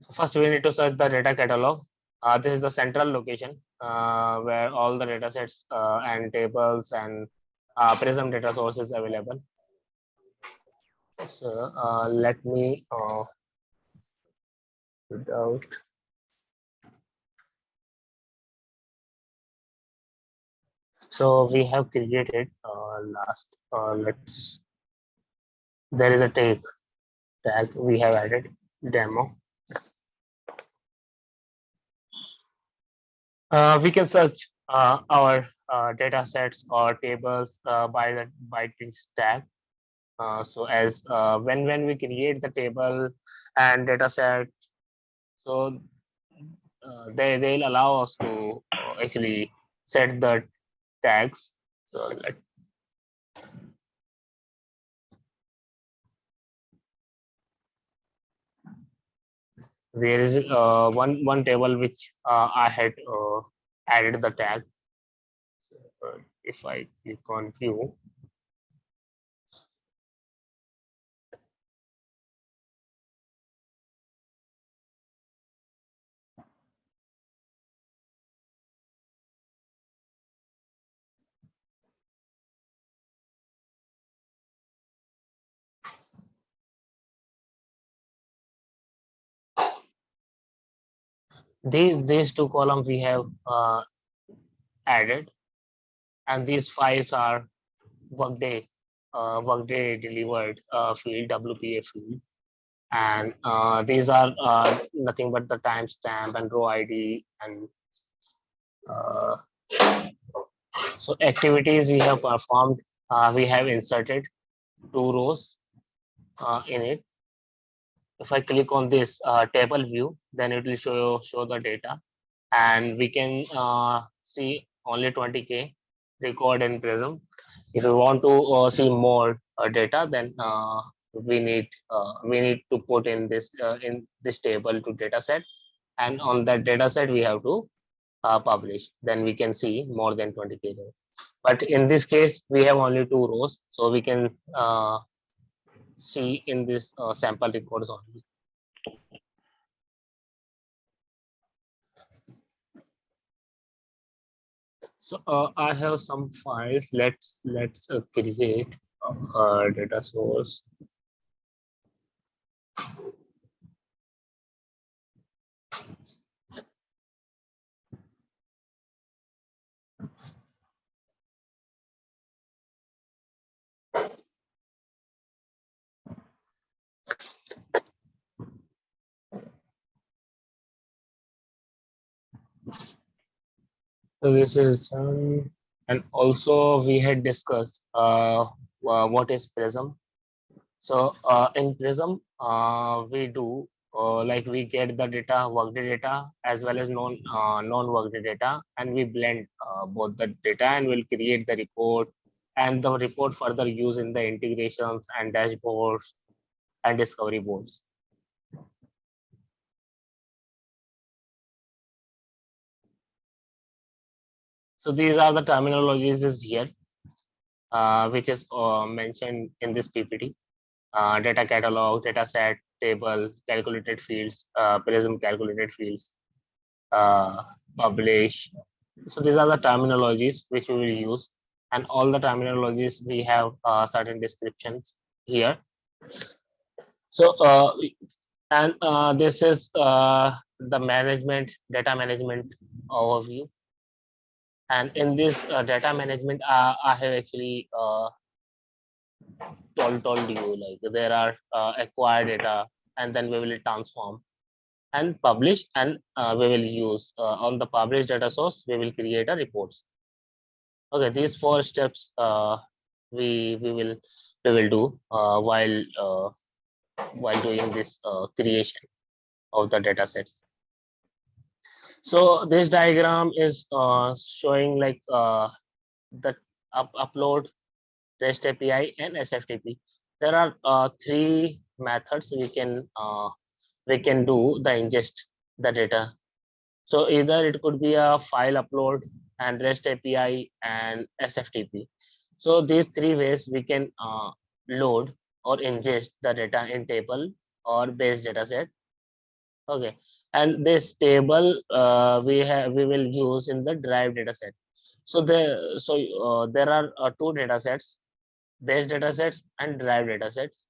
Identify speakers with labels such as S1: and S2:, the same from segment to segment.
S1: So first we need to search the data catalog. This is the central location where all the data sets and tables and Prism data sources available. So let me without. So we have created last. There is a tag we have added demo. We can search our data sets or tables by this tag. So as when we create the table and data set, so they'll allow us to actually set the tags. So there is one table which I had added the tag. If I click on view, these two columns we have added, and these files are Workday delivered field, WPA field, and these are nothing but the timestamp and row ID and uh, so activities we have performed. We have inserted 2 rows in it. If I click on this table view, then it will show the data, and we can see only 20K record in Prism. If you want to see more data, then we need to put in this table to data set, and on that data set we have to publish. Then we can see more than 20K. But in this case, we have only 2 rows, so we can see in this sample records only. So I have some files. Let's create a data source. So this is done. And also we had discussed what is Prism. So in Prism, we do like we get the data, Workday data, as well as non-Workday data, and we blend both the data and we'll create the report, and the report further use in the integrations and dashboards and discovery boards. So these are the terminologies is here, which is mentioned in this PPT. Data catalog, data set, table, calculated fields, Prism calculated fields, publish. So these are the terminologies which we will use, and all the terminologies we have certain descriptions here. So and this is the data management overview. And in this data management, I have actually told you like there are acquired data, and then we will transform and publish, and we will use on the published data source we will create a reports. Okay, these 4 steps we will do while doing this creation of the data sets. So this diagram is showing like the upload, REST API, and SFTP. There are 3 methods we can do the ingest the data. So either it could be a file upload and REST API and SFTP. So these 3 ways we can load or ingest the data in table or base data set. Okay, and this table we will use in the derived data set. So there are two data sets, base data sets and derived data sets.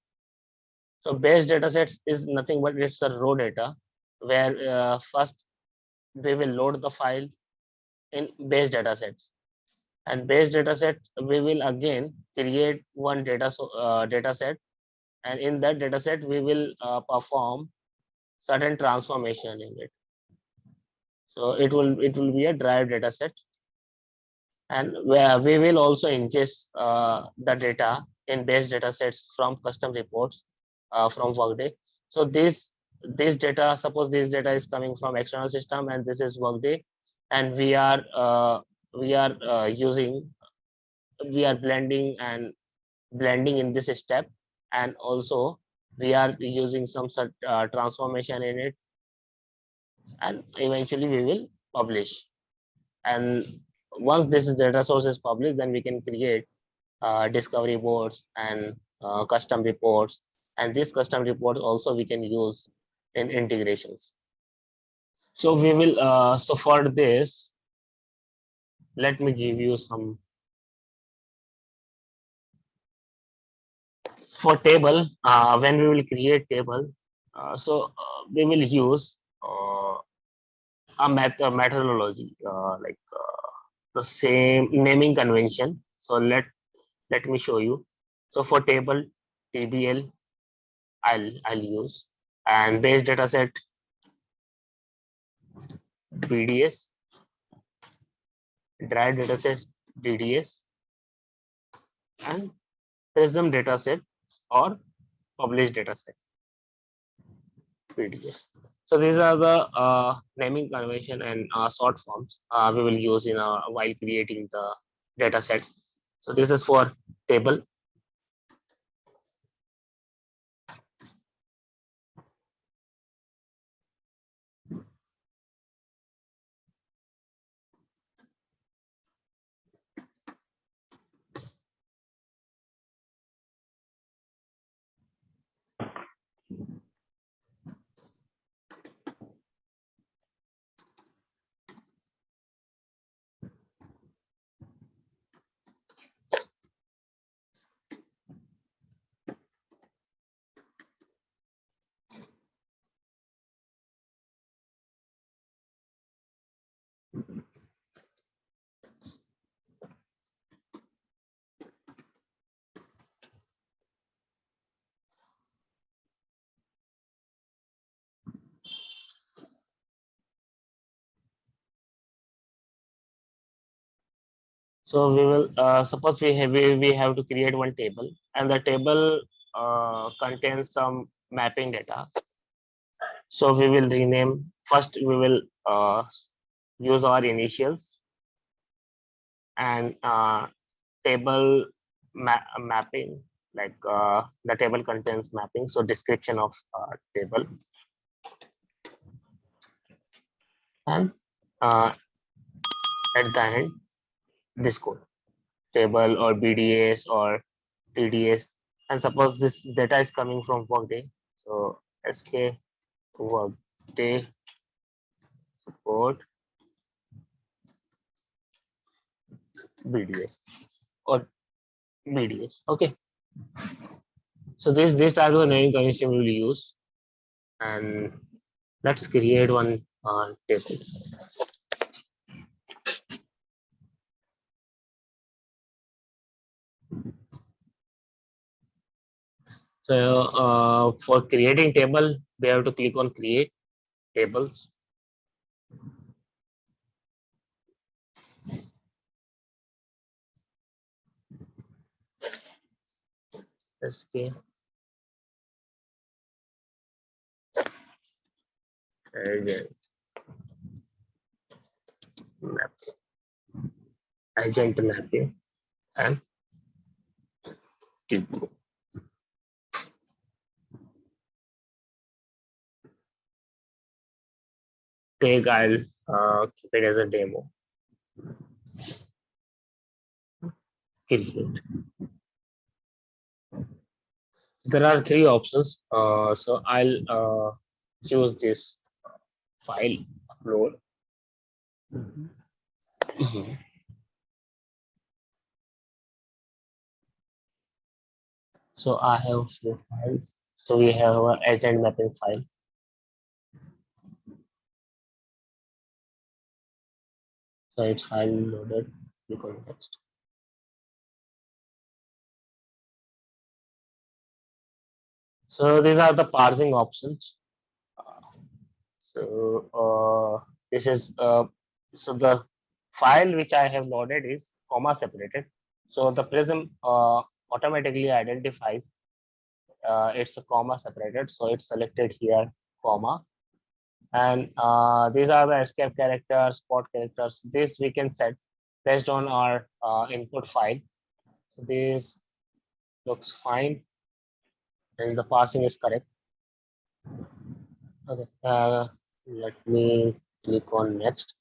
S1: So base data sets is nothing but it's a raw data where first we will load the file in base data sets, and base data set we will again create one data set, and in that data set we will perform certain transformation in it. So it will be a derived data set, and where we will also ingest the data in base data sets from custom reports from Workday. So this data, suppose this data is coming from external system and this is Workday, and using we are blending in this step, and also we are using some sort transformation in it, and eventually we will publish. And once this data source is published, then we can create discovery boards and custom reports, and these custom reports also we can use in integrations. So we will so for this, let me give you some. For table, when we will create table, we will use a methodology, the same naming convention. So let me show you. So for table, TBL I'll use, and base data set BDS, derived data set DDS, and Prism data set or published data set PDS. So these are the naming convention and short forms we will use in while creating the data sets. So this is for table. So we will suppose we have to create one table, and the table contains some mapping data. So we will rename first. We will use our initials and table mapping, like the table contains mapping. So description of table, and at the end this code, table or BDS or TDS. And suppose this data is coming from Workday, so SK Workday support BDS or BDS. Okay. So this type of naming convention we will use, and let's create one table. So for creating table, we have to click on create tables. SK agent map, agent mapping, and table. Take, I'll keep it as a demo. Create. There are three options. So I'll choose this file upload. Mhm. So I have few files. So we have our agent mapping file. So it's file loaded. The context. So these are the parsing options. So this is so the file which I have loaded is comma separated. So the Prism automatically identifies it's a comma separated. So it's selected here comma, and these are the escape characters, spot characters. This we can set based on our input file. So this looks fine, and the parsing is correct. Okay, let me click on next.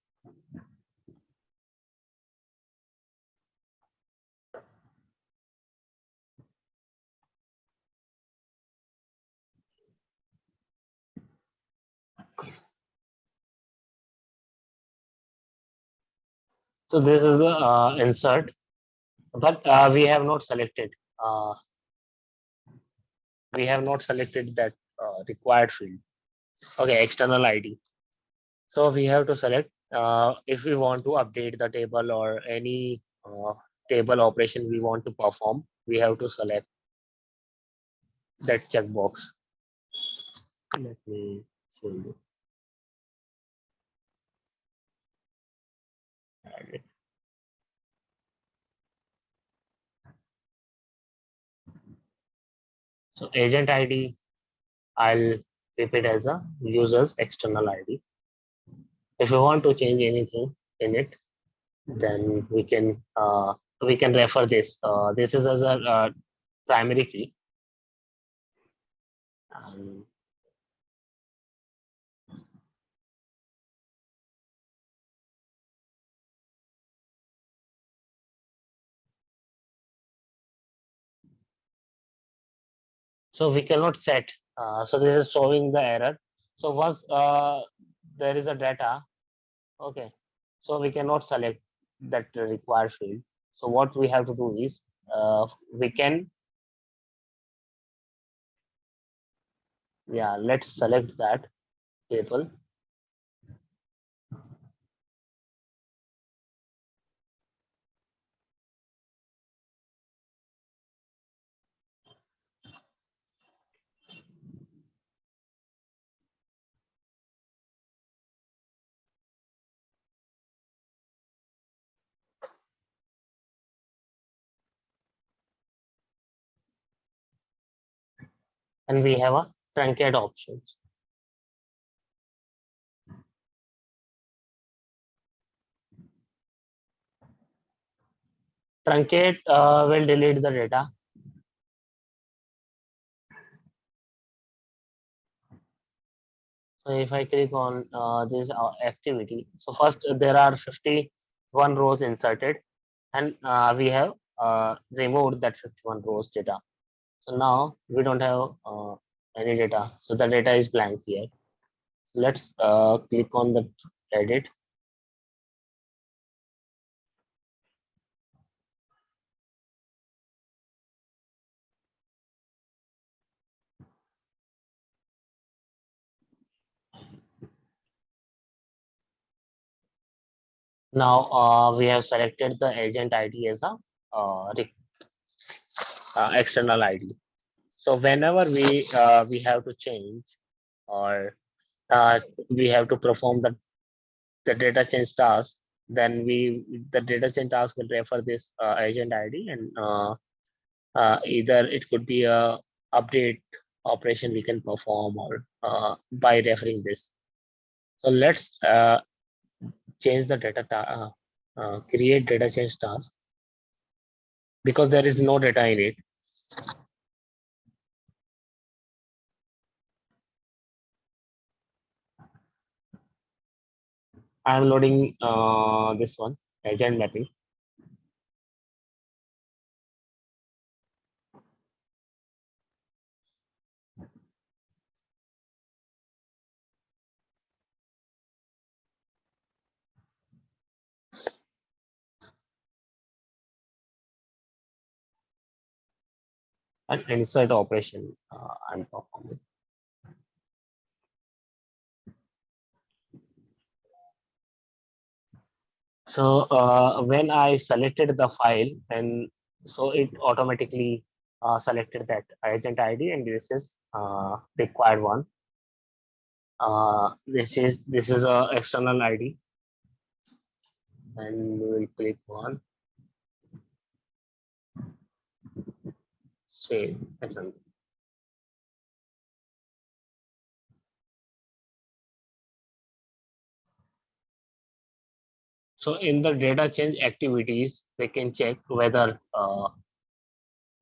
S1: So this is the insert, but we have not selected. Uh, we have not selected that required field. Okay, external ID. So we have to select if we want to update the table or any table operation we want to perform. We have to select that checkbox. Let me show you. Add it. So agent ID, I'll keep it as a user's external ID. If you want to change anything in it, then we can refer this. This is as a primary key. Um, so we cannot set. So this is showing the error. So once there is a data, okay, so we cannot select that required field. So what we have to do is we can, yeah, let's select that table. And we have a truncate options. Truncate will delete the data. So if I click on this activity, so first there are 51 rows inserted, and we have removed that 51 rows data. So now we don't have any data. So the data is blank here. Let's click on the edit. Now we have selected the agent ID as a external ID. So whenever we have to change or we have to perform the data change task, then the data change task will refer this agent ID, and either it could be a update operation we can perform, or by referring this. So let's change the create data change task, because there is no data in it. I'm loading this one, agent mapping. and insert operation I'm performing. So when I selected the file, and so it automatically selected that agent ID, and this is required one. This is a external ID, and we will click on save. So in the data change activities, we can check whether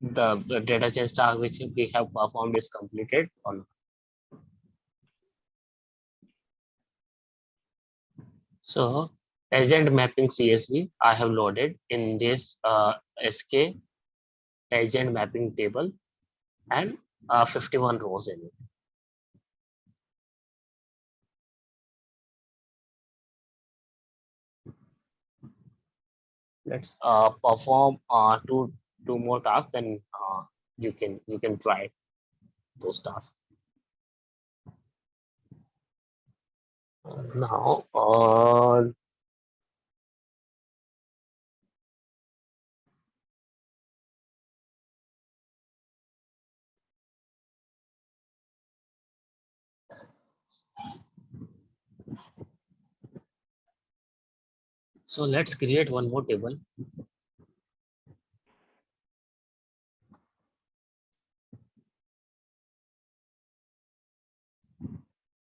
S1: the data change task which we have performed is completed or not. So agent mapping CSV I have loaded in this SK agent mapping table, and 51 rows in it. Let's perform two more tasks, then you can try those tasks. Now so let's create one more table.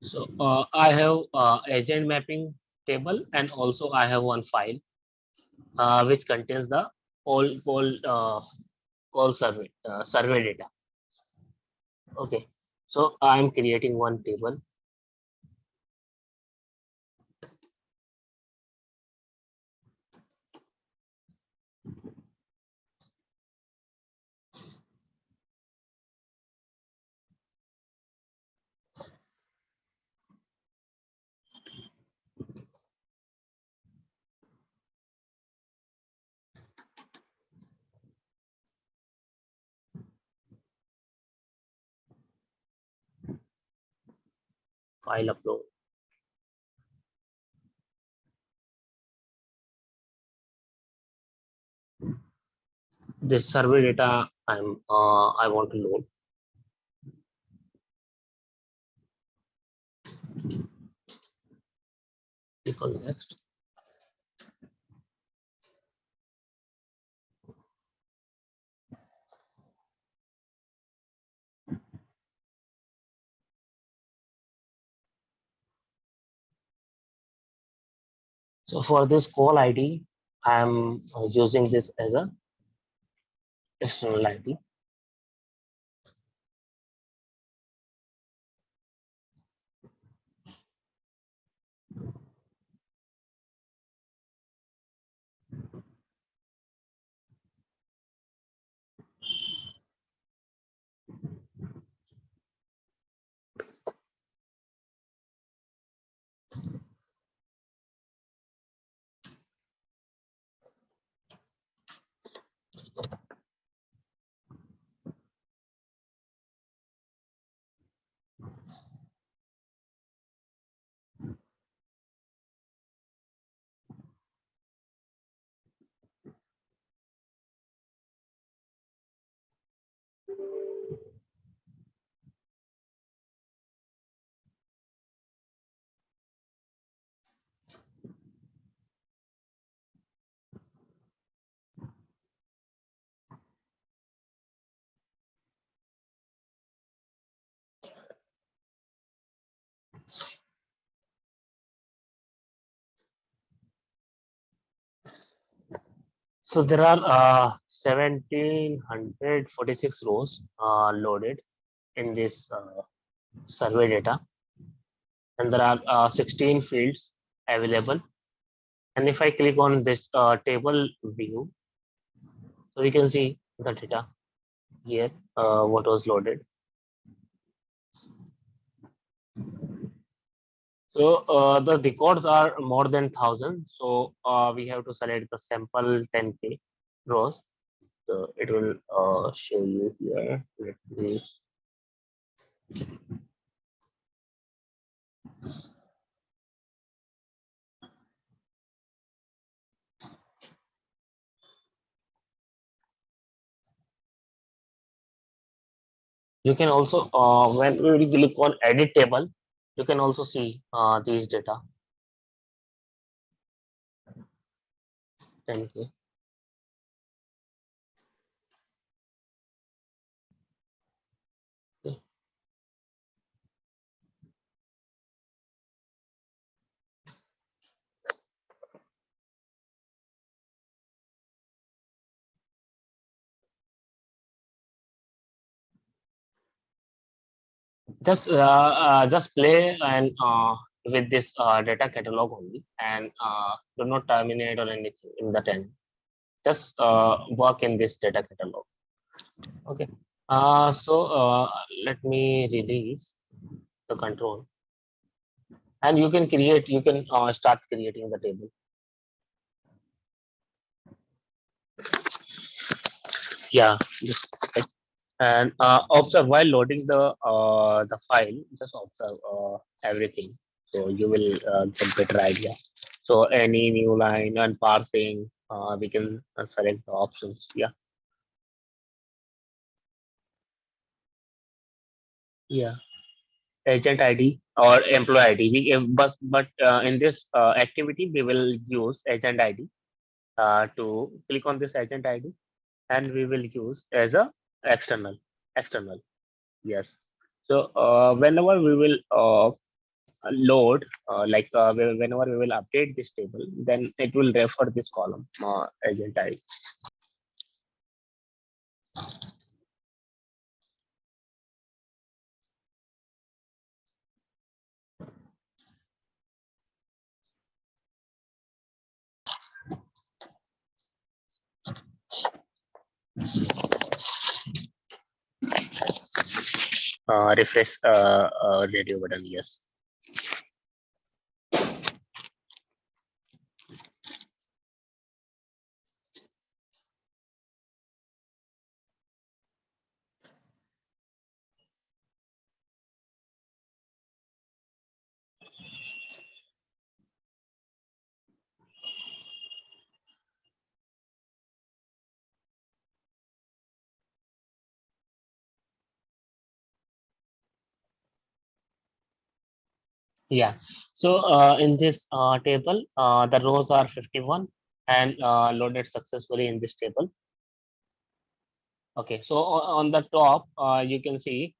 S1: So I have agent mapping table, and also I have one file which contains the call survey data. Okay, so I'm creating one table. File upload. This survey data I want to load. Click on next. So for this call ID, I'm using this as a external ID. So there are 1746 rows loaded in this survey data, and there are 16 fields available. And if I click on this table view, so we can see the data here, what was loaded. So the records are more than 1,000. So we have to select the sample 10K rows. So it will show you here. Let me. You can also, when we click on edit table, you can also see these data. 10K. Okay. Just play and with this data catalog only, and do not terminate or anything in the end. Just work in this data catalog. Okay. Let me release the control, and you can create. You can start creating the table. Yeah. And observe while loading the file. Just observe everything, so you will get better idea. So any new line and parsing, we can select the options. Yeah. Yeah. Agent ID or employee ID. But in this activity, we will use agent ID to click on this agent ID, and we will use as a external. Yes. So whenever we will load, whenever we will update this table, then it will refer this column agent ID. Refresh radio button. Yes. Yeah. So in this table, the rows are 51 and loaded successfully in this table. Okay. So on the top, you can see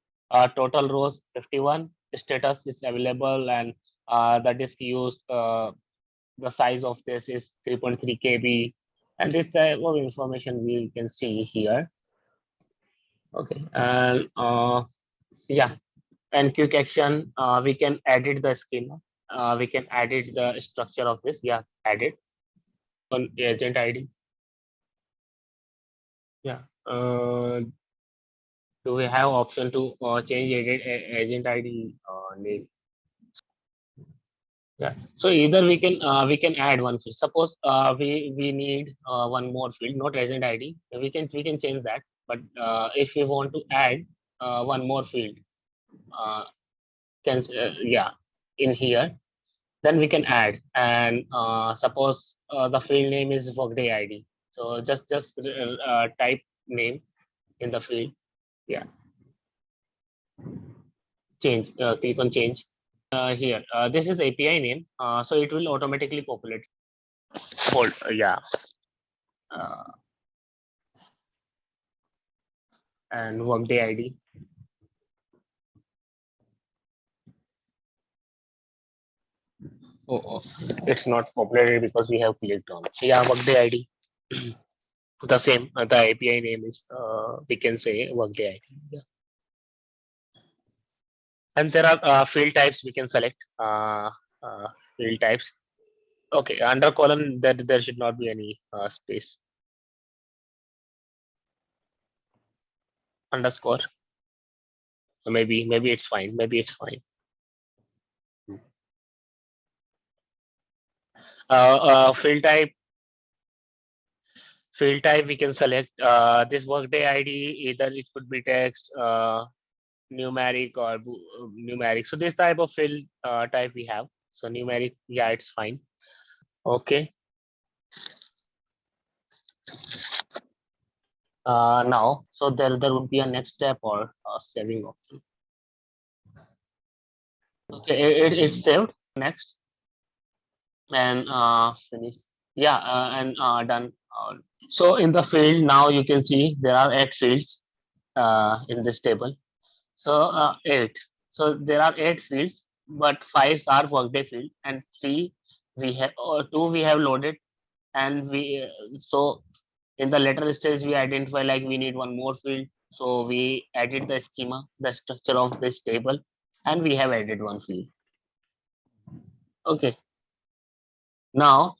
S1: total rows 51, status is available, and the disk used, the size of this is 3.3 KB, and this type of information we can see here. Okay. And yeah, and quick action, we can edit the schema. We can edit the structure of this. Yeah, edit on agent ID. Yeah. Do we have option to change agent ID name? Yeah. So either we can add one field. Suppose we need one more field, not agent ID. We can change that. But if we want to add one more field, uh, yeah, in here, then we can add. And suppose the field name is Workday ID. So just type name in the field. Yeah. Change. Click on change. Here, this is API name. So it will automatically populate. Hold. Yeah. Uh, and Workday ID. Oh, it's not populated because we have clicked on. Yeah, Workday ID. The same. The API name is. We can say Workday ID. Yeah. And there are field types we can select. Field types. Okay, under column there should not be any space. Underscore. So maybe it's fine. Maybe it's fine. Field type. Field type, we can select this Workday ID, either it could be text, numeric or numeric. So this type of field type we have. So numeric, yeah, it's fine. Okay. Now, so there would be a next step or saving option. Okay, it's saved. Next and finish. Yeah, and done. So in the field now you can see there are 8 fields in this table. So 8. So there are 8 fields, but 5 are Workday field and 3 we have, or 2 we have loaded, and we so in the later stage we identify like we need one more field. So we added the schema, the structure of this table, and we have added one field. Okay. Now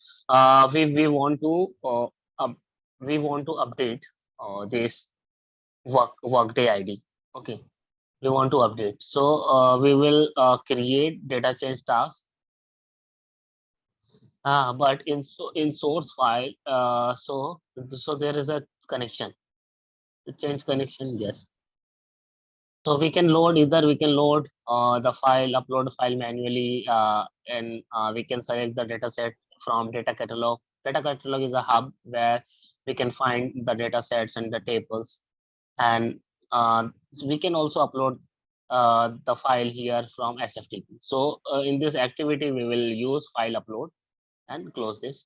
S1: we want to update this Workday ID. Okay, we want to update. So we will create data change task. But in source file, so there is a connection. The change connection, yes. So we can load the file, upload file manually, and we can select the data set from data catalog. Data catalog is a hub where we can find the data sets and the tables, and we can also upload the file here from SFTP. So in this activity, we will use file upload and close this.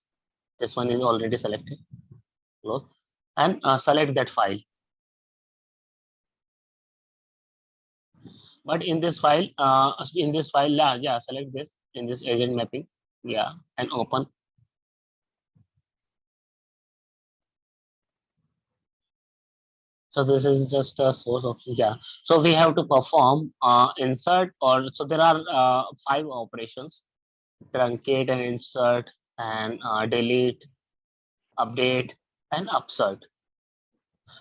S1: This one is already selected. Close and select that file. But in this file, yeah, select this in this agent mapping, yeah, and open. So this is just a source option, yeah. So we have to perform insert, or so there are 5 operations: truncate and insert, and delete, update, and upsert.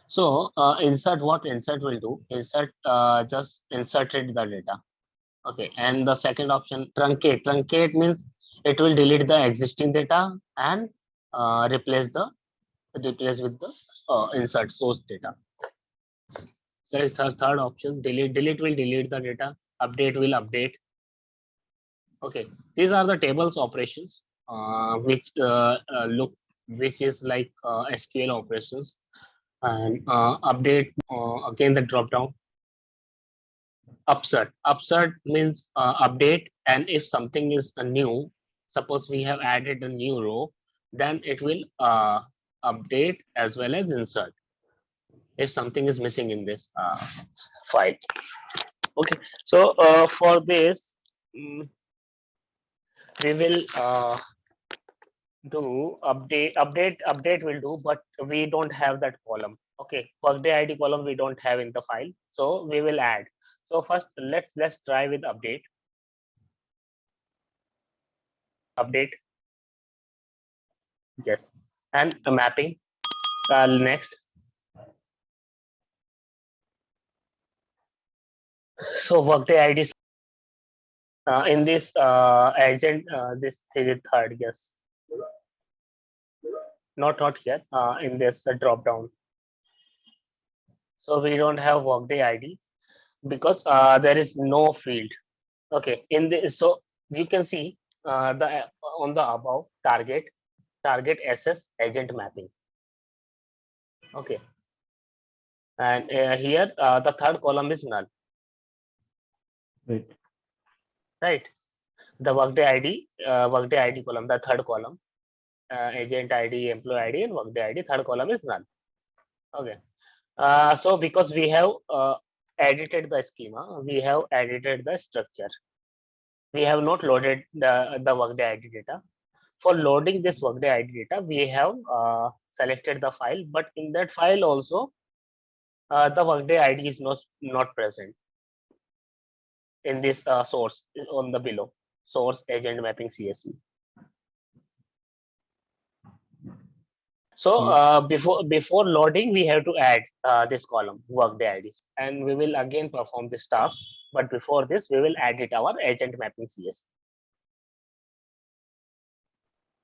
S1: So insert, what insert will do? Insert just inserted the data. Okay, and the second option, truncate. Truncate means it will delete the existing data and replace with the insert source data. There is third option, delete. Delete will delete the data. Update will update. Okay, these are the tables operations, which is like SQL operations, and update, again the drop down. Upsert means update, and if something is new, suppose we have added a new row, then it will update as well as insert if something is missing in this file. Okay, so for this, we will do update will do, but we don't have that column. Okay, Workday ID column we don't have in the file, so we will add. So first let's try with update. Yes, and mapping. Next, so Workday ID in this agent, this third, yes, not here, in this drop down. So we don't have Workday ID because there is no field. Okay, in this, so you can see the on the above target SS agent mapping. Okay, and here the third column is null. Right, the Workday ID column, the third column, agent ID, employee ID, and Workday ID. Third column is null. Okay, so because we have edited the schema, we have edited the structure. We have not loaded the Workday ID data. For loading this Workday ID data, we have selected the file, but in that file also the Workday ID is not present in this source on the below source agent mapping CSV. So before loading, we have to add this column Workday IDs, and we will again perform this task. But before this, we will edit our agent mapping CSV.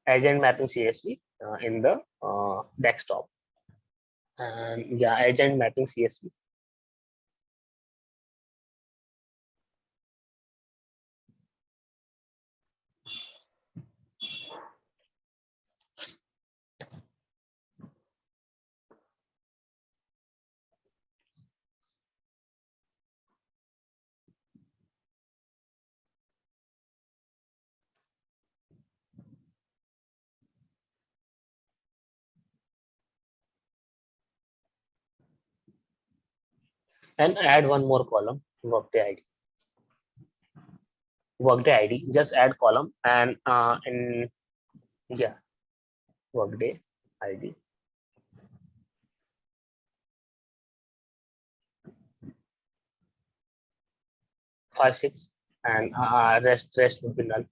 S1: Agent mapping CSV in the desktop. And yeah, agent mapping CSV. And add one more column, Workday ID. Workday ID, just add column and in yeah, Workday ID. 5, 6, and rest would be null.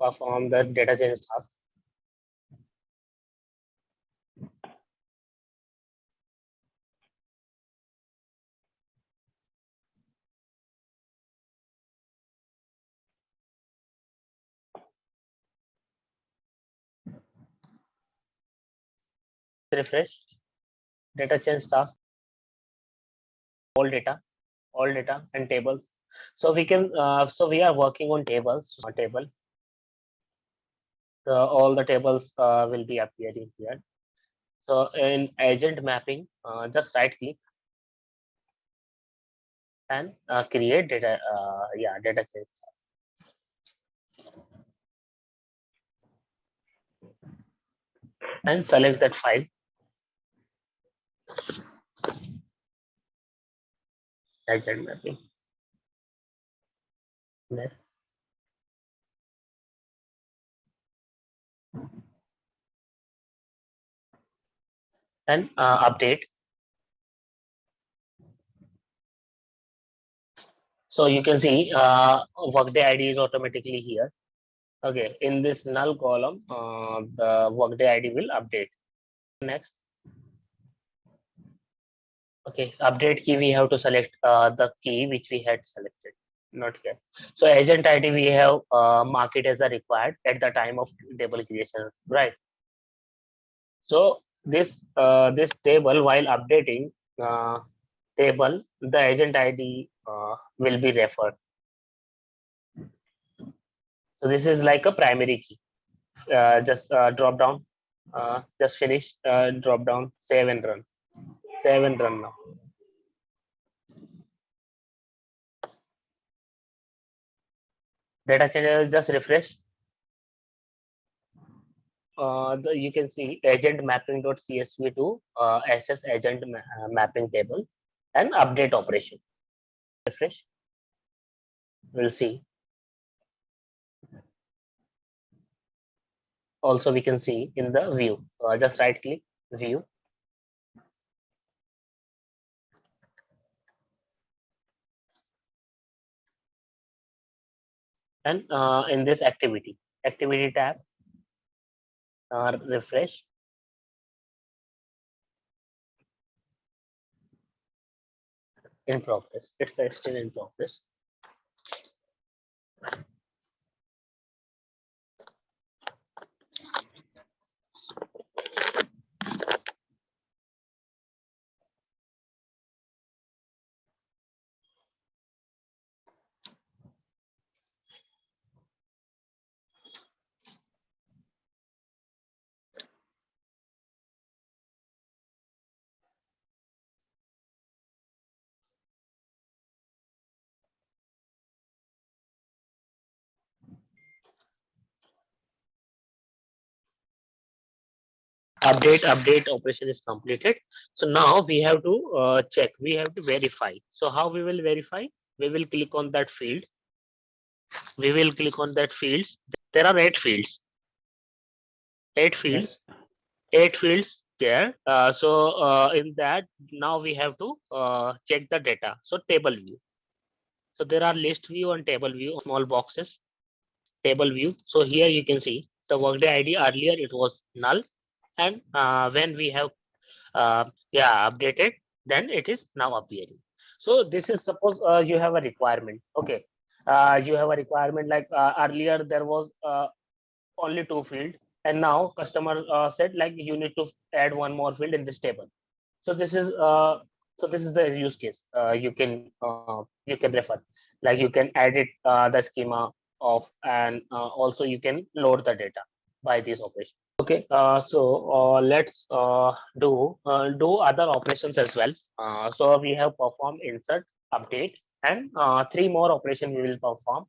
S1: Perform the data change task. Refresh. Data change task. All data and tables. So we can. So we are working on tables. Table. All the tables will be appearing here. So in agent mapping, just right click and create data. Yeah, data change task. And select that file. Agent mapping. Next. And update. So you can see Workday ID is automatically here. Okay, in this null column, the Workday ID will update. Next. Okay, update key, we have to select the key which we had selected, not here. So agent ID we have mark it as a required at the time of table creation, right? So this table while updating table, the agent ID will be referred. So this is like a primary key. Just drop down, just finish, drop down, save and run. Save and run now. Data change, just refresh. You can see agent mapping.csv to SS agent mapping table and update operation. Refresh. We'll see. Also, we can see in the view. Just right click, view. And in this activity tab, refresh. In progress. It's still in progress. Update operation is completed. So now we have to check, we have to verify. So how we will verify? We will click on that field. There are 8 fields. 8 fields there. In that, now we have to check the data. So table view. So there are list view and table view, small boxes. Table view. So here you can see the Workday ID earlier it was null, and when we have updated, then it is now appearing. So this is suppose you have a requirement. Okay, you have a requirement like earlier there was only two field, and now customer said like you need to add one more field in this table. So this is the use case. You can refer, like you can edit the schema of, and also you can load the data by this operation. Okay, let's do other operations as well. So we have performed insert, update, and three more operation we will perform.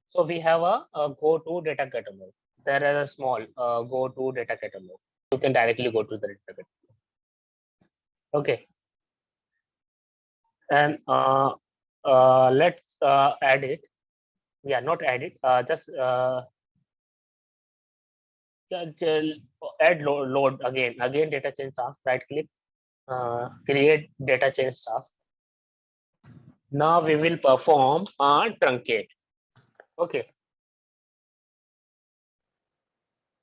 S1: So we have a go to data catalog. There is a small go to data catalog. You can directly go to the data catalog. Okay, and let's add it. Yeah, not add it. Just yeah, add load again. Again, data change task. Right click, create data change task. Now we will perform truncate. Okay,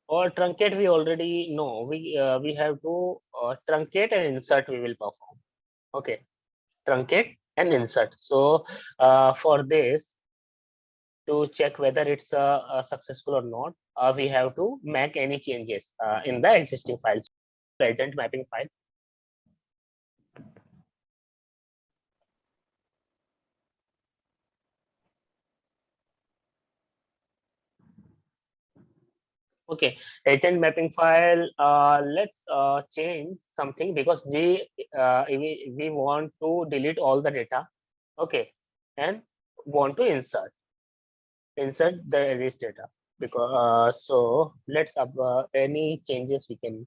S1: or truncate we already know. We have to truncate and insert. We will perform. Okay, truncate and insert. So for this, to check whether it's successful or not, we have to make any changes in the existing files. Agent mapping file. Okay, agent mapping file. Let's change something because we want to delete all the data. Okay, and want to insert this data, because so let's up any changes we can.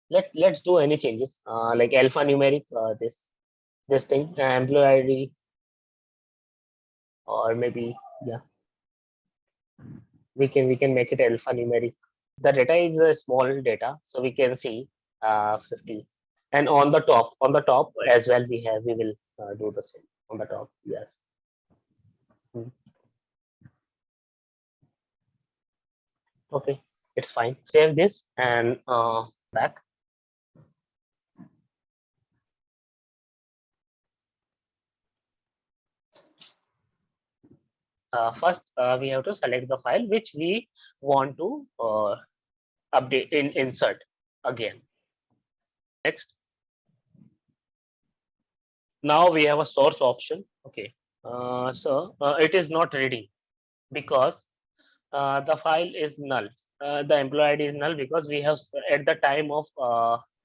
S1: Let's do any changes like alphanumeric, this thing, employee ID, or maybe, yeah, we can make it alphanumeric. The data is a small data, so we can see 50. And on the top as well, we will do the same on the top. Yes. Hmm. Okay, it's fine. Save this and back. First, we have to select the file which we want to update in insert again. Next, now we have a source option. Okay, it is not ready because the file is null. The employee ID is null because we have at the time of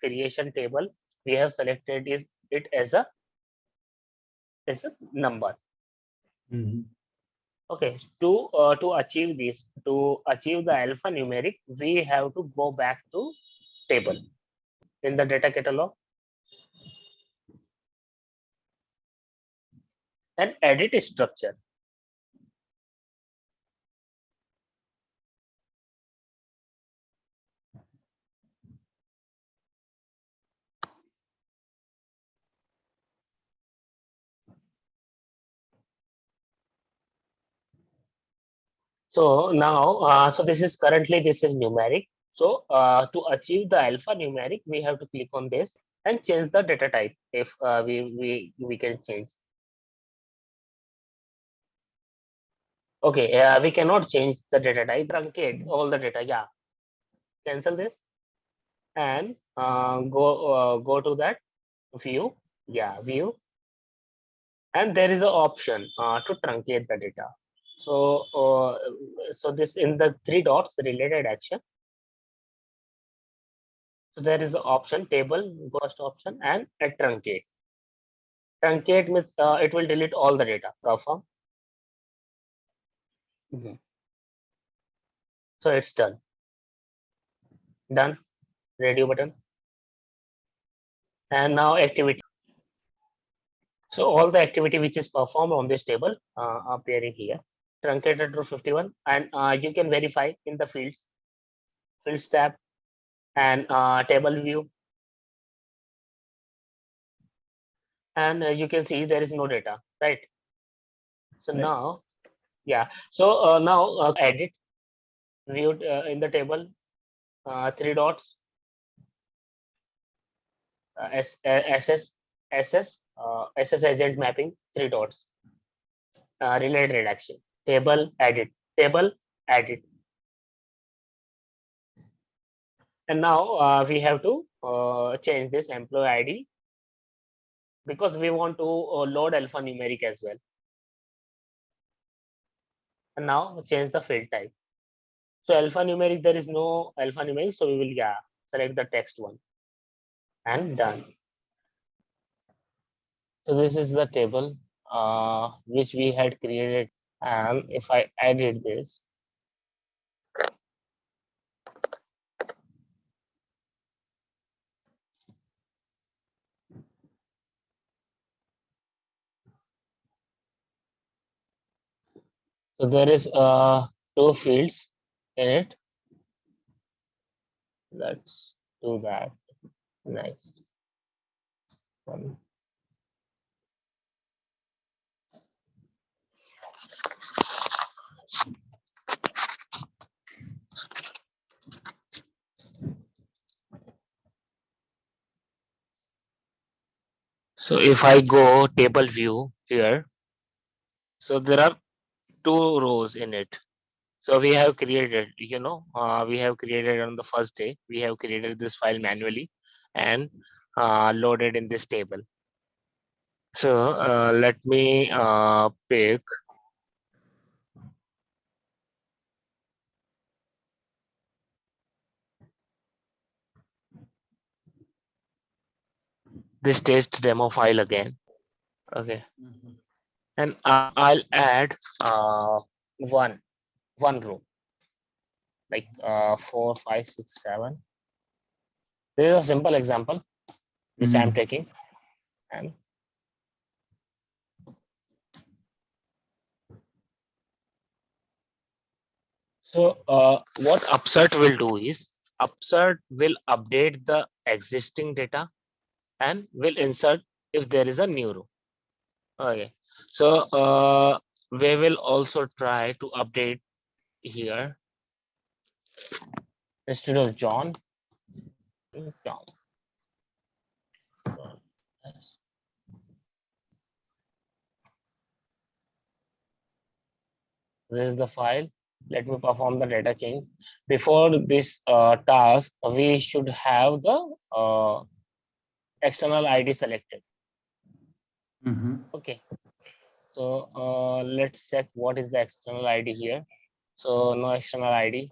S1: creation table we have selected is it as a number. Okay, to achieve this, to achieve the alphanumeric, we have to go back to table in the data catalog and edit structure. So now, so this is numeric. So to achieve the alphanumeric, we have to click on this and change the data type if we can change. Okay, we cannot change the data type. Truncate all the data. Yeah, cancel this and go to that view. Yeah, view, and there is an option to truncate the data. So so this in the three dots related action. So there is an option table, first option, and a truncate. Truncate means it will delete all the data. Confirm. Mhm. So it's done. Done. Radio button. And now activity. So all the activity which is performed on this table appearing here. Truncated to 51, and you can verify in the fields tab, and table view, and you can see there is no data, right? So right. Now, yeah. So now edit viewed in the table, three dots, SS SS agent mapping, 3 dots, related redaction, table edit, table edit. And now we have to change this employee ID because we want to load alphanumeric as well. And now change the field type. So alphanumeric, there is no alphanumeric, so we will select the text one and done. So this is the table which we had created, and if I edit this, so there is 2 fields in it. Let's do that next one. So if I go table view here, so there are 2 rows in it. So we have created, we have created on the first day, we have created this file manually and loaded in this table. So let me pick this test demo file again. Okay. And I'll add one row, like 4, 5, 6, 7. This is a simple example which I'm taking. And so what Upsert will do is Upsert will update the existing data and will insert if there is a new row. Okay. So we will also try to update here instead of John. Yes. This is the file. Let me perform the data change. Before this task, we should have the external ID selected. Okay. So let's check what is the external ID here. So no external ID,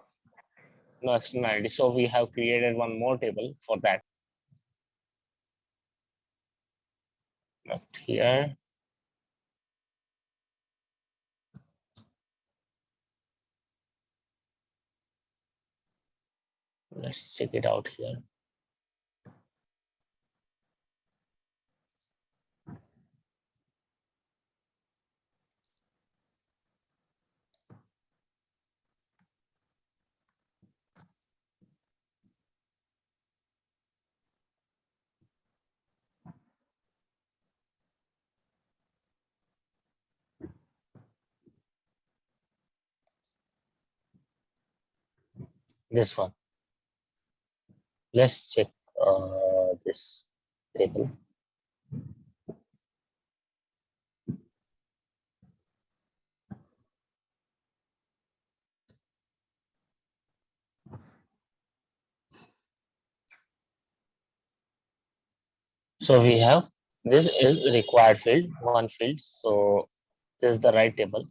S1: no external ID. So we have created one more table for that. Not here. Let's check it out here. This one. Let's check this table. So we have, this is required field, one field. So this is the right table.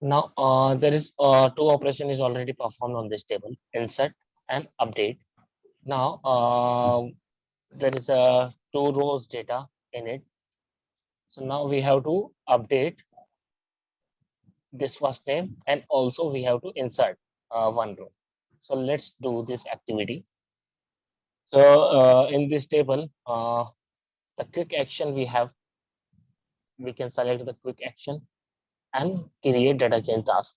S1: Now there is 2 operation is already performed on this table, insert and update. Now there is a 2 rows data in it. So now we have to update this first name and also we have to insert 1 row. So let's do this activity. So in this table, the quick action we can select the quick action and create data change task.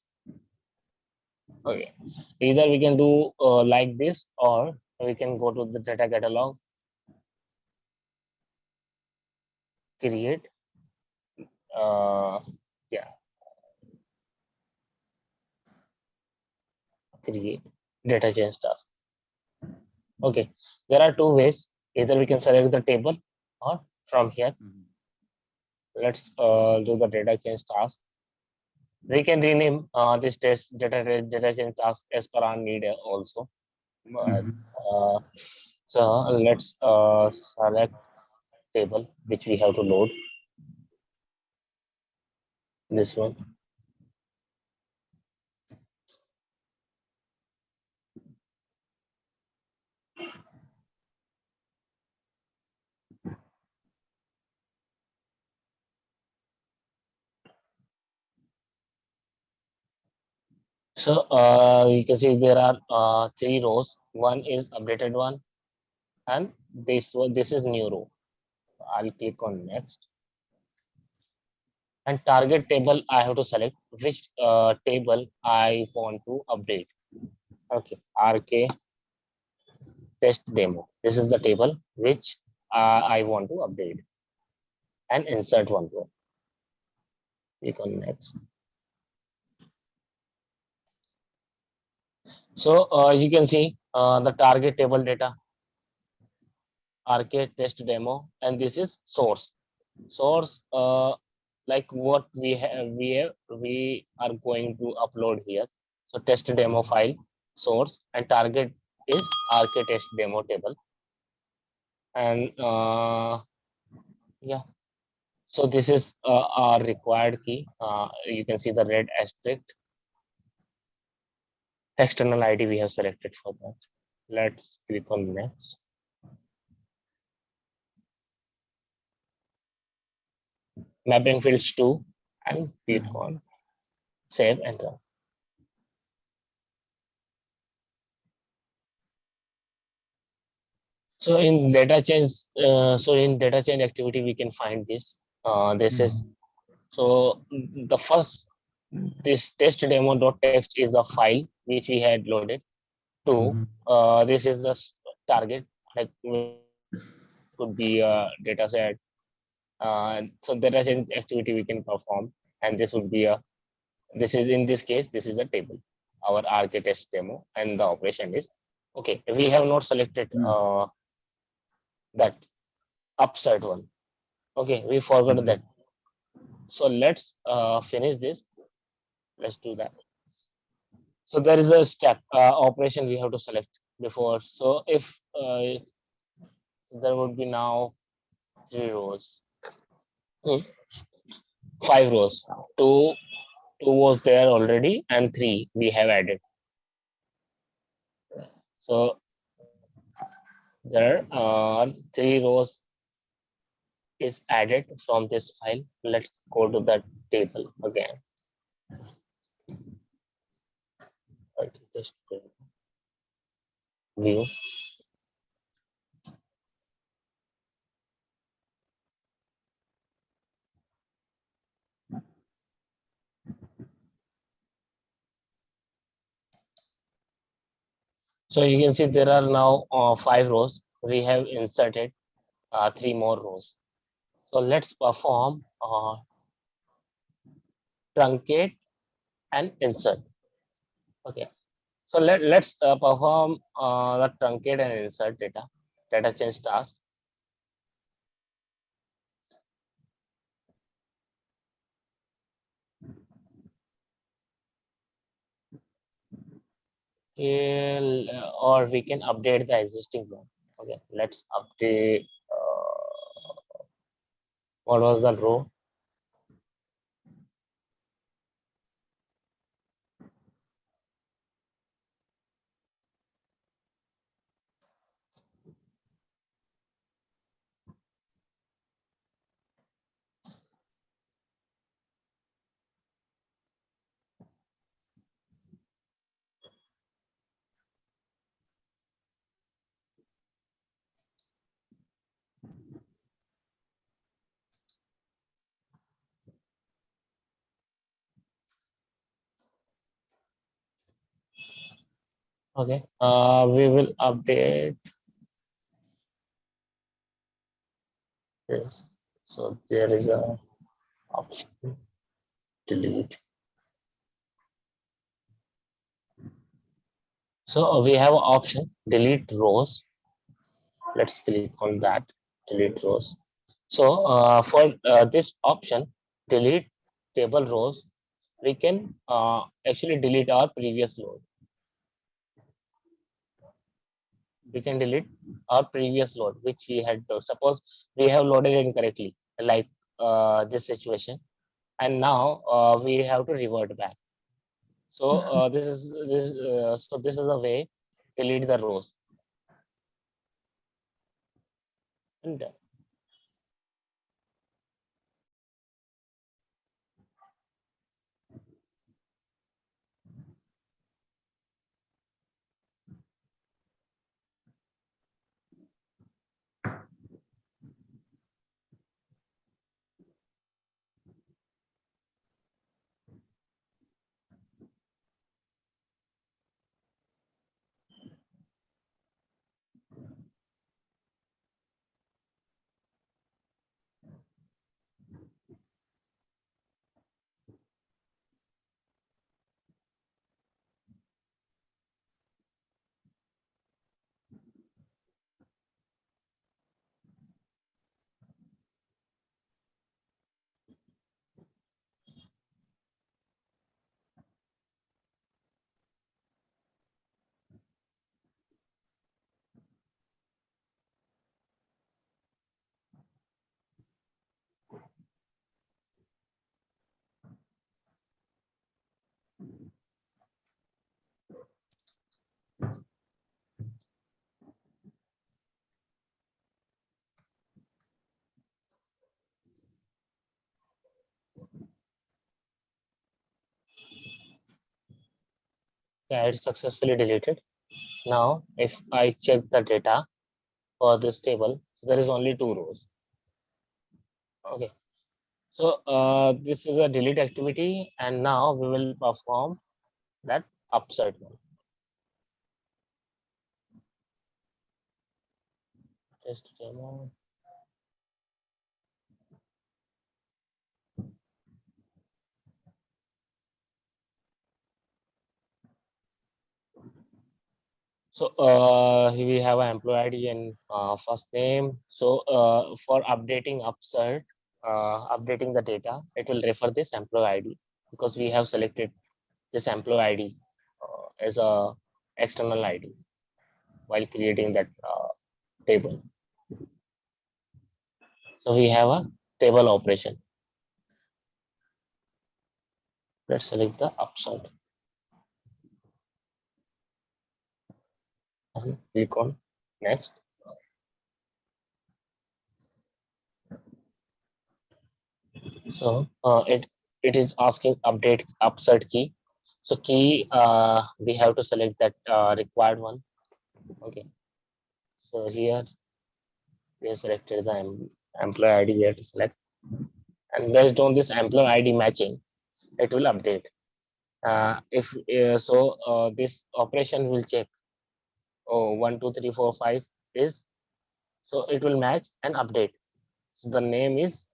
S1: Okay, either we can do like this or we can go to the data catalog, create, yeah, create data change task. Okay, there are two ways. Either we can select the table or from here, let's do the data change task. We can rename this test data change task as per our need also. But, uh, so let's select table which we have to load. This one. So you can see there are three rows. One is updated one, and this is new row. I'll click on next. And target table, I have to select which table I want to update. Okay, RK test demo. This is the table which I want to update and insert one row. Click on next. So you can see the target table data, RK test demo, and this is source. Source, like what we are going to upload here. So test demo file, source, and target is RK test demo table. And yeah, so this is our required key. You can see the red asterisk. External ID we have selected for that. Let's click on next. Mapping fields 2 and click on save and run. So in data change, activity, we can find this. This is so the first, this test demo.txt is the file which we had loaded. Two, this is the target, like could be a data set. So data change activity we can perform, and this would be a, this is in this case, this is a table, our RK test demo, and the operation is okay. We have not selected that upside one. Okay, we forgot that. So let's finish this. Let's do that. So there is a step operation we have to select before. So if there would be now 3 rows, 5 rows. Two was there already, and 3 we have added. So there are 3 rows is added from this file. Let's go to that table again. Just view. So you can see there are now 5 rows. We have inserted 3 more rows. So let's perform truncate and insert. Okay. So let's perform the truncate and insert data change task. Or we can update the existing one. Okay, let's update. What was the row? Okay, we will update this. So there is a option delete. So we have an option delete rows. Let's click on that, delete rows. So for this option, delete table rows, we can actually delete our previous load. We can delete our previous load which we had loaded. Suppose we have loaded incorrectly, like this situation, and now we have to revert back. So this is a way delete the rows. And yeah, it's successfully deleted. Now, if I check the data for this table, there is only 2 rows. Okay. So this is a delete activity, and now we will perform that upside one. Test demo. So we have an employee ID and first name. So for updating the data, it will refer this employee ID because we have selected this employee ID as a external ID while creating that table. So we have a table operation. Let's select the upside and click on next. So it is asking update upside key. So key we have to select that required one. Okay. So here we have selected the employee ID we have to select, and based on this employee ID matching, it will update. If so, this operation will check. Oh, 1, 2, 3, 4, 5 is, so it will match and update. So the name is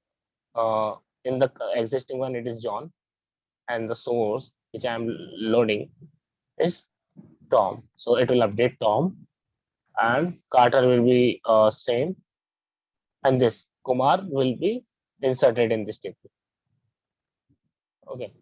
S1: in the existing one it is John, and the source which I am loading is Tom. So it will update Tom, and Carter will be same, and this Kumar will be inserted in this table. Okay.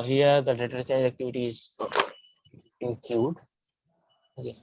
S1: Here the data change activity is in queued. Okay.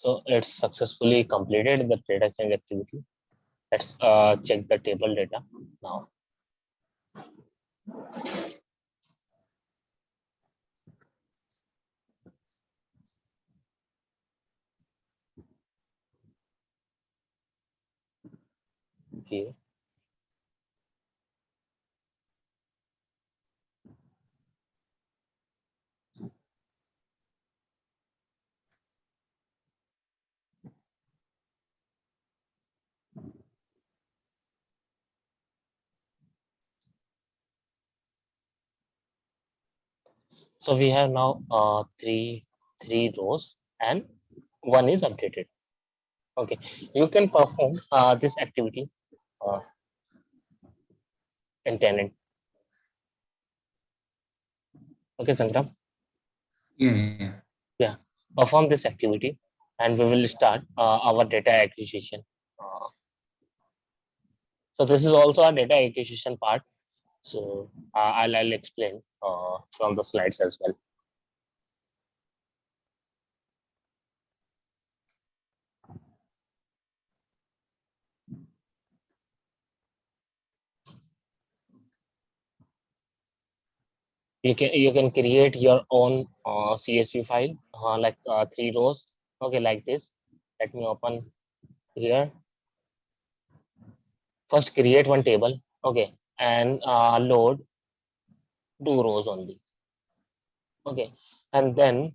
S1: So it's successfully completed the data change activity. Let's check the table data now. Okay. So we have now three rows and one is updated. Okay, you can perform this activity uh, in tenant. Okay, Sangram.
S2: Yeah.
S1: Yeah, perform this activity, and we will start our data acquisition. Uh, so this is also a data acquisition part. So I'll explain from the slides as well. You can create your own CSV file like 3 rows. Okay, like this. Let me open here. First, create one table. Okay, and load 2 rows only. Okay, and then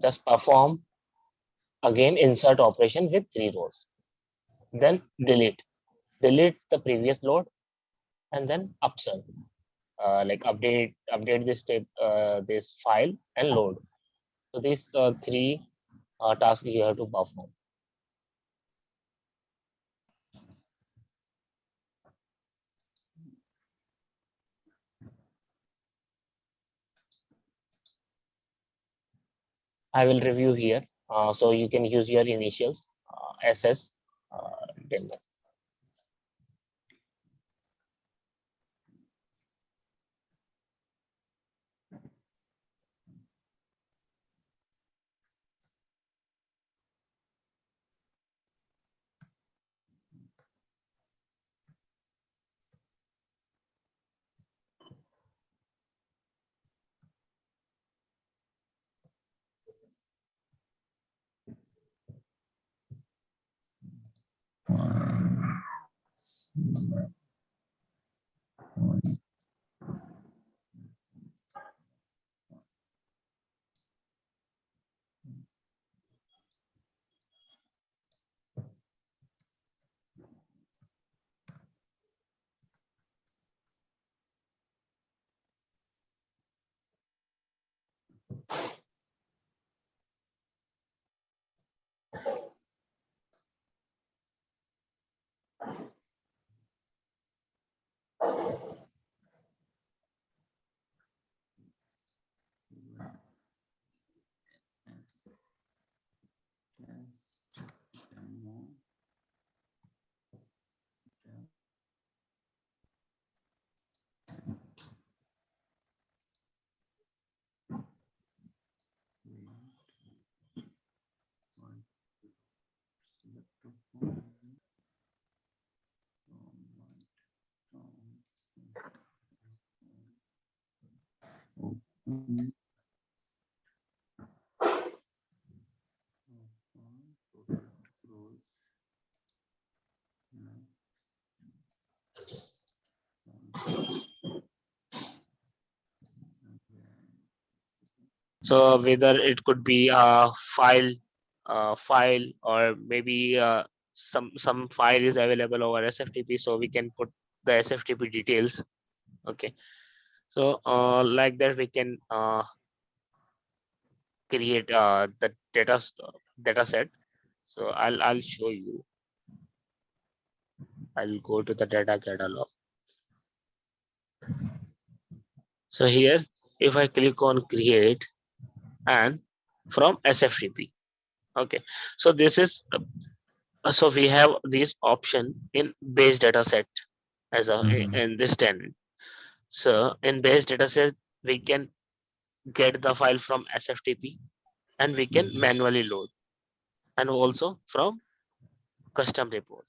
S1: just perform again insert operation with 3 rows. Then delete the previous load, and then upsell. Like update this file and load. So these three tasks you have to perform. I will review here. So you can use your initials SS demo.
S2: One.
S1: So whether it could be a file, or maybe some file is available over SFTP, so we can put the SFTP details. Okay, so like that we can create the data set. So I'll show you. I'll go to the data catalog. So here, if I click on create and from SFTP, okay. So this is so we have this option in base data set as a in this tenant. So in base data set, we can get the file from SFTP and we can manually load. and also from custom report.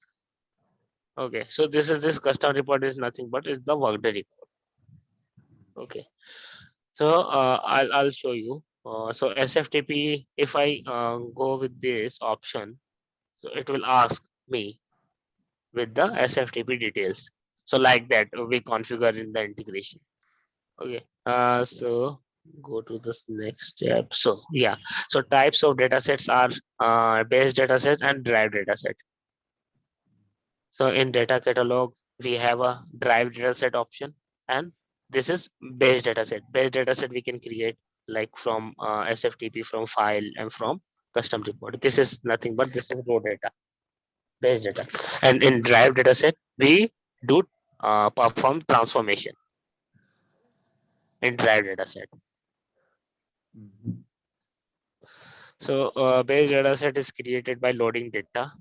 S1: Okay, so this custom report is nothing but is the Workday report. Okay, so I'll show you. So SFTP, if I go with this option, so it will ask me with the SFTP details. So like that, we configure in the integration. Okay. So go to this next step. So yeah. So types of datasets are base dataset and derived dataset. So in data catalog, we have a derived dataset option, and this is base dataset. Base dataset we can create like from SFTP, from file, and from custom report. This is nothing but this is raw data, base data. And in derived dataset, we do perform transformation in derived dataset.
S2: Mhm.
S1: So base dataset is created by loading data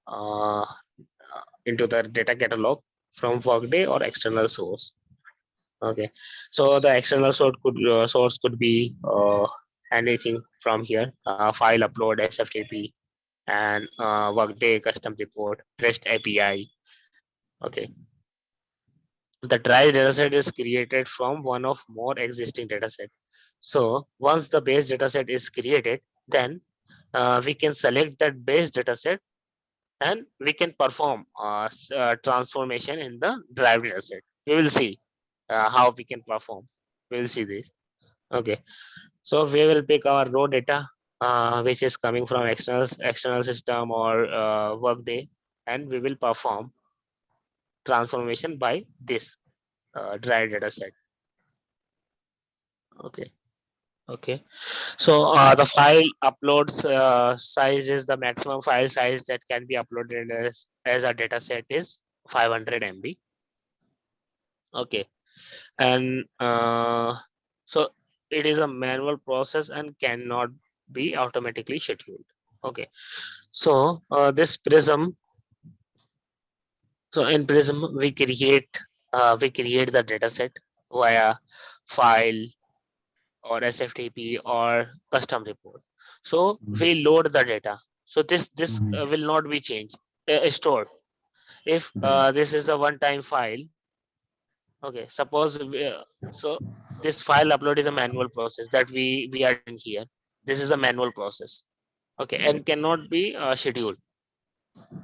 S1: uh, into the data catalog from Workday or external source. Okay, so the external source could be anything from here: file upload, SFTP, and Workday custom report, REST API. Okay, the dry dataset is created from one of more existing dataset. So once the base dataset is created, then we can select that base dataset and we can perform transformation in the derived dataset. We will see how we can perform. We will see this. Okay, so we will pick our raw data, which is coming from external system or Workday, and we will perform transformation by this derived dataset. Okay. Okay. So the file uploads size is the maximum file size that can be uploaded as a data set is 500 MB. Okay. And so it is a manual process and cannot be automatically scheduled. Okay. So this Prism, so in Prism we create the data set via file or SFTP or custom report. So
S2: Mhm.
S1: we load the data. So this
S2: Mhm.
S1: will not be changed, stored. If
S2: Right.
S1: this is a one-time file, okay. Suppose so this file upload is a manual process that we are doing here. This is a manual process, okay, and cannot be scheduled.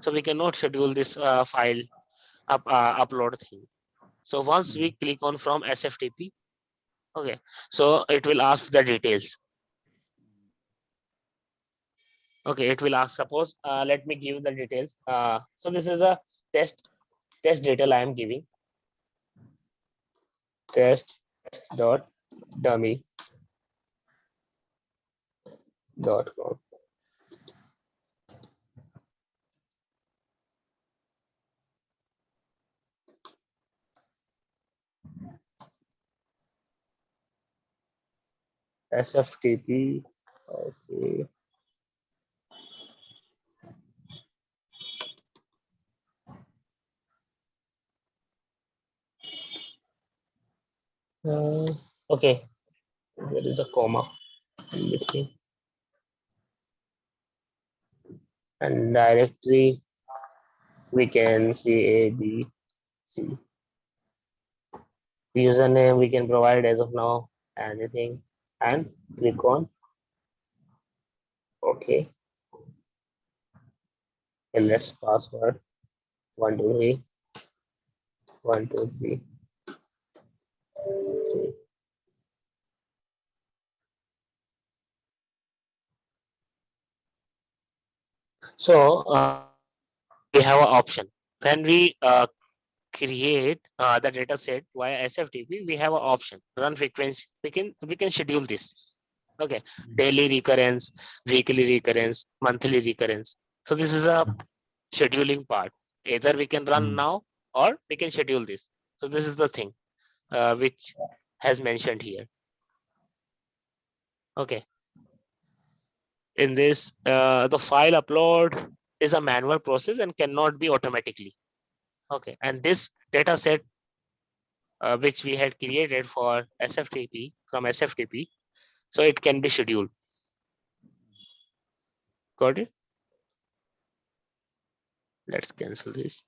S1: So we cannot schedule this file upload thing. So once we click on from SFTP, okay, so it will ask the details. Okay, it will ask, suppose let me give the details. So this is a test detail I am giving, test dot dummy dot com. SFTP. Okay. Okay, there is a comma in between, and directory we can see A, B, C. Username we can provide as of now anything, and click on OK. And let's password 123 123. So we have an option when we create the data set via SFTP. We have an option run frequency. We can schedule this. Okay, daily recurrence, weekly recurrence, monthly recurrence. So this is a scheduling part. Either we can run
S2: Mhm.
S1: now or we can schedule this. So this is the thing which has mentioned here. Okay, in this the file upload is a manual process and cannot be automatically. Okay, and this data set which we had created for SFTP from SFTP, so it can be scheduled. Got it? Let's cancel this.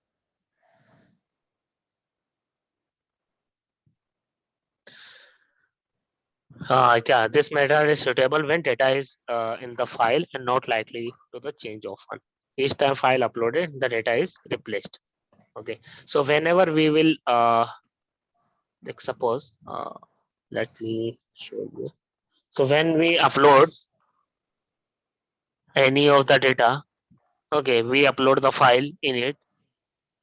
S1: Yeah, this method is suitable when data is in the file and not likely to the change often. Each time file uploaded, the data is replaced. Okay, so whenever we will, like suppose, let me show you. So when we upload any of the data, okay, we upload the file in it.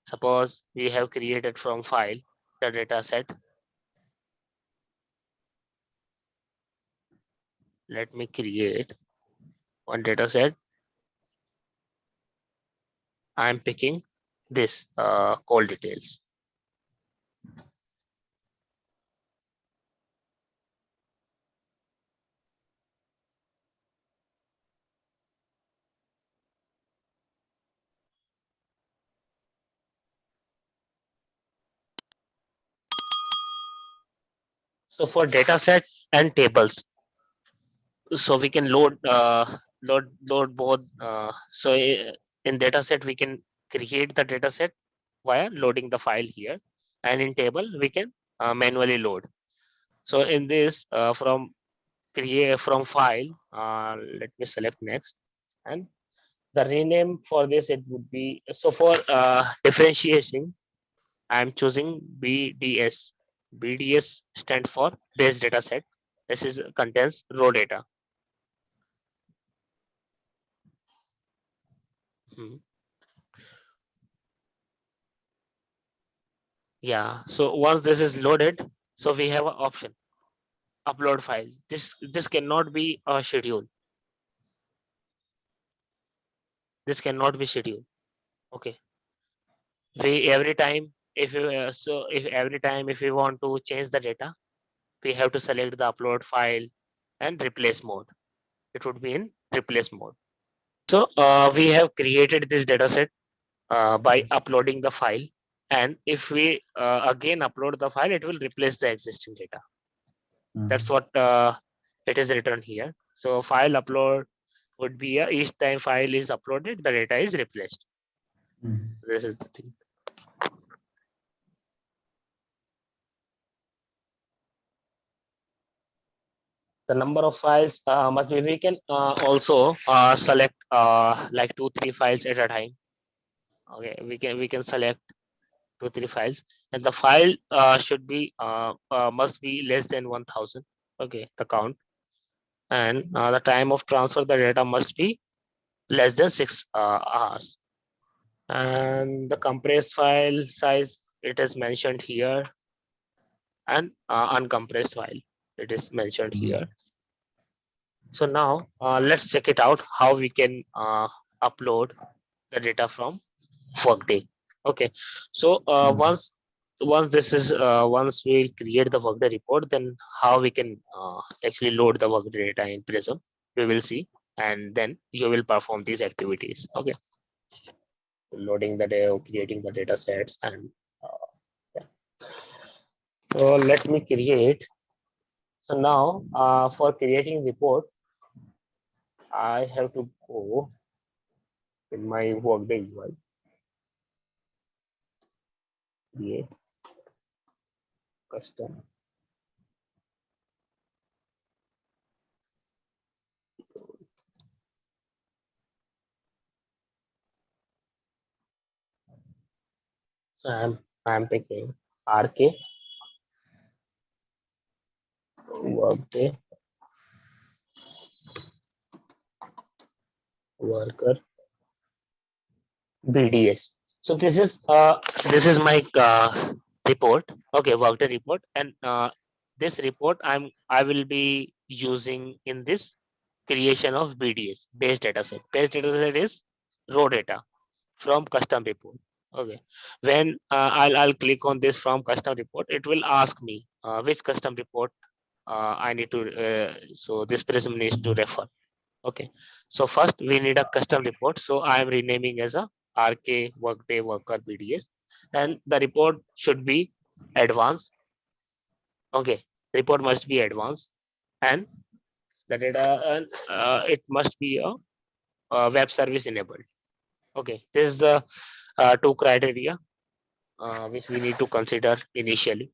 S1: Suppose we have created from file the data set. Let me create one data set. I'm picking this call details. So for data set and tables, so we can load both. In data set we can create the data set via loading the file here, and in table we can manually load. So in this from file, let me select next, and the rename for this it would be, so for differentiation I'm choosing BDS. BDS stand for base data set. This is contains raw data. Hmm. Yeah, so once this is loaded, so we have an option upload file. This cannot be a schedule. This cannot be schedule. Okay, we every time if you if every time if we want to change the data, we have to select the upload file and replace mode. It would be in replace mode. So we have created this data set by uploading the file, and if we again upload the file, it will replace the existing data. That's what it is written here. So file upload would be each time file is uploaded, the data is replaced. This is the thing. The number of files must be, we can also select like 2 3 files at a time. Okay, we can select 2 3 files, and the file should be must be less than 1000. Okay, the count, and the time of transfer the data must be less than 6 hours, and the compressed file size it is mentioned here, and uncompressed file it is mentioned here. So now let's check it out how we can upload the data from Workday. Okay, so once this is once we create the Workday report, then how we can actually load the Workday data in Prism, we will see, and then you will perform these activities. Okay, loading the data, creating the data sets, and yeah. So let me create. So now for creating report, I have to go in my Workday UI, create custom. So I'm picking RK Workday worker BDS. So this is my report. Okay, Workday report, and this report I will be using in this creation of BDS base data set. Base data set is raw data from custom report. Okay, when I'll click on this from custom report, it will ask me which custom report I need to. So this Prism needs to refer. Okay, so first we need a custom report. So I am renaming as a RK Workday Worker BDS, and the report should be advanced. Okay, report must be advanced, and the data it must be a web service enabled. Okay, this is the two criteria which we need to consider initially.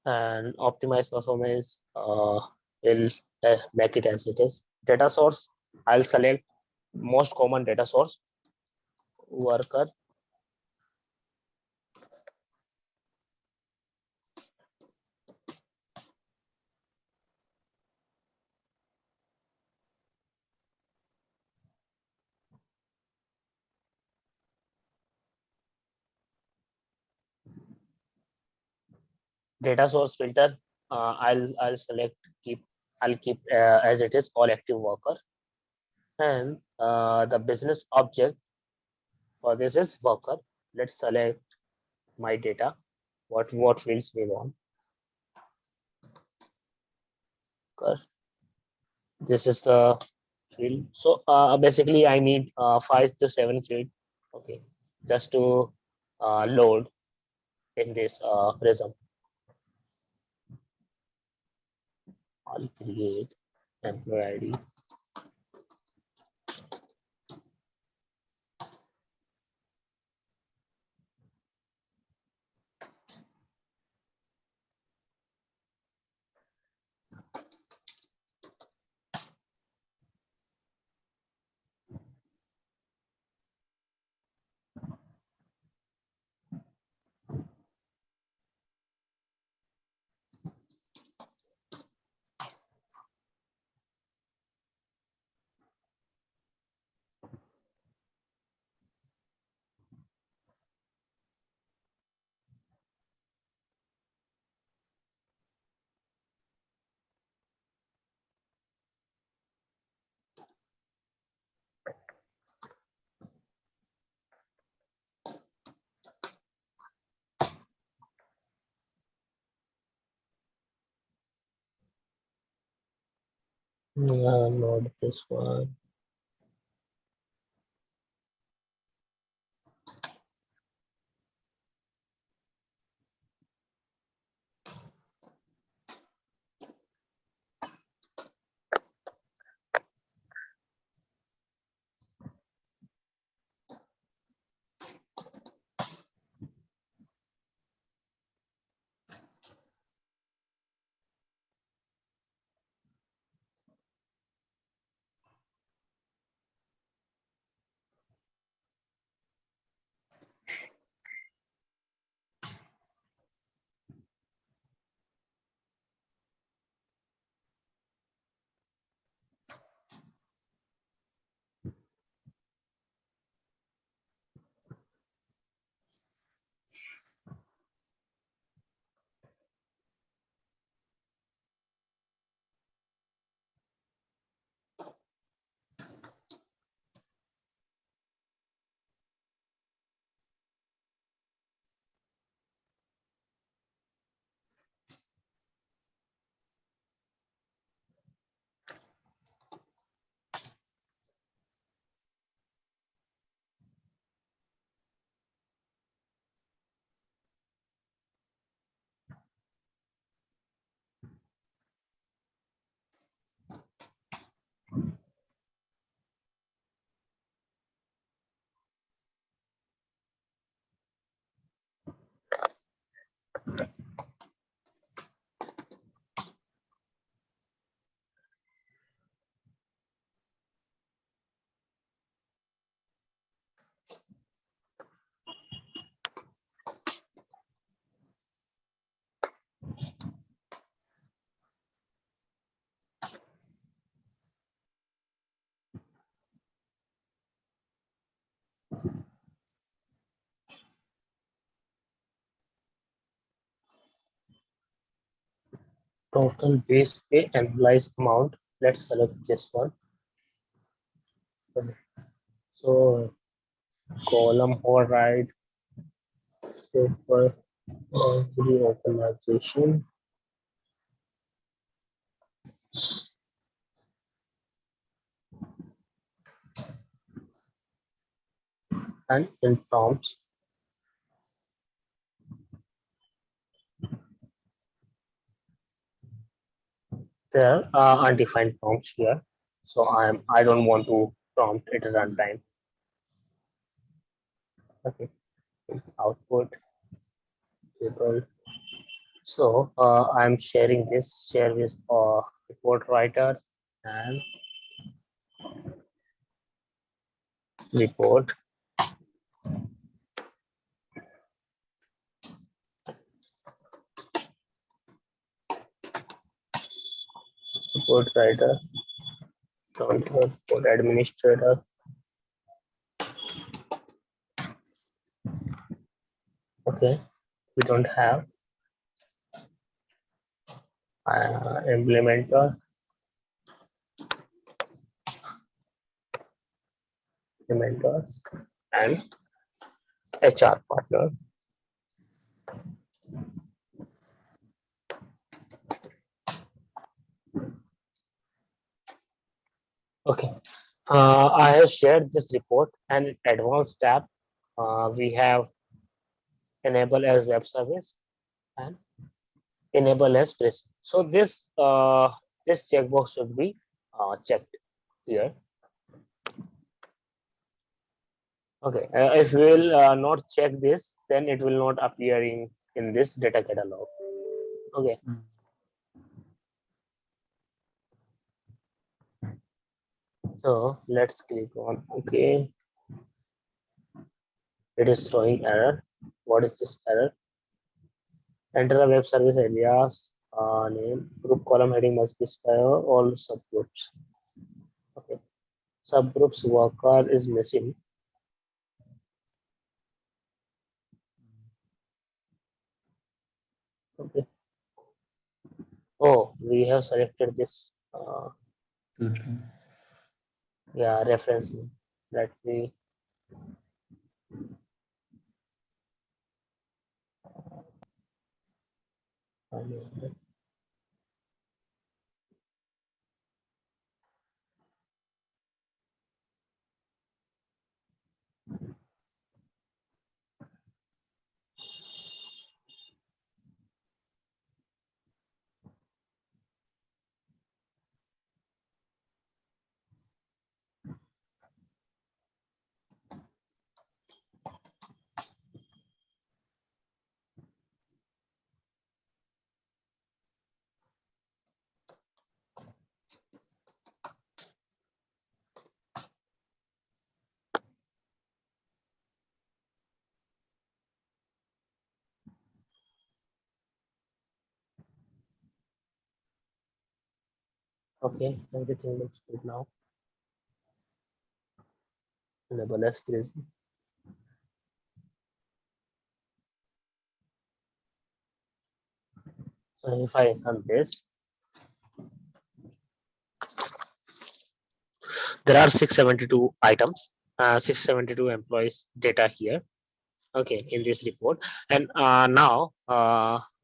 S1: And optimize performance will make it as it is. Data source, I'll select most common data source, worker. Data source filter, I'll select I'll keep as it is all active worker. And the business object for this is worker. Let's select my data, what fields we want. This is the field. So basically I need 5 to 7 field, okay, just to load in this prism. I'll create employee ID. Not this one. Total base pay employees amount. Let's select this one. So column override, paper, reorganization, and in prompts. There are undefined prompts here, so I don't want to prompt at runtime. Okay, output table. So I'm sharing this share with report writer and report report writer, report administrator. Okay, we don't have implementer, implementers, and HR partner. Okay, I have shared this report and advanced tab. We have enable as web service and enable as Prism. So this checkbox should be checked here. Okay, if we will not check this, then it will not appear in this data catalog. Okay,
S2: Mm.
S1: so let's click on okay. It is throwing error. What is this error? Enter a web service alias name. Group column heading must specify all subgroups. Okay, subgroups worker is missing. Okay. Oh, we have selected this.
S2: Totally.
S1: Yeah, reference name. Let me. Okay, everything looks good now. Enable as Prism. So if I run this, there are 672 items, 672 employees data here. Okay, in this report, and now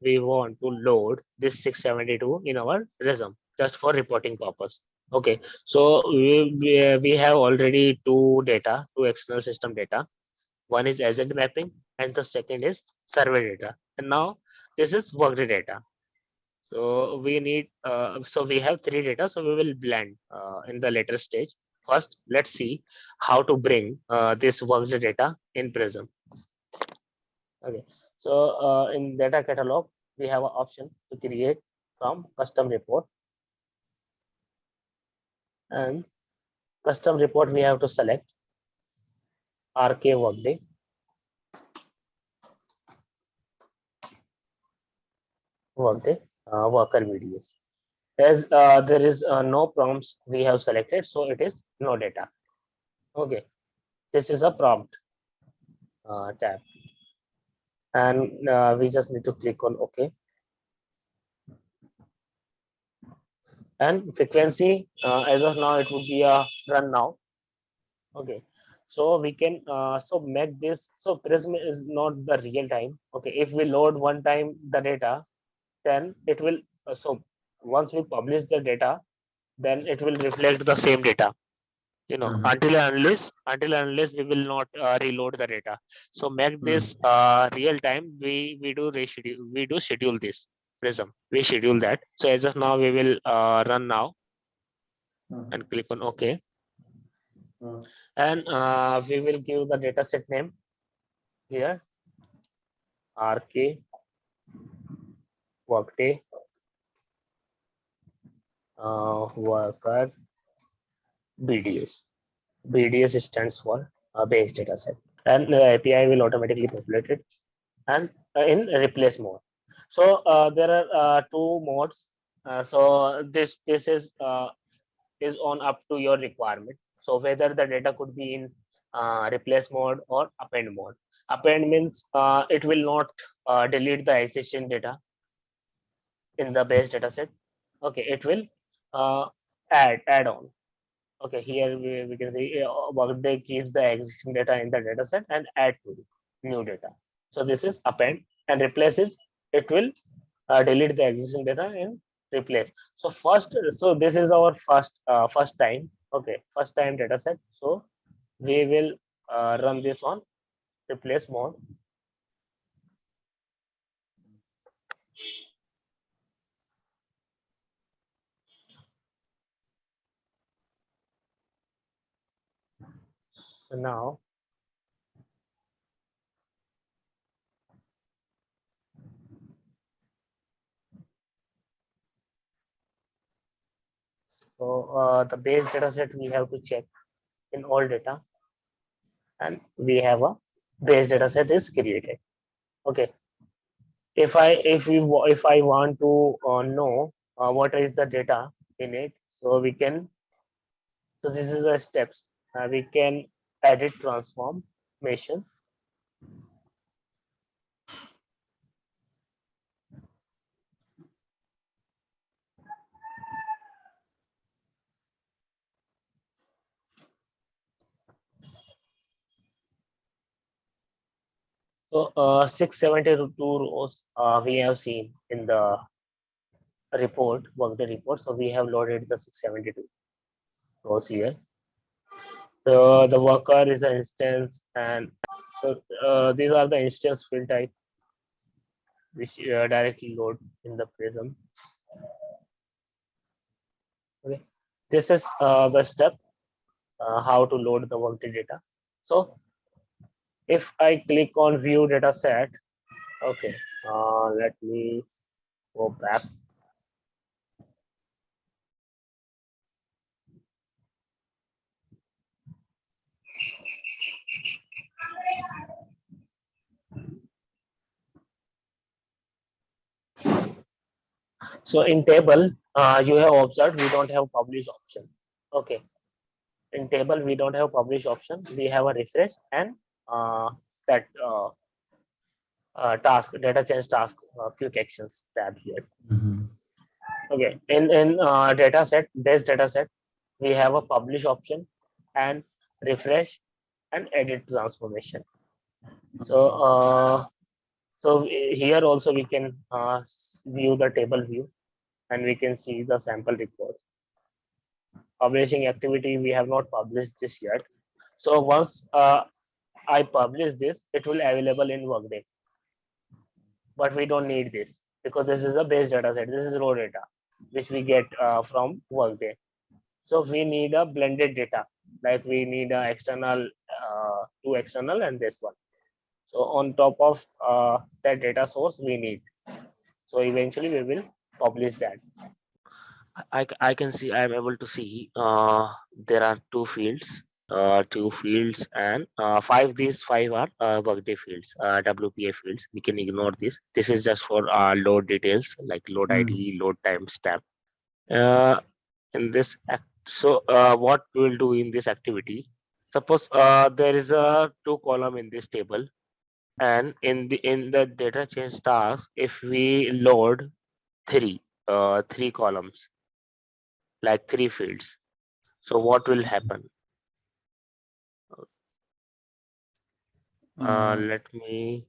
S1: we want to load this 672 in our resume just for reporting purpose. Okay, so we have already two external system data. One is agent mapping, and the second is survey data. And now this is workday data. So we need, so we have three data, so we will blend in the later stage. First, let's see how to bring this workday data in Prism. Okay, so in data catalog, we have an option to create from custom report, and custom report we have to select RK Workday, Worker VDS. As there is no prompts we have selected, so it is no data. Okay, this is a prompt tab, and we just need to click on OK. And frequency, as of now, it would be a run now. Okay, so we can so make this, so Prism is not the real time. Okay, if we load one time the data, then it will so once we publish the data, then it will reflect the same data, you know,
S2: Mhm.
S1: until and unless we will not reload the data. So make this
S2: Mm.
S1: real time, we do reschedule, we do schedule this Prism, we schedule that. So as of now, we will run now
S2: Mhm.
S1: and click on OK,
S2: Mm.
S1: and we will give the dataset name. here RK Workday worker BDS. BDS stands for base data set, and the API will automatically populate it and in replace mode. So there are two modes. So this is on up to your requirement. So whether the data could be in replace mode or append mode. Append means it will not delete the existing data in the base data set. Okay, it will uh, add on. Okay, here we can see Workday keeps the existing data in the data set and add to new data. So this is append, and replaces, it will delete the existing data and replace. So this is our first time. Okay, first time data set. So we will run this on replace mode. So now the base data set we have to check in all data, and we have a base data set is created. Okay, if I want to know what is the data in it, so we can, so this is the steps. We can edit transformation. So 672 rows we have seen in the report, Workday report. So we have loaded the 672 rows here. So the worker is an instance, and so these are the instance field type which directly load in the Prism. Okay, this is the step how to load the Workday data. So if I click on view data set, okay, let me go back. So in table, you have observed we don't have publish option. Okay, in table we don't have publish option. We have a refresh and that task, data change task, quick actions tab here.
S2: Mhm.
S1: Okay, in data set, base data set, we have a publish option and refresh and edit transformation. So here also we can view the table view, and we can see the sample report. Publishing activity, we have not published this yet. So once I publish this, it will available in Workday. But we don't need this because this is a base data set. This is raw data which we get from Workday. So we need a blended data, like we need a external, two external and this one. So on top of that data source we need. So eventually we will publish that. I can see, I am able to see there are two fields and these five are Workday fields, WPA fields. We can ignore this. This is just for load details like load ID, load timestamp. Uh, in this so what we will do in this activity, suppose there is a two column in this table, and in the data change task, if we load three columns, like three fields, so what will happen?
S2: Uh,
S1: Let me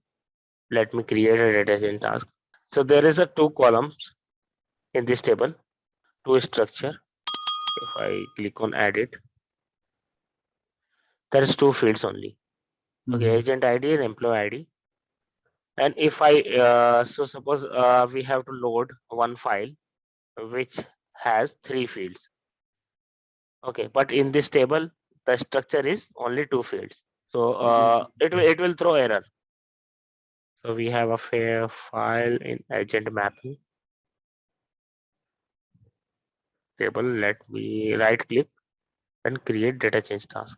S1: create a data change task. So there is a two columns in this table, two structure. If I click on edit, there is two fields only. Okay,
S2: mhm.
S1: agent ID and employee ID. And if I so suppose we have to load one file which has three fields. Okay, but in this table the structure is only two fields. So it will throw error. So we have a fair file in agent mapping table. Let me right click and create data change task.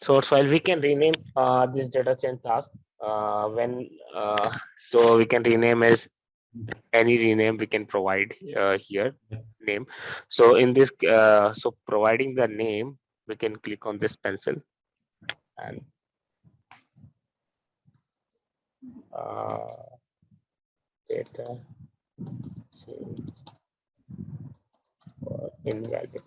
S1: Source file, we can rename this data change task when so we can rename as any rename we can provide here name. So in this so providing the name, we can click on this pencil and data change for invalid.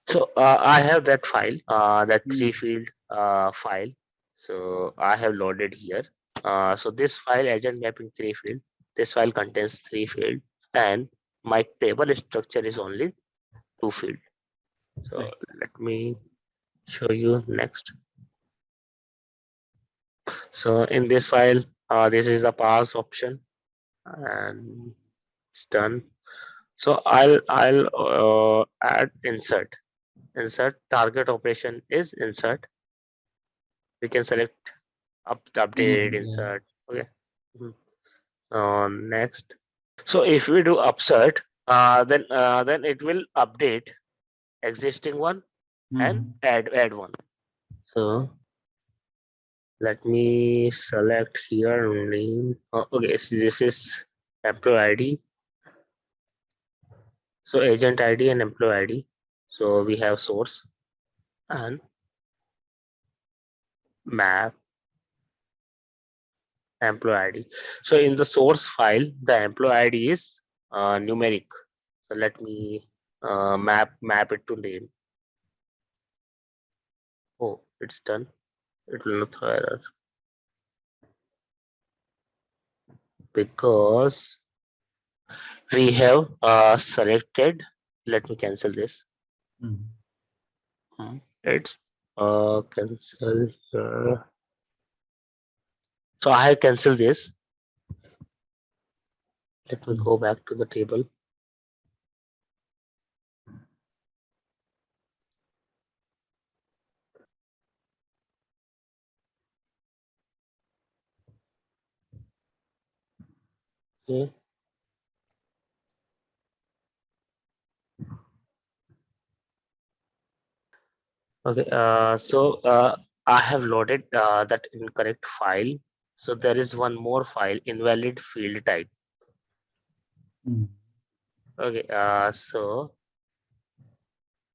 S1: So I have that file, that three field file. So I have loaded here. So this file agent mapping three field. This file contains three field, and my table structure is only two field. So
S2: Right.
S1: let me show you next. So in this file, this is the pass option, and it's done. So I'll add insert. Insert target operation is insert. We can select update,
S2: Anything, yeah.
S1: insert. Okay. Mhm. Next. So if we do upsert, then it will update existing one and
S2: Mhm.
S1: add one. So let me select here name. Okay, so this is employee ID. So agent ID and employee ID. So we have source and map employee ID. So in the source file, the employee ID is numeric. So let me map it to name. Oh, it's done. It will not throw error because we have selected. Let me cancel this.
S2: Mhm.
S1: It's cancel here. So I have cancelled this. Let me
S2: Mhm.
S1: go back to the table. Okay. Okay. So I have loaded that incorrect file. So there is one more file, invalid field type.
S2: Mhm.
S1: Okay. So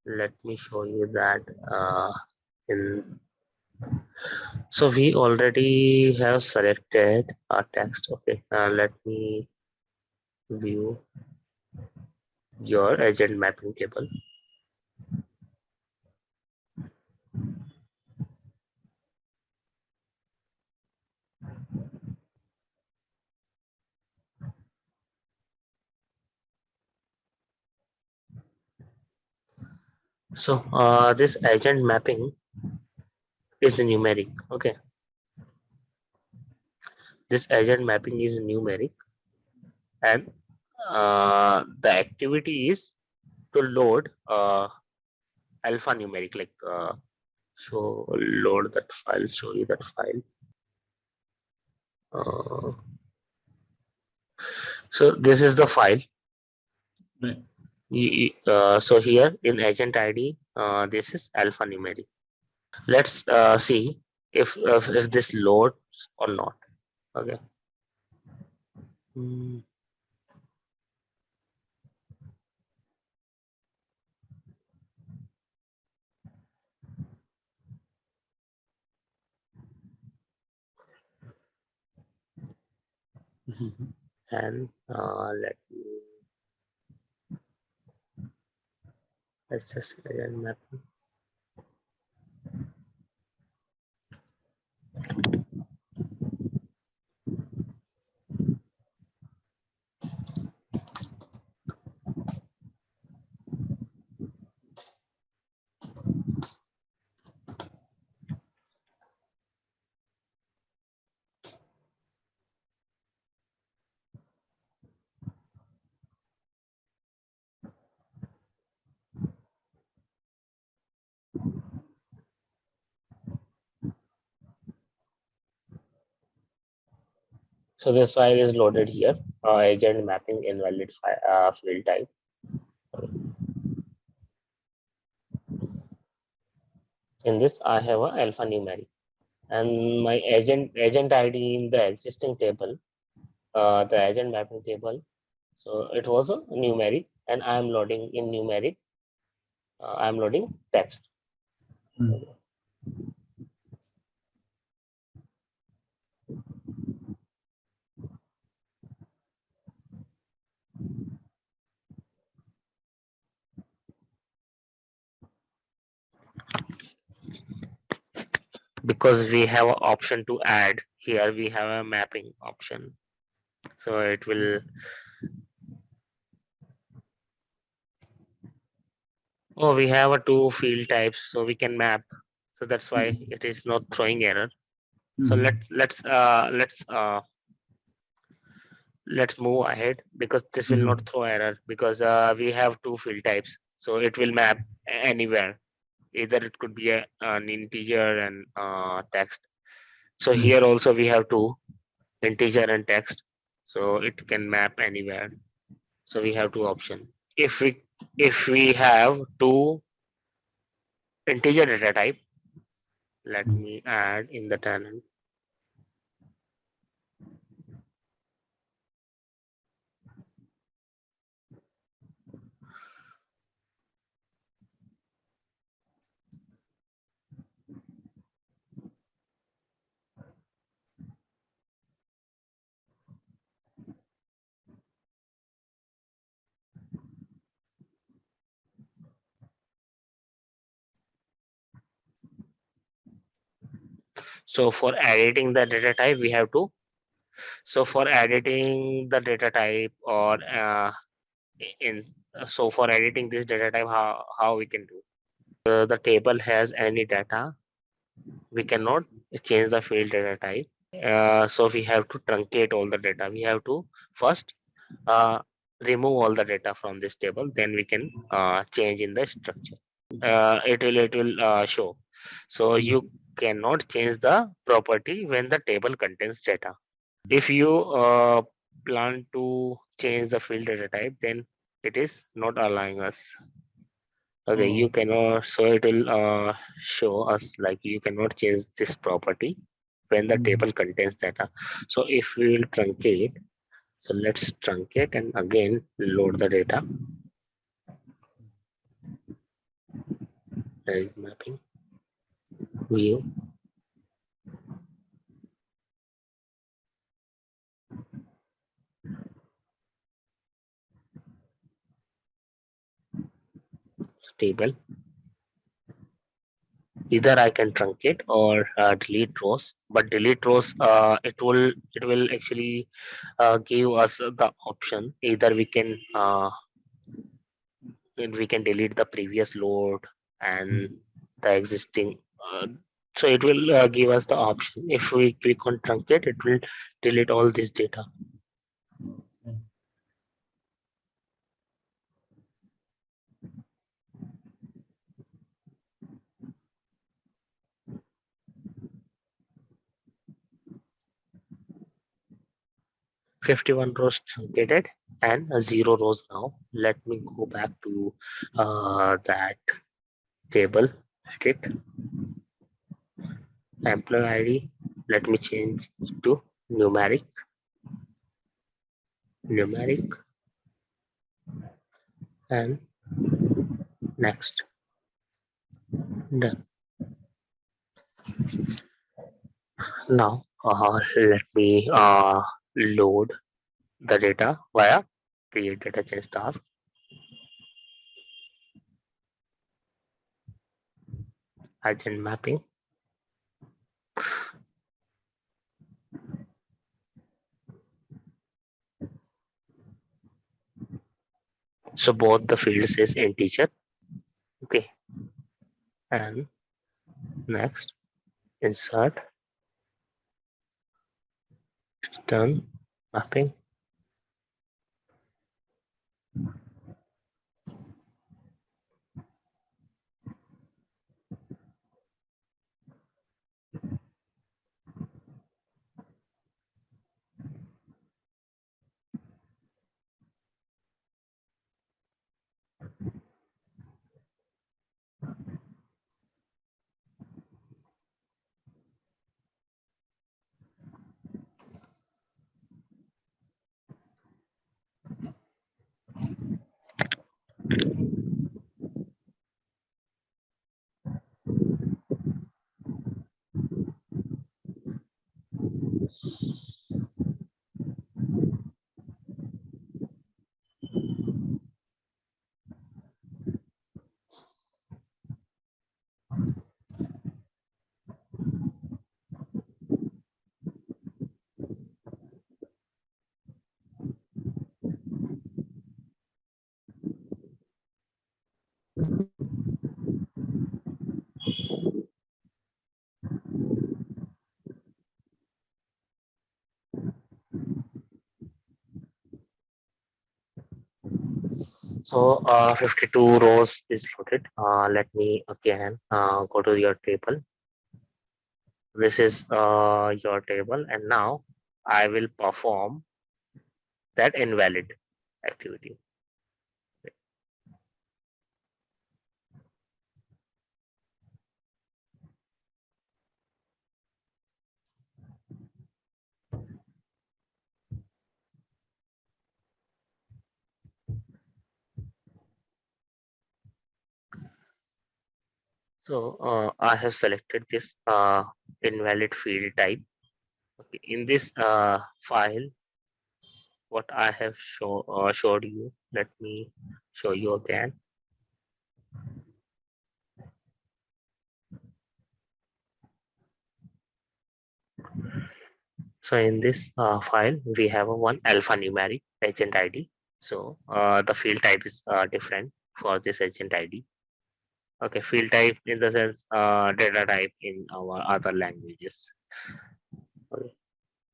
S1: let me show you that in. So we already have selected our text. Okay. Let me view your agent mapping table. So this agent mapping is numeric. Okay. This agent mapping is numeric, and the activity is to load alphanumeric, like so load that file, show you that file. Uh, so this is the file.
S2: Right.
S1: So here in agent ID, this is alphanumeric. Let's see if this loads or not. Okay. Mm, and let's just agent mapping. So this file is loaded here. Agent mapping invalid field type. In this, I have a alphanumeric, and my agent ID in the existing table, the agent mapping table. So it was a numeric, and I am loading in numeric. I am loading text.
S2: Mm.
S1: Because we have an option to add here, we have a mapping option. So it will. Oh, we have a two field types, so we can map. So that's why it is not throwing error. So
S2: Mm.
S1: let's move ahead, because this will
S2: Mm.
S1: not throw error, because we have two field types, so it will map anywhere. Either it could be an integer and text. So
S2: Right.
S1: here also we have two, integer and text, so it can map anywhere. So we have two options. If we have two integer data type, let
S2: Mm.
S1: me add in the tenant. So for editing the data type, we have to. So for editing the data type, or in so for editing this data type, how we can do? The table has any data, we cannot change the field data type. So we have to truncate all the data. We have to first uh, remove all the data from this table, then we can change in the structure. It will show. So
S2: Mm.
S1: you cannot change the property when the table contains data. If you plan to change the field data type, then it is not allowing us. Okay, you
S2: Oh.
S1: cannot. So it will show us like you cannot change this property when the
S2: Mm.
S1: table contains data. So if we will truncate, so let's truncate and again load the data. Mapping view. Table. Either I can truncate or delete rows, but delete rows, it will actually give us the option. Either we can delete the previous load and
S2: Mm.
S1: the existing. So it will give us the option. If we click on truncate, it will delete all this data.
S2: Okay.
S1: 51 rows truncated and 0 rows now. Let me go back to that table. Edit employee ID. Let me change it to numeric. Numeric and next. Done. Now let me load the data via create data change task. Agent mapping. So both the fields is integer. Okay. And next, insert, done, mapping. So 52 rows is loaded. Let me again go to your table. This is your table, and now I will perform that invalid activity. So I have selected this invalid field type. Okay. In this file, what I have showed you, let me show you again. So in this file, we have a one alphanumeric agent ID. So the field type is different for this agent ID. Okay, field type in the sense data type in our other languages. Okay.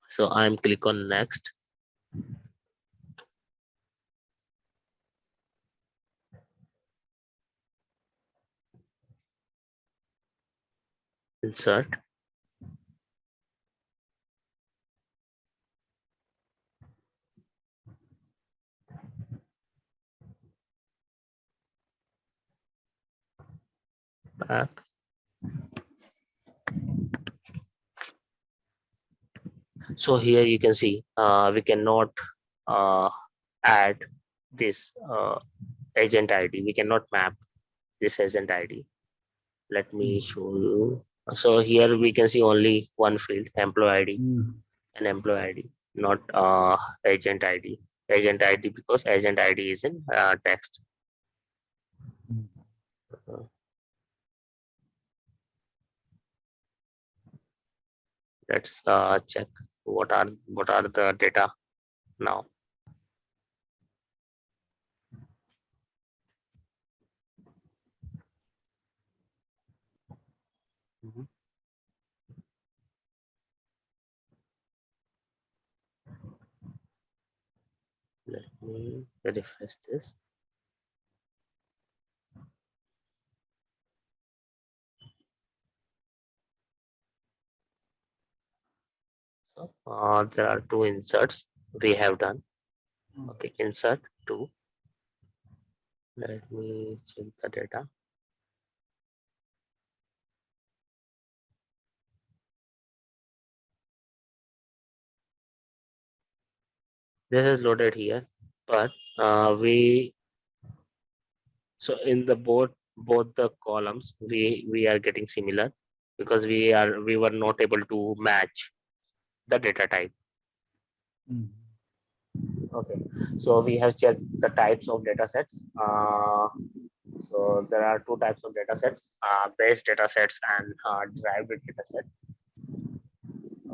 S1: So I'm click on next. Insert. Back. So here you can see we cannot uh, add this agent ID. We cannot map this agent ID. Let me show you. So here we can see only one field, employee ID and employee ID, not agent ID. Agent ID because agent ID is in text. Uh, let's check what are the data now. Mhm. Let me refresh this. So there are two inserts we have done. Okay, insert two. Let me check the data. This is loaded here, but we so in the both the columns we are getting similar because we were not able to match the data type. Okay, so we have checked the types of data sets. So there are two types of data sets, base data sets and derived data set.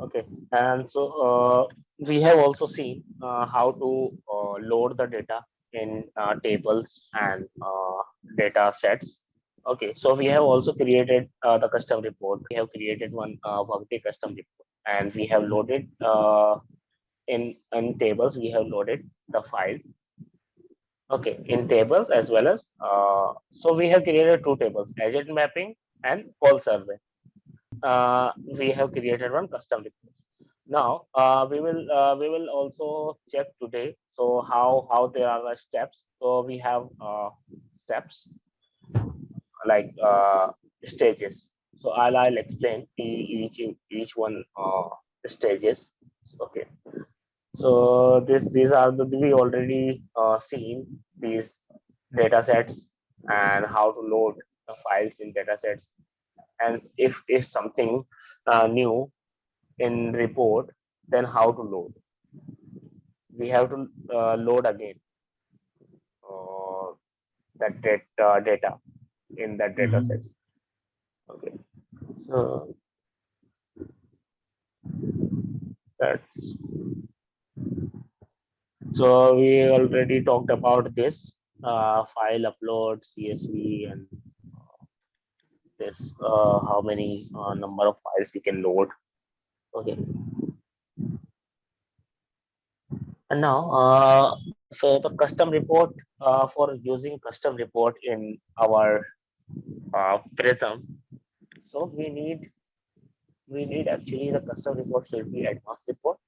S1: Okay, and so we have also seen how to load the data in tables and data sets. Okay, so we have also created the custom report. We have created one Workday custom report, and we have loaded in tables. We have loaded the files. Okay, in tables as well as so we have created two tables: agent mapping and call survey. We have created one custom report. Now we will also check today. So how there are the steps. So we have steps like stages. So I'll explain each one stages. Okay. So these are we already seen these data sets and how to load the files in data sets, and if something new in report, then how to load. We have to load again uh, that data in that data sets. Okay, so that's so we already talked about this file upload, CSV, and this how many number of files we can load. Okay, and now So the custom report, for using custom report in our Prism, so we need actually the custom report should be advanced report,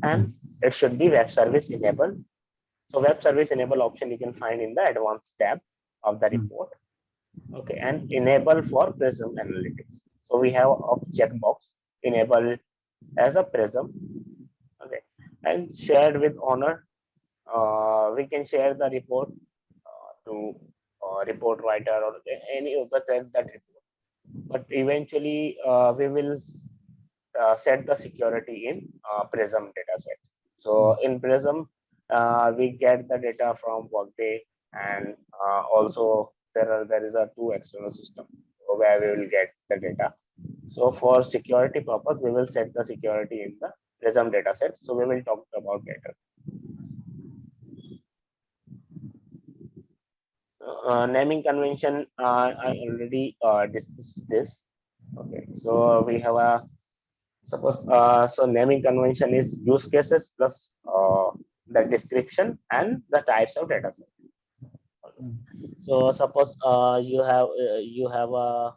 S1: and it should be web service enabled. So web service enable option you can find in the advanced tab of the report. Okay, and enable for Prism Analytics. So we have a checkbox enable as a Prism. Okay, and shared with owner. We can share the report to report writer or any other that report. But eventually, we will set the security in Prism dataset. So in Prism, we get the data from Workday, and also there is a two external system where we will get the data. So for security purpose, we will set the security in the Prism dataset. So we will talk about later. Naming convention, I already discussed this. Okay, so we have a suppose so naming convention is use cases plus the description and the types of data set. So suppose you have a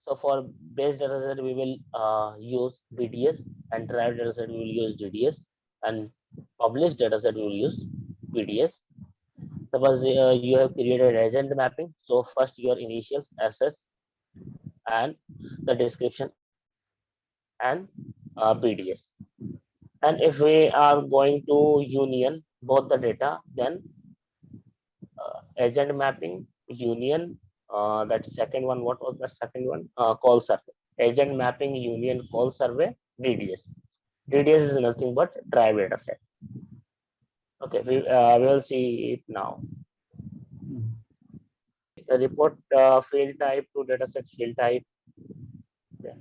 S1: so for base data set we will use BDS, and derived data set we will use DDS, and published data set we will use PDS. Suppose you have created agent mapping, so first your initials SS and the description and BDS. And if we are going to union both the data, then agent mapping union, that second one, what was the second one? Call survey. Agent mapping union call survey, DDS. DDS is nothing but drive data set. Okay, we will see it now. The report field type to dataset field type. Yeah.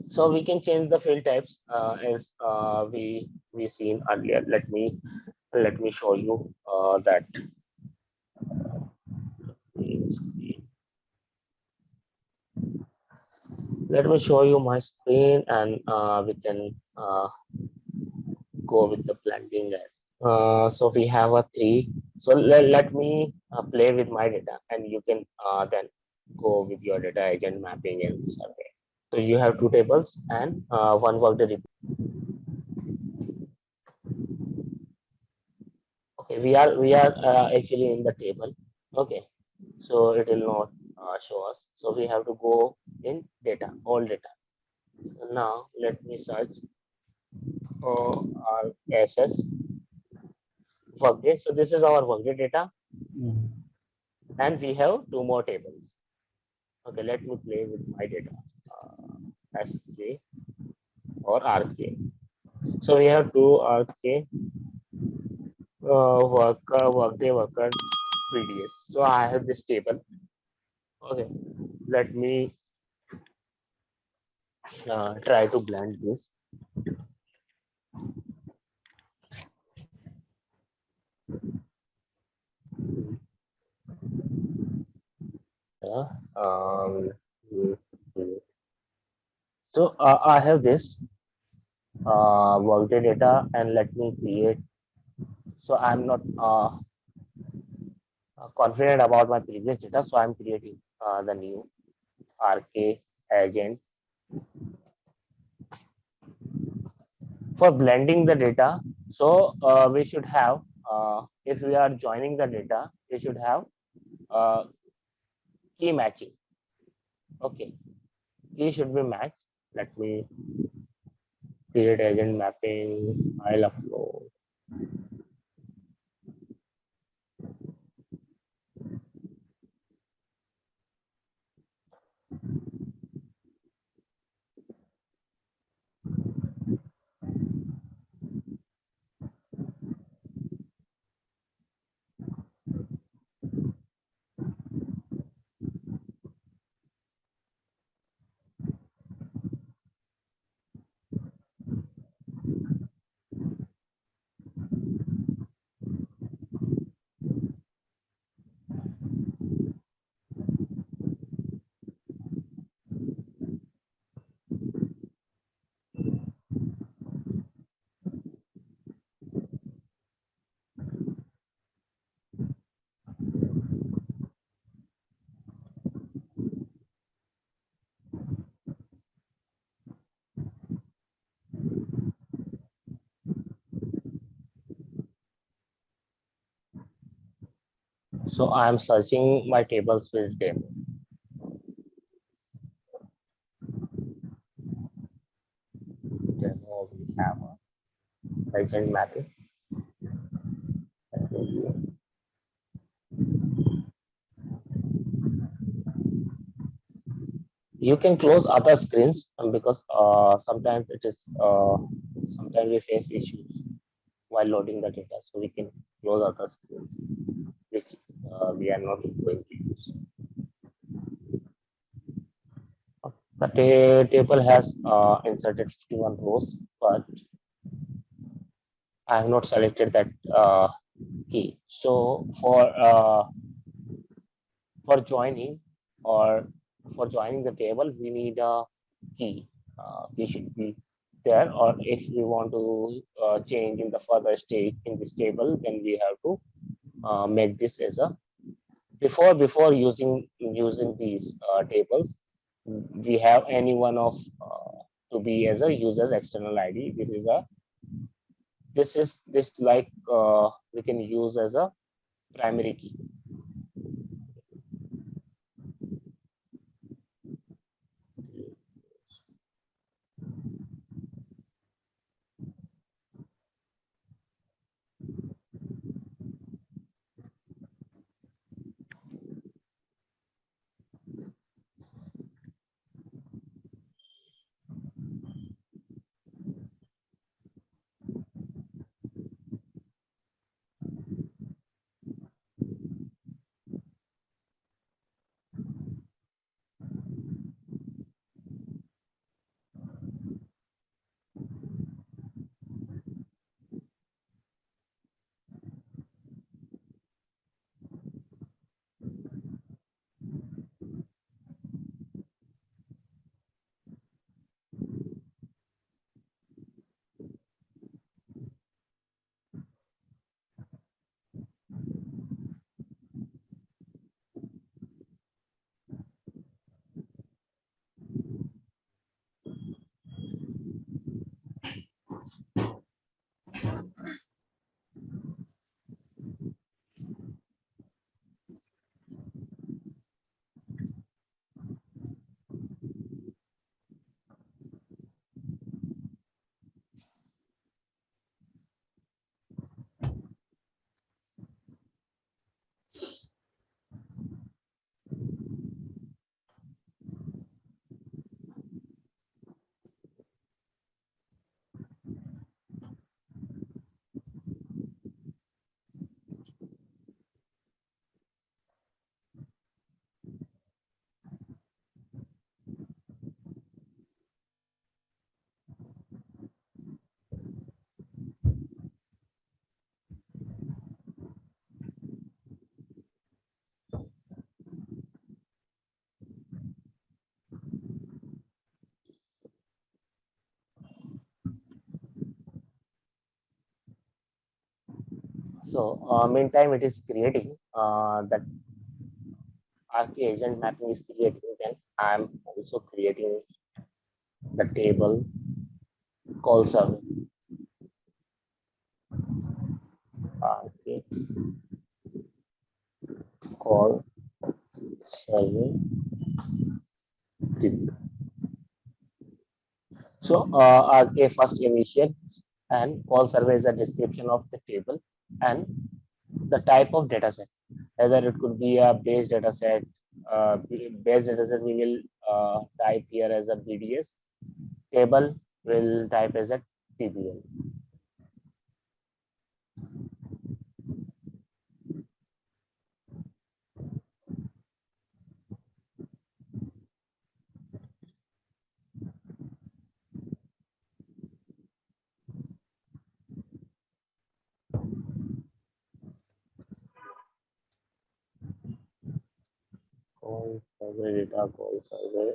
S1: So we can change the field types as we seen earlier. Let me show you that. Let me show you my screen, and we can go with the blending. So we have a three. So let me play with my data, and you can then go with your data agent mapping and survey. So you have two tables and one Workday report. Okay, we are actually in the table. Okay, so it will not show us. So we have to go in data, all data. So now let me search for our SS Workday. So this is our Workday data, and we have two more tables. Okay, let me play with my data, SK or RK. So we have two RK, Workday worker PDS. So I have this table. Okay, let me try to blend this. Um, so I have this Workday data, and let me create. So I'm not confident about my previous data, so I'm creating the new RK agent for blending the data. So we should have, if we are joining the data, we should have key matching. Okay, key should be matched. Let me create agent mapping. I'll upload. So I am searching my tables with demo. Demo we have a legend mapping. You can close other screens because sometimes it is sometimes we face issues while loading the data, so we can close other screens which we are not going to use. The table has inserted 51 rows, but I have not selected that key. So for joining or for joining the table, we need a key. Key should be there, or if we want to change in the further stage in this table, then we have to make this as a before using these tables. We have any one of to be as a user's external ID. This like we can use as a primary key. So meantime, it is creating that RK agent mapping is creating. Then I'm also creating the table call survey. RK call survey. So RK first initiate and call survey is a description of the table and the type of data set. Either it could be a base data set. Base data set we will type here as a BDS. Table will type as a TBL. Call survey data, call survey.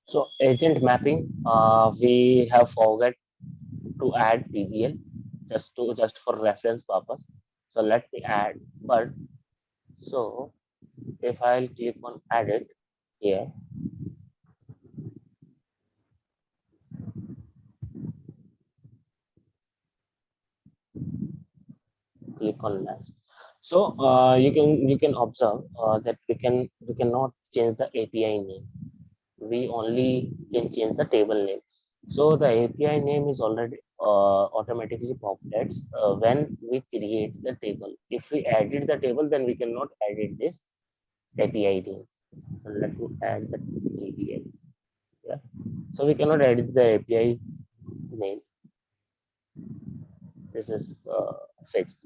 S1: So agent mapping, we have forgot to add PBL just for reference purpose. So let me add, but so if I'll click on edit here, click on next. So you can observe that we cannot change the API name. We only can change the table name. So the API name is already automatically populates when we create the table. If we edit the table, then we cannot edit this API name. So let me add the API. Yeah. So we cannot edit the API name. This is fixed.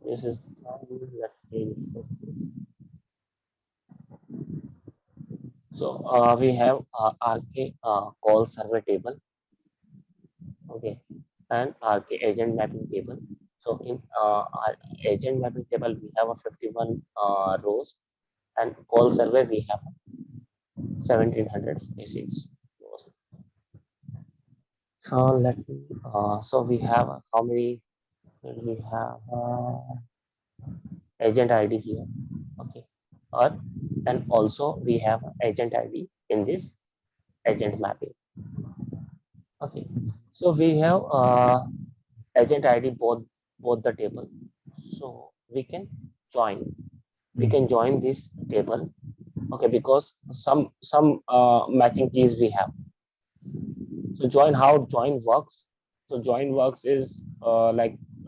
S1: This is let me so we have RK call server table, okay, and RK agent mapping table. So in our agent mapping table, we have a 51 rows, and call server we have 1746 rows. So let me. So we have how many? We have agent ID here, okay, or and also we have agent ID in this agent mapping. Okay, so we have agent ID both the table. So we can join. We can join this table. Okay, because some matching keys we have. So join how join works. So join works is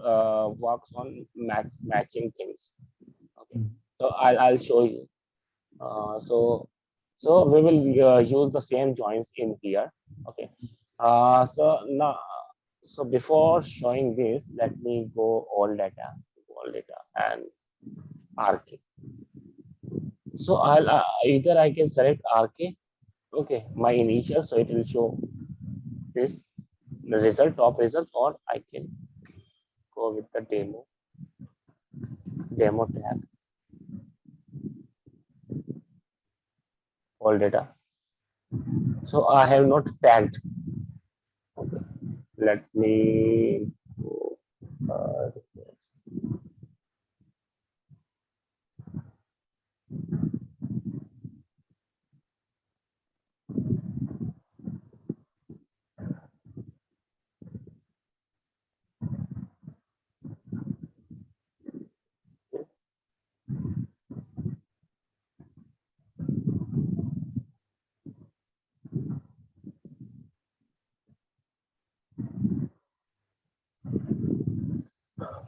S1: works on matching things. Okay, so I'll show you. So we will use the same joins in here. Okay. So now, so before showing this, let me go all data and RK. So I'll either I can select RK. Okay, my initial, so it will show this the result, top result, or I can go with the demo tag, all data. So I have not tagged. Okay, let me go.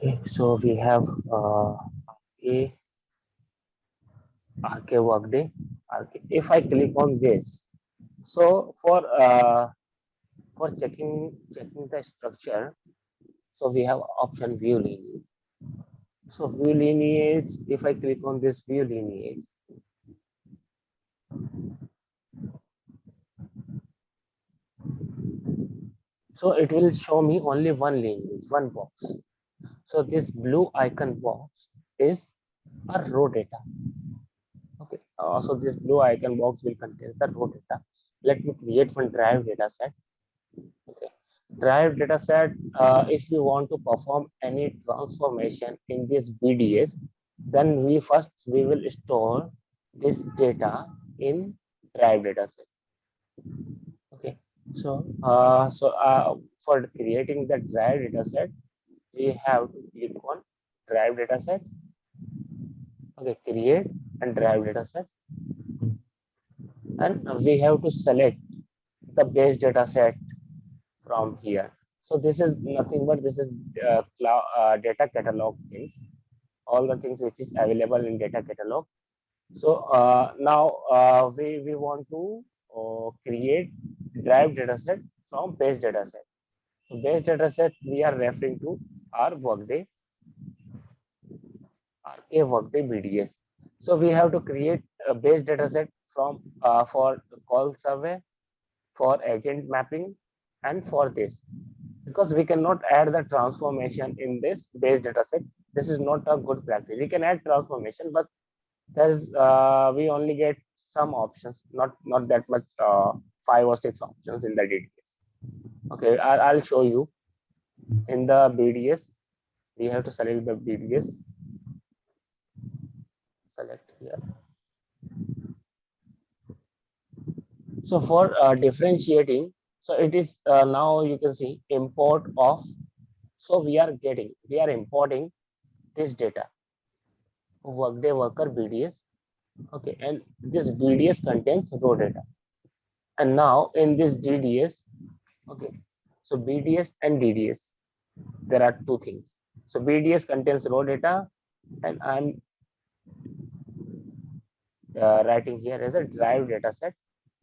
S1: Okay, so we have a RK Workday. RK. If I click on this, so for checking the structure, so we have option view lineage. So view lineage. If I click on this view lineage, so it will show me only one lineage, one box. So this blue icon box is a raw data. Okay. So this blue icon box will contain the raw data. Let me create one drive data set. Okay. Drive data set, if you want to perform any transformation in this BDS, then we will store this data in drive data set. Okay. So for creating the drive data set, we have to click on drive data set. Okay, create and drive data set, and we have to select the base data set from here. So this is nothing but this is data catalog things, all the things which is available in data catalog. So now we want to create drive data set from base data set. So base data set we are referring to our Workday RK Workday BDS. So we have to create a base data set from for call survey, for agent mapping, and for this, because we cannot add the transformation in this base data set. This is not a good practice. We can add transformation, but there's we only get some options, not that much, 5 or 6 options in the DDS. Okay, I'll show you. In the BDS, we have to select the BDS. Select here. So for differentiating, so it is now you can see import of. So we are importing this data, Workday worker BDS. Okay, and this BDS contains raw data. And now in this DDS, okay, so BDS and DDS, there are two things. So BDS contains raw data, and I'm writing here as a derived data set,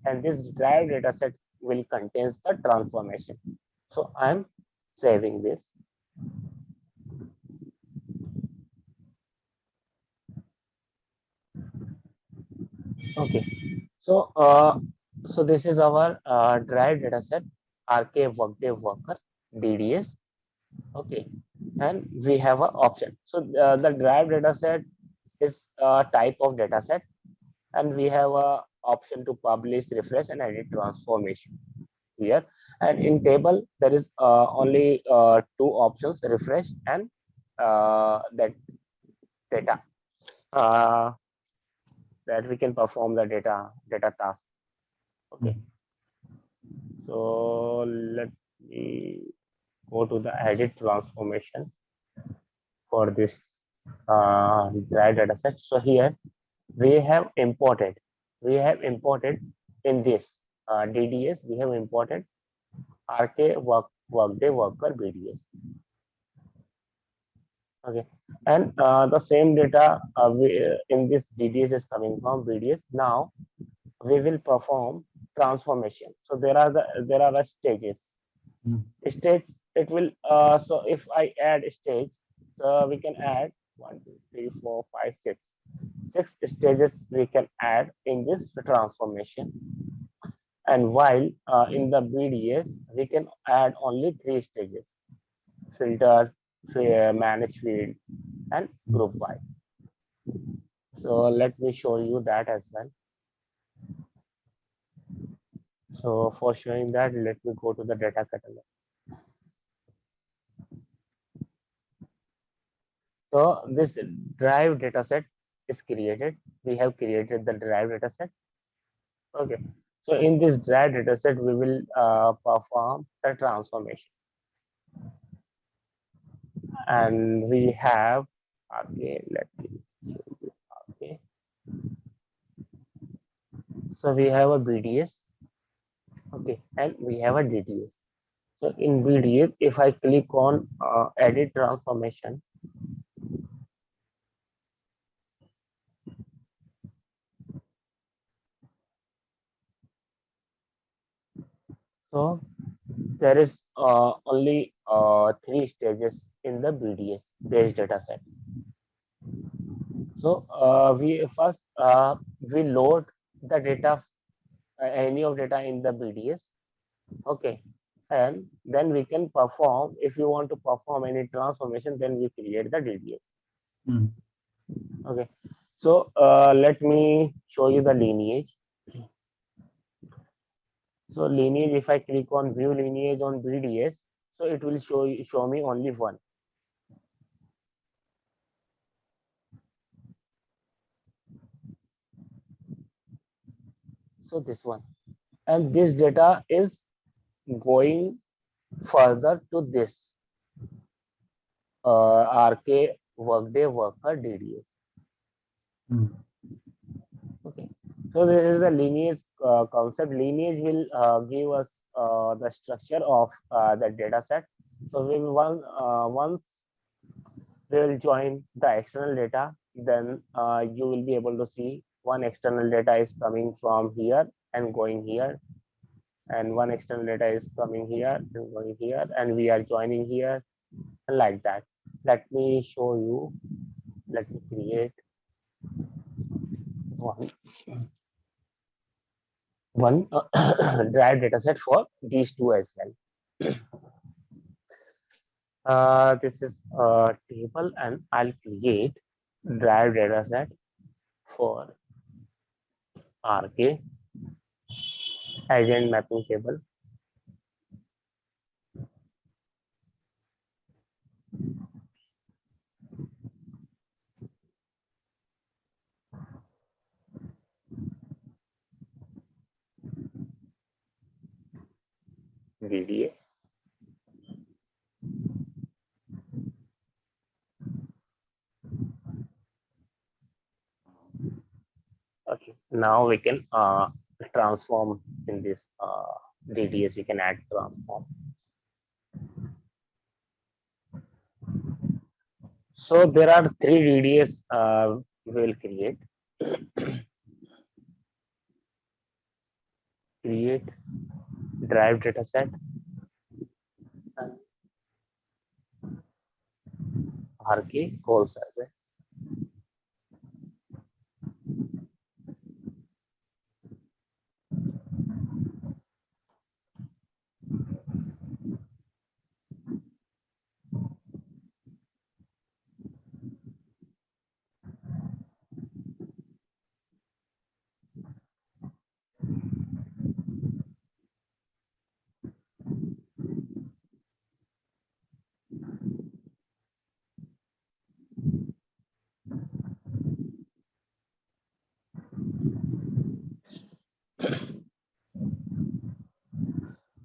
S1: and this derived data set will contains the transformation. So I'm saving this. Okay, so so this is our derived data set, RK Workday Worker DDS. Okay, and we have an option. So the derived data set is a type of data set, and we have a option to publish, refresh, and edit transformation here. And in table, there is only 2 options: refresh and that data, that we can perform the data task. Okay, so let me go to the edit transformation for this dry data set. So here we have imported in this DDS, we have imported RK Workday Worker BDS. Okay, and the same data in this DDS is coming from BDS. Now we will perform transformation. So there are the stages. Stage, it will so if I add stage, we can add 1, 2, 3, 4, 5, 6 stages we can add in this transformation. And while in the BDS, we can add only 3 stages: filter, manage field, and group by. So let me show you that as well. So for showing that, let me go to the data catalog. So this derived data set is created. We have created the derived data set. Okay. So in this derived data set, we will perform the transformation. And we have, okay, let me show you. Okay. So we have a BDS. Okay. And we have a DDS. So in BDS, if I click on edit transformation, so there is only 3 stages in the BDS base data set. So we first we load the data, any of data in the BDS. Okay, and then we can perform. If you want to perform any transformation, then we create the DDS. Okay, so let me show you the lineage. So lineage, if I click on view lineage on BDS, so it will show me only 1. So this one, and this data is going further to this RK Workday Worker DDS. Okay, so this is the lineage concept. Lineage will give us the structure of the data set. So we will once we will join the external data, then you will be able to see one external data is coming from here and going here, and one external data is coming here and going here, and we are joining here, and like that. Let me show you. Let me create one derived data set for these two as well. This is a table, and I'll create drive data set for RK agent mapping table. VDS. Okay, now we can transform in this DDS. We can add transform. So there are three DDS we will create. Create drive dataset and RK call survey.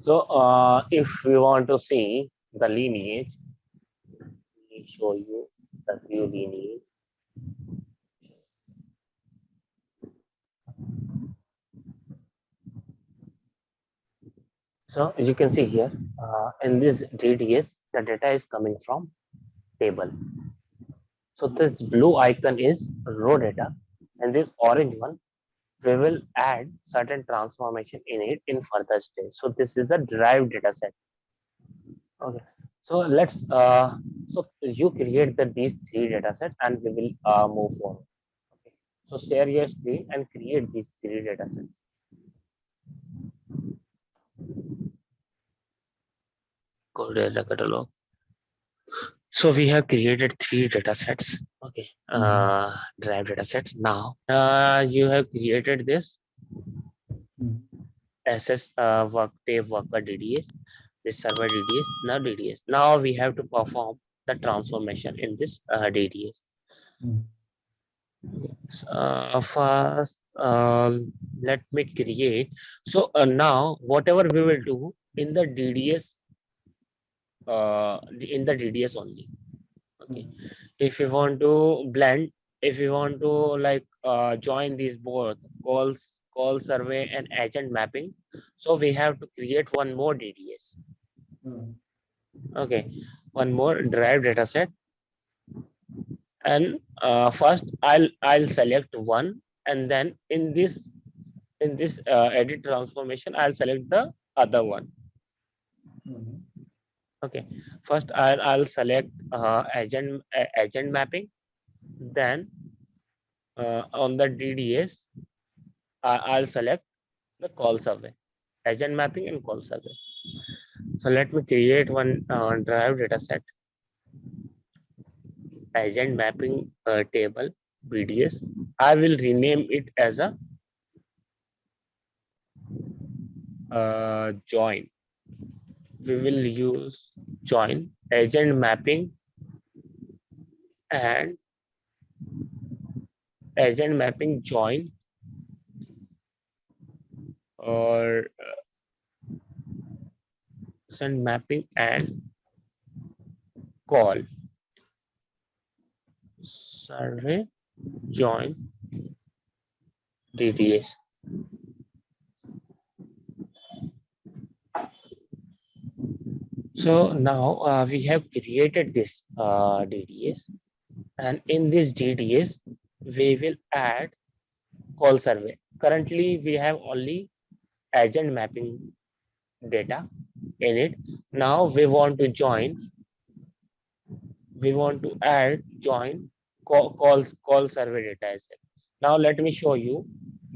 S1: So if we want to see the lineage, let me show you the view lineage. So you can see here in this DDS, the data is coming from table. So this blue icon is raw data, and this orange one, we will add certain transformation in it in further stage. So this is a derived data set. Okay. So let's so you create these three data sets and we will move forward. Okay. So share your screen and create these three data sets. Go data catalog. So we have created three data sets. Okay. Drive data sets. Now you have created this SS Workday worker DDS, this server DDS, now DDS. Now we have to perform the transformation in this DDS. First, let me create. So now whatever we will do in the DDS, in the DDS only. Okay. If you want to blend, if you want to like join these both call survey and agent mapping, so we have to create one more DDS. Okay, one more drive data set, and first I'll select one, and then in this edit transformation I'll select the other one. Okay, first I'll select agent mapping, then on the DDS I'll select the call survey, agent mapping and call survey. So let me create one drive data set, agent mapping table BDS. I will rename it as a join. We will use join agent mapping and agent mapping join, or agent mapping and call survey join DDS. So now we have created this DDS, and in this DDS we will add call survey. Currently we have only agent mapping data in it. Now we want to join, we want to add join call survey data as well. Now let me show you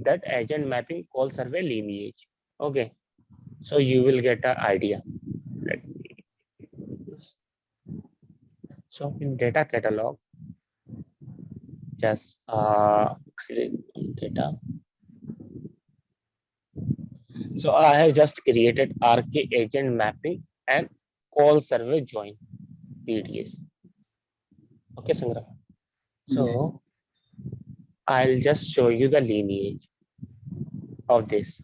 S1: that agent mapping call survey lineage. Okay, so you will get an idea. Let me use. So in data catalog, just select data. So I have just created RK agent mapping and call survey join PDS. Okay, Sangram.
S2: Yeah.
S1: So I'll just show you the lineage of this.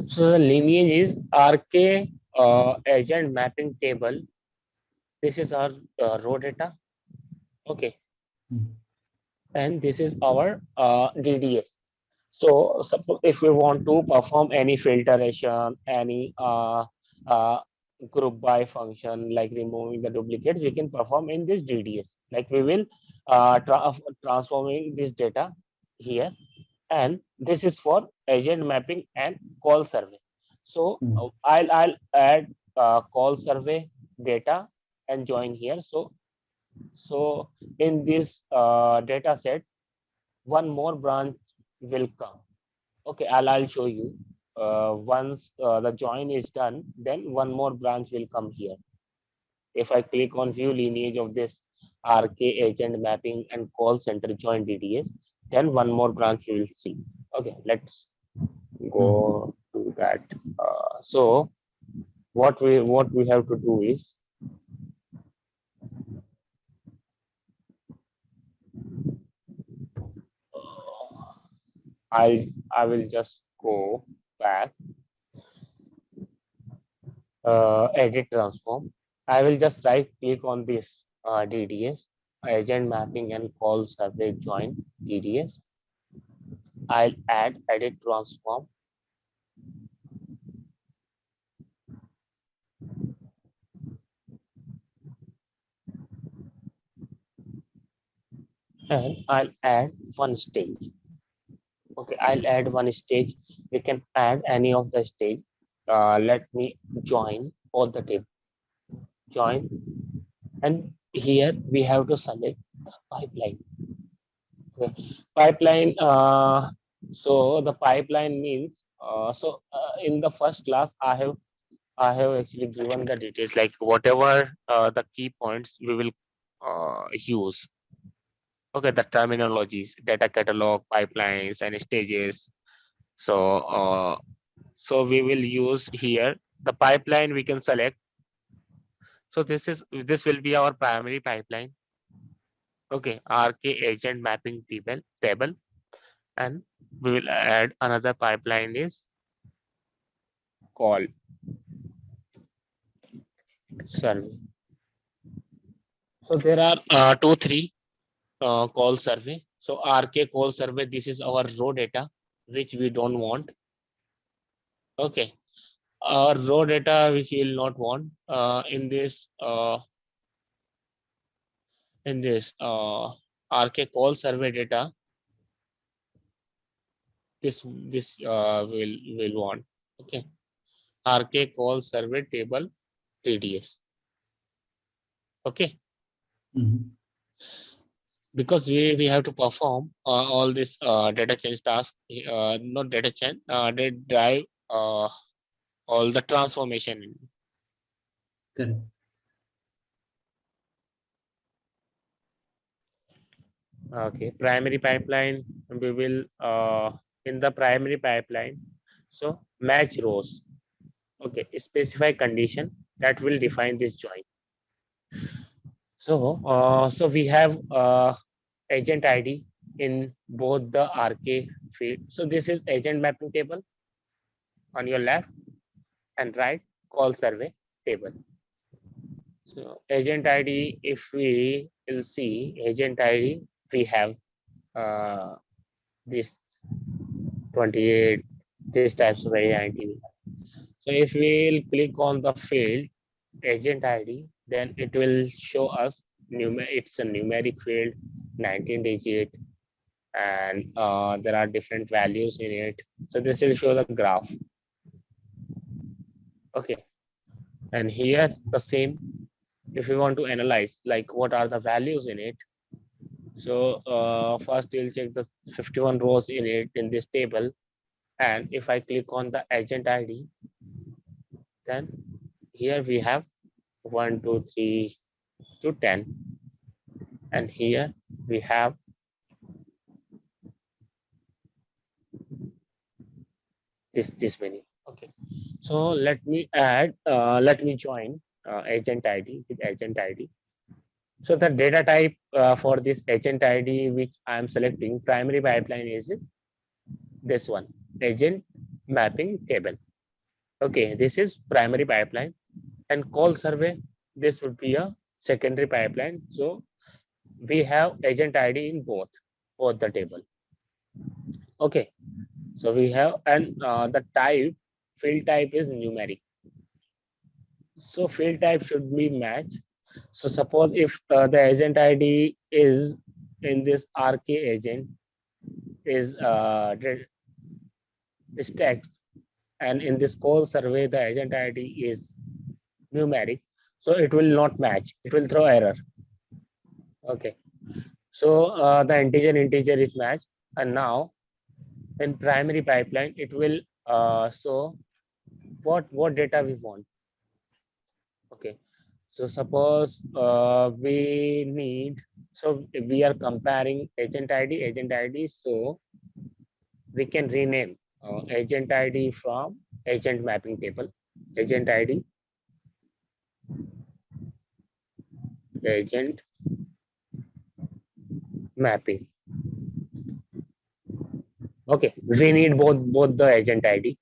S1: So the lineage is RK agent mapping table. This is our raw data. Okay.
S2: Mm.
S1: And this is our DDS. So suppose if we want to perform any filtration, any group by function like removing the duplicates, we can perform in this DDS. Like we will transforming this data here, and this is for agent mapping and call survey. So
S2: Mm.
S1: I'll add call survey data and join here. So in this data set, one more branch will come. Okay, I'll show you. Once the join is done, then one more branch will come here. If I click on view lineage of this RK agent mapping and call center join DDS, then one more branch you will see. Okay, let's
S2: Mm.
S1: go to that. So what we have to do is I will just go back, edit transform. I will just right click on this DDS agent mapping and call survey join DDS. I'll add edit transform, and I'll add one stage. Okay, I'll add one stage. We can add any of the stage. Let me join all the table. Join, and here we have to select the pipeline. Okay. Pipeline. So the pipeline means. In the first class, I have actually given the details like whatever the key points we will use. Okay, the terminologies, data catalog, pipelines, and stages. So so we will use here the pipeline we can select. So this will be our primary pipeline. Okay, RK agent mapping table, and we will add another pipeline is call survey. So there are three call survey. So RK call survey, this is our raw data, which we don't want. Okay. Our raw data, which we will not want in this RK call survey data, this will want. Okay. RK call survey table TDS. Okay.
S2: Mm.
S1: Because we have to perform all this data change task, not data change, they drive all the transformation.
S2: Correct.
S1: Okay, primary pipeline, we will in the primary pipeline, so match rows. Okay, specify condition that will define this join. So we have agent ID in both the RK field. So this is agent mapping table on your left, and right call survey table. So agent ID, if we will see agent ID, we have this 28, this types of ID. So if we'll click on the field agent ID, then it will show us it's a numeric field, 19 digit, and there are different values in it. So this will show the graph. Okay, and here the same. If we want to analyze like what are the values in it, so first we'll check the 51 rows in it in this table, and if I click on the agent ID, Then here we have 1, 2, 3 to 10, and here we have this many. Okay, so let me join agent ID with agent ID. So the data type for this agent ID which I am selecting primary pipeline is this one, agent mapping table. Okay, this is primary pipeline, and call survey, this would be a secondary pipeline. So we have agent ID in both the table. Okay, so we have, and the type, field type is numeric. So field type should be match. So suppose if the agent ID is in this RK agent is is text, and in this call survey the agent ID is numeric, so it will not match, it will throw error. Okay, so the integer is matched, and now in primary pipeline it will show what data we want. Okay, so suppose we need, so we are comparing agent ID, so we can rename agent ID from agent mapping table, agent ID, agent mapping. Okay, we need both the agent ID,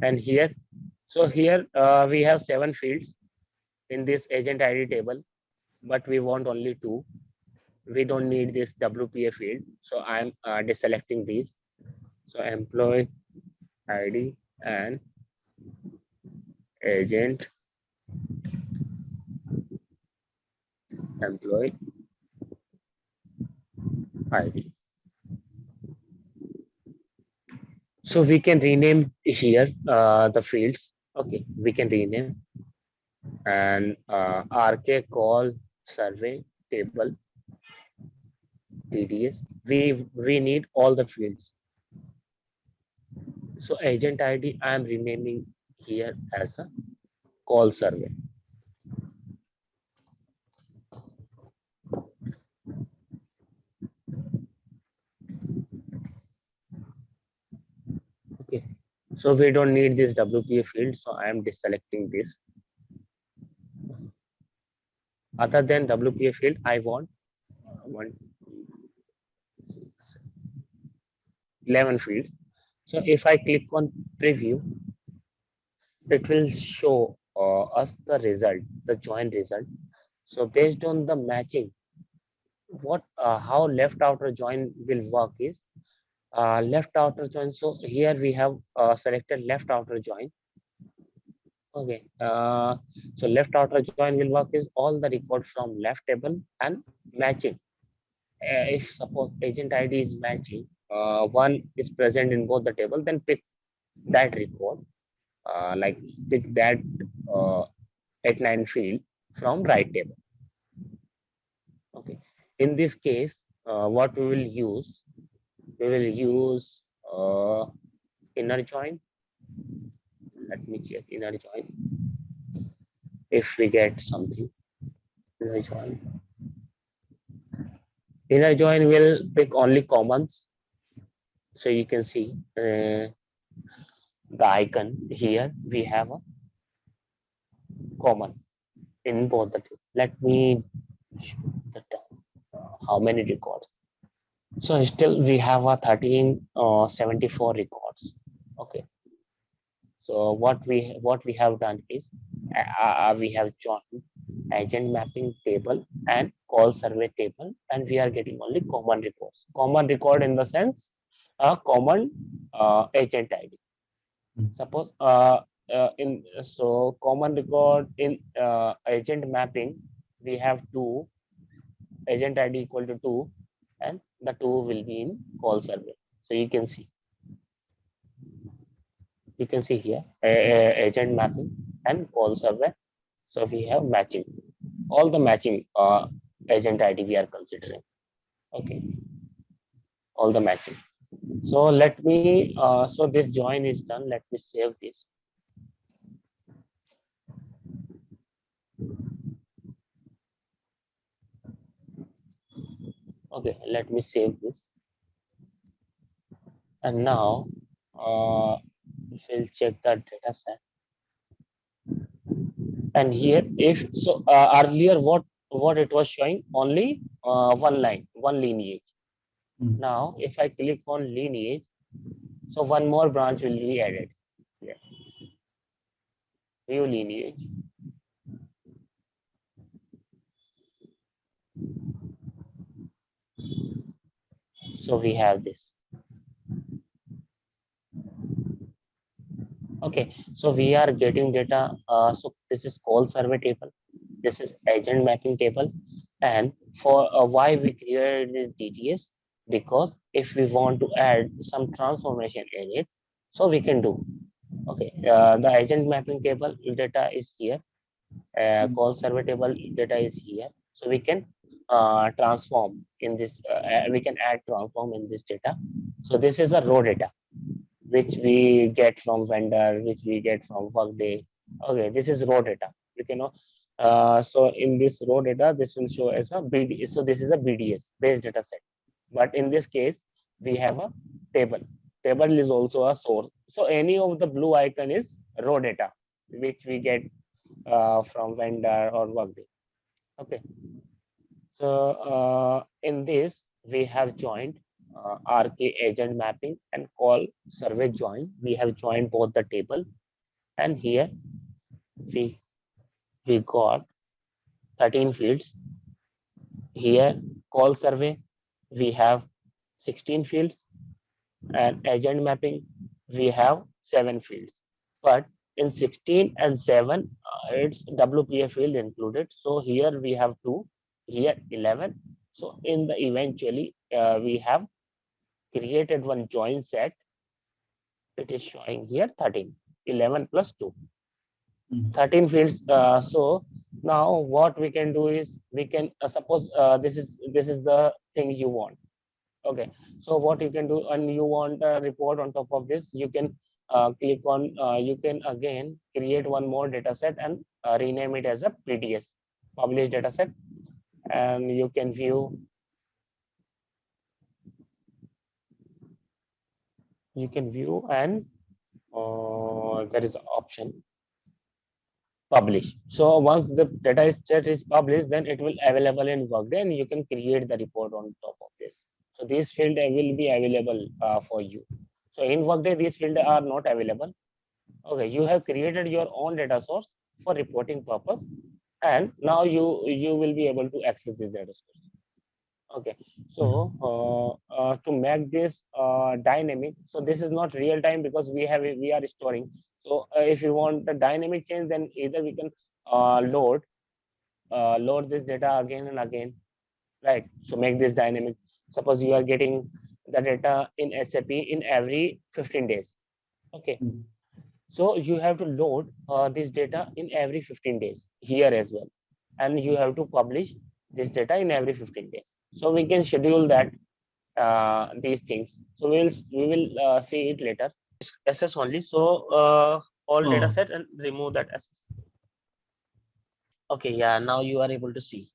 S1: and here, so here we have 7 fields in this agent ID table, but we want only 2. We don't need this WPA field, so I'm deselecting these. So employee ID and agent employee ID. So we can rename here the fields. Okay, we can rename, and RK call survey table TDS. We need all the fields. So agent ID I am renaming here as a call survey. Okay, so we don't need this WPA field, so I am deselecting this. Other than WPA field, I want 11 fields. So if I click on preview, it will show us the result, the join result. So based on the matching, how left outer join will work is left outer join. So here we have selected left outer join. Okay, so left outer join will work is all the records from left table and matching. If suppose agent ID is matching, one is present in both the table, then pick that record, like pick that 89 field from right table. Okay, in this case, what we will use, inner join. Let me check inner join. If we get something, inner join will pick only commons. So you can see the icon here. We have a common in both the two. Let me show the how many records. So still we have a 1374 records. Okay. So what we have done is we have joined agent mapping table and call survey table, and we are getting only common records. Common record in the sense a common agent ID. Suppose in so common record in agent mapping, we have 2 agent ID equal to 2, and the 2 will be in call survey. So you can see here agent mapping and call survey. So we have matching, all the matching agent ID we are considering. Okay, all the matching. So let me so this join is done. Let me save this. Okay, let me save this. And now we'll check the data set. And here, if so, earlier what it was showing only one line, one lineage.
S2: Mm.
S1: Now, if I click on lineage, so one more branch will be added. Yeah. View lineage. So we have this. Okay, so we are getting data. So this is call survey table. This is agent mapping table. And for why we created this DTS? Because if we want to add some transformation in it, so we can do. Okay, the agent mapping table data is here. Call survey table data is here. So we can transform in this. We can add transform in this data. So this is a raw data which we get from vendor, which we get from Workday. Okay, this is raw data. You can know. So in this raw data, this will show as a BD. So this is a BDS base data set. But in this case, we have a table. Table is also a source. So any of the blue icon is raw data, which we get from vendor or Workday. Okay. So in this, we have joined RK agent mapping and call survey join. We have joined both the table, and here we got 13 fields. Here call survey, we have 16 fields, and agent mapping, we have 7 fields. But in 16 and 7, it's WPA field included. So here we have 2, here 11. So in the eventually, we have created one join set. It is showing here 13, 11 plus 2, 13 fields. So now what we can do is we can suppose this is the thing you want. Okay, so what you can do, and you want a report on top of this, you can click on, you can again create one more data set and rename it as a PDS, published data set, and you can view, and there is an option publish. So once the data set is published, then it will available in Workday, and you can create the report on top of this. So these fields will be available for you. So in Workday, these fields are not available. Okay, you have created your own data source for reporting purpose, and now you will be able to access this data source. Okay, so to make this dynamic, so this is not real time because we are storing. So if you want the dynamic change, then either we can load this data again and again, right? So make this dynamic. Suppose you are getting the data in SAP in every 15 days. Okay, so you have to load this data in every 15 days here as well, and you have to publish this data in every 15 days. So we can schedule that these things. So we will see it later. SS only. So all data
S2: Oh.
S1: set and remove that SS. Okay, yeah. Now you are able to see.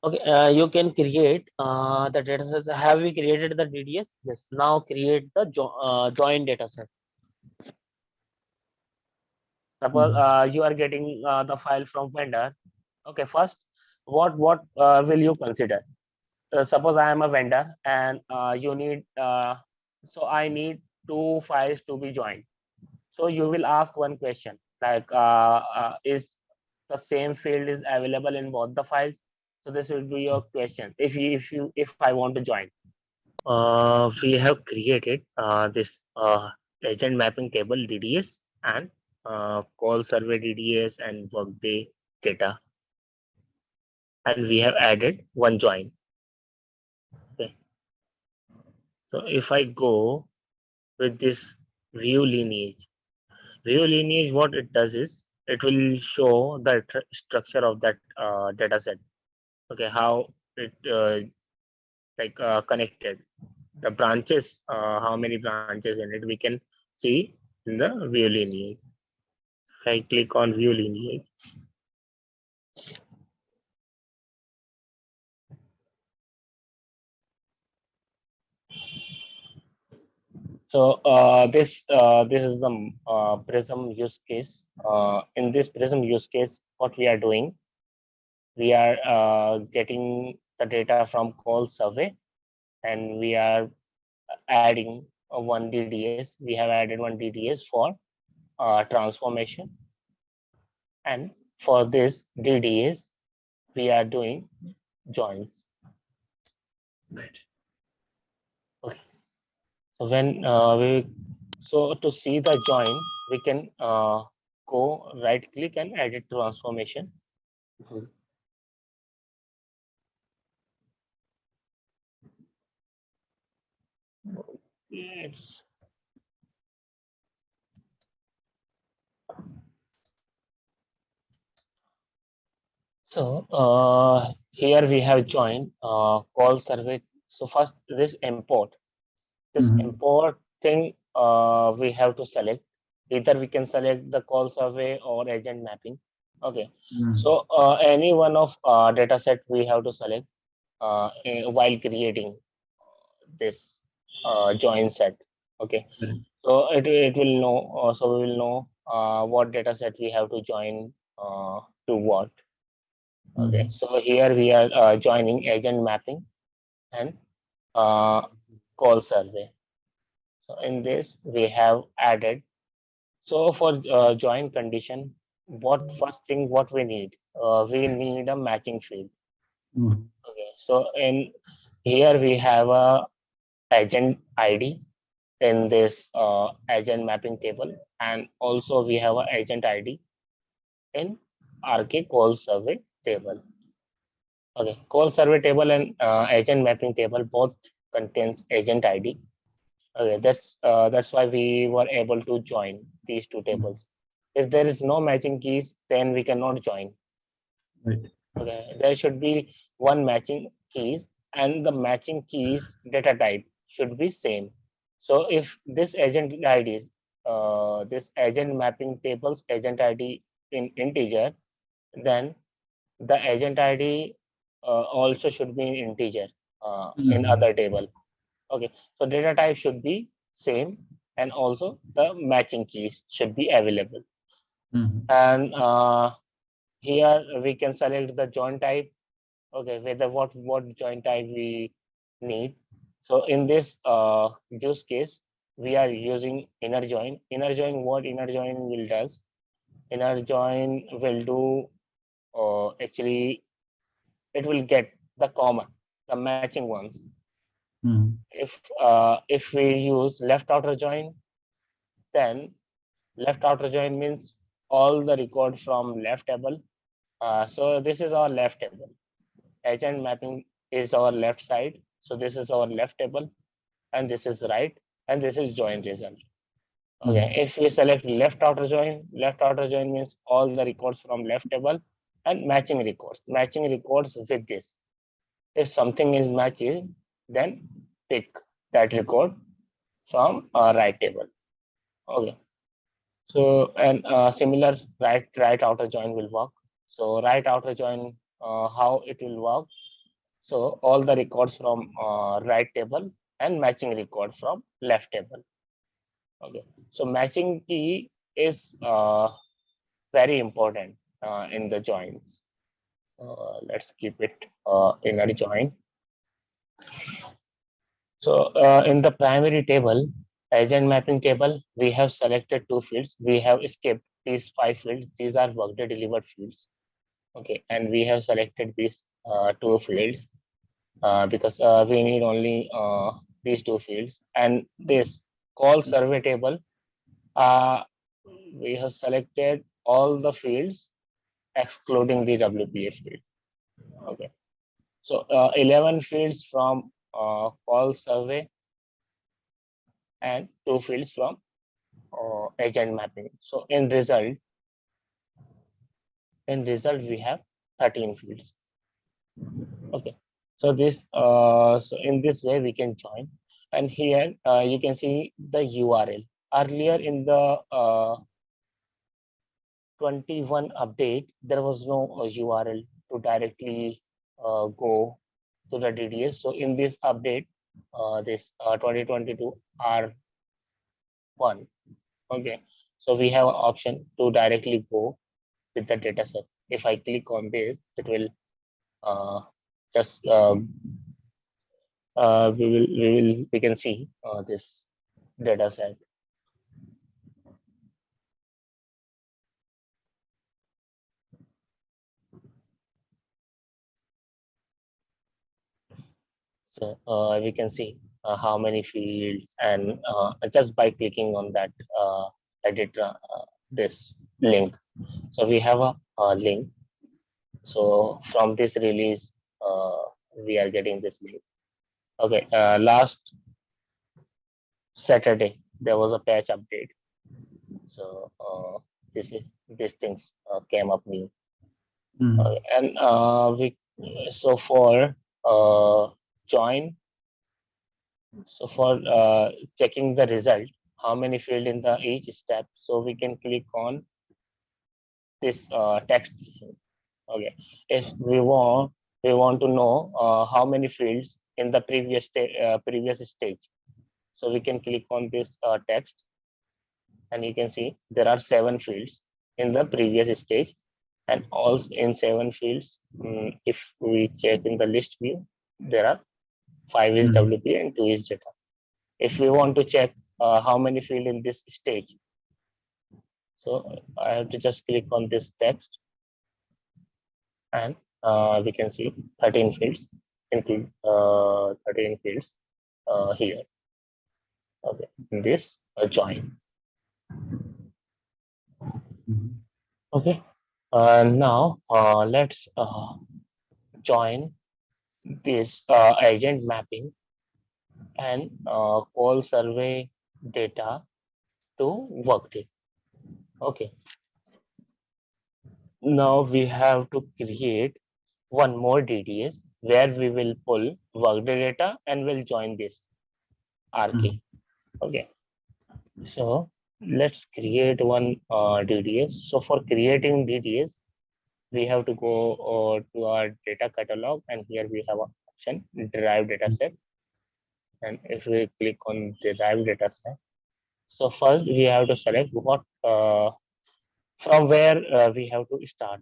S1: Okay, you can create the data sets. Have we created the DDS? Yes. Now create the join data set. Suppose you are getting the file from vendor. Okay, first, what will you consider? Suppose I am a vendor and you need, so I need 2 files to be joined. So you will ask one question like, is the same field is available in both the files? So this will be your question. If I want to join, we have created this agent mapping table DDS and call survey DDS and Workday data, and we have added one join. Okay. So if I go with this view lineage, what it does is it will show the structure of that data set. Okay, how it connected, the branches, how many branches in it we can see in the view lineage. If I click on view lineage, So this is the Prism use case. In this Prism use case, what we are doing, we are getting the data from call survey, and we are adding one DDS. We have added one DDS for transformation, and for this DDS, we are doing joins.
S2: Right.
S1: Okay. So when to see the join, we can go right click and edit transformation. Mhm. Yes. So here we have joined call survey. So first this import. This
S2: Mm-hmm.
S1: import thing we have to select. Either we can select the call survey or agent mapping. Okay.
S2: Mm-hmm.
S1: So any one of data set we have to select while creating this join set. Okay.
S2: Correct.
S1: So it will know. So we will know what data set we have to join to what. Okay,
S2: Mm-hmm.
S1: so here we are joining agent mapping and uh, call survey. So in this we have added. So for join condition, what first thing what we need a matching field.
S2: Mm-hmm.
S1: Okay, so in here we have a agent ID in this agent mapping table, and also we have a agent ID in RK call survey table. Okay, call survey table and agent mapping table both contains agent ID. Okay, that's why we were able to join these two tables. If there is no matching keys, then we cannot join.
S2: Right.
S1: Okay, there should be one matching keys, and the matching keys data type should be same. So if this agent ID, this agent mapping table's agent ID in integer, then the agent ID also should be in integer in
S2: Mm-hmm.
S1: other table. Okay, so data type should be same, and also the matching keys should be available.
S2: Mm-hmm.
S1: And here we can select the join type. Okay, whether what join type we need. So in this use case, we are using inner join. Inner join, what inner join will does? Inner join will do actually it will get the comma, the matching ones.
S2: Mm-hmm.
S1: If we use left outer join, then left outer join means all the record from left table. So this is our left table. Agent mapping is our left side. So this is our left table, and this is right, and this is join result. Okay,
S2: Mm-hmm.
S1: if we select left outer join means all the records from left table and matching records with this. If something is matching, then pick that record from right table. Okay. So and similar right outer join will work. So right outer join, how it will work. So all the records from right table and matching record from left table. Okay. So matching key is very important in the joins. Let's keep it inner join. So in the primary table, agent mapping table, we have selected two fields. We have skipped these five fields. These are Workday delivered fields. Okay, and we have selected these two fields because we need only these two fields. And this call survey table, uh, we have selected all the fields excluding the WPA field. Okay, so 11 fields from call survey and two fields from agent mapping. So in result we have 13 fields. Okay. So in this way we can join, and here you can see the URL. Earlier in the 21 update, there was no URL to directly go to the DDS. So in this update, this 2022 R one. Okay, so we have an option to directly go with the data set. If I click on this, it will uh, just we can see this data set. So we can see how many fields, and just by clicking on that, edit this link. So we have a link. So from this release, we are getting this link. Okay, last Saturday there was a patch update. So these things came up new. And we so for join, so for checking the result, how many field in the each step, so we can click on this text. Okay, if we want to know how many fields in the previous stage, so we can click on this text, and you can see there are 7 fields in the previous stage, and also in 7 fields, if we check in the list view, there are 5 is WP and 2 is data. If we want to check how many field in this stage, so I have to just click on this text, and we can see 13 fields, include 13 fields here. Okay, in this join. Okay, now let's join this agent mapping and call survey data to Workday. Okay, now we have to create one more DDS where we will pull Workday data and we'll join this RK. Okay, so let's create one DDS. So for creating DDS, we have to go to our data catalog, and here we have an option derived dataset. And if we click on derived dataset, so first we have to select what from where we have to start.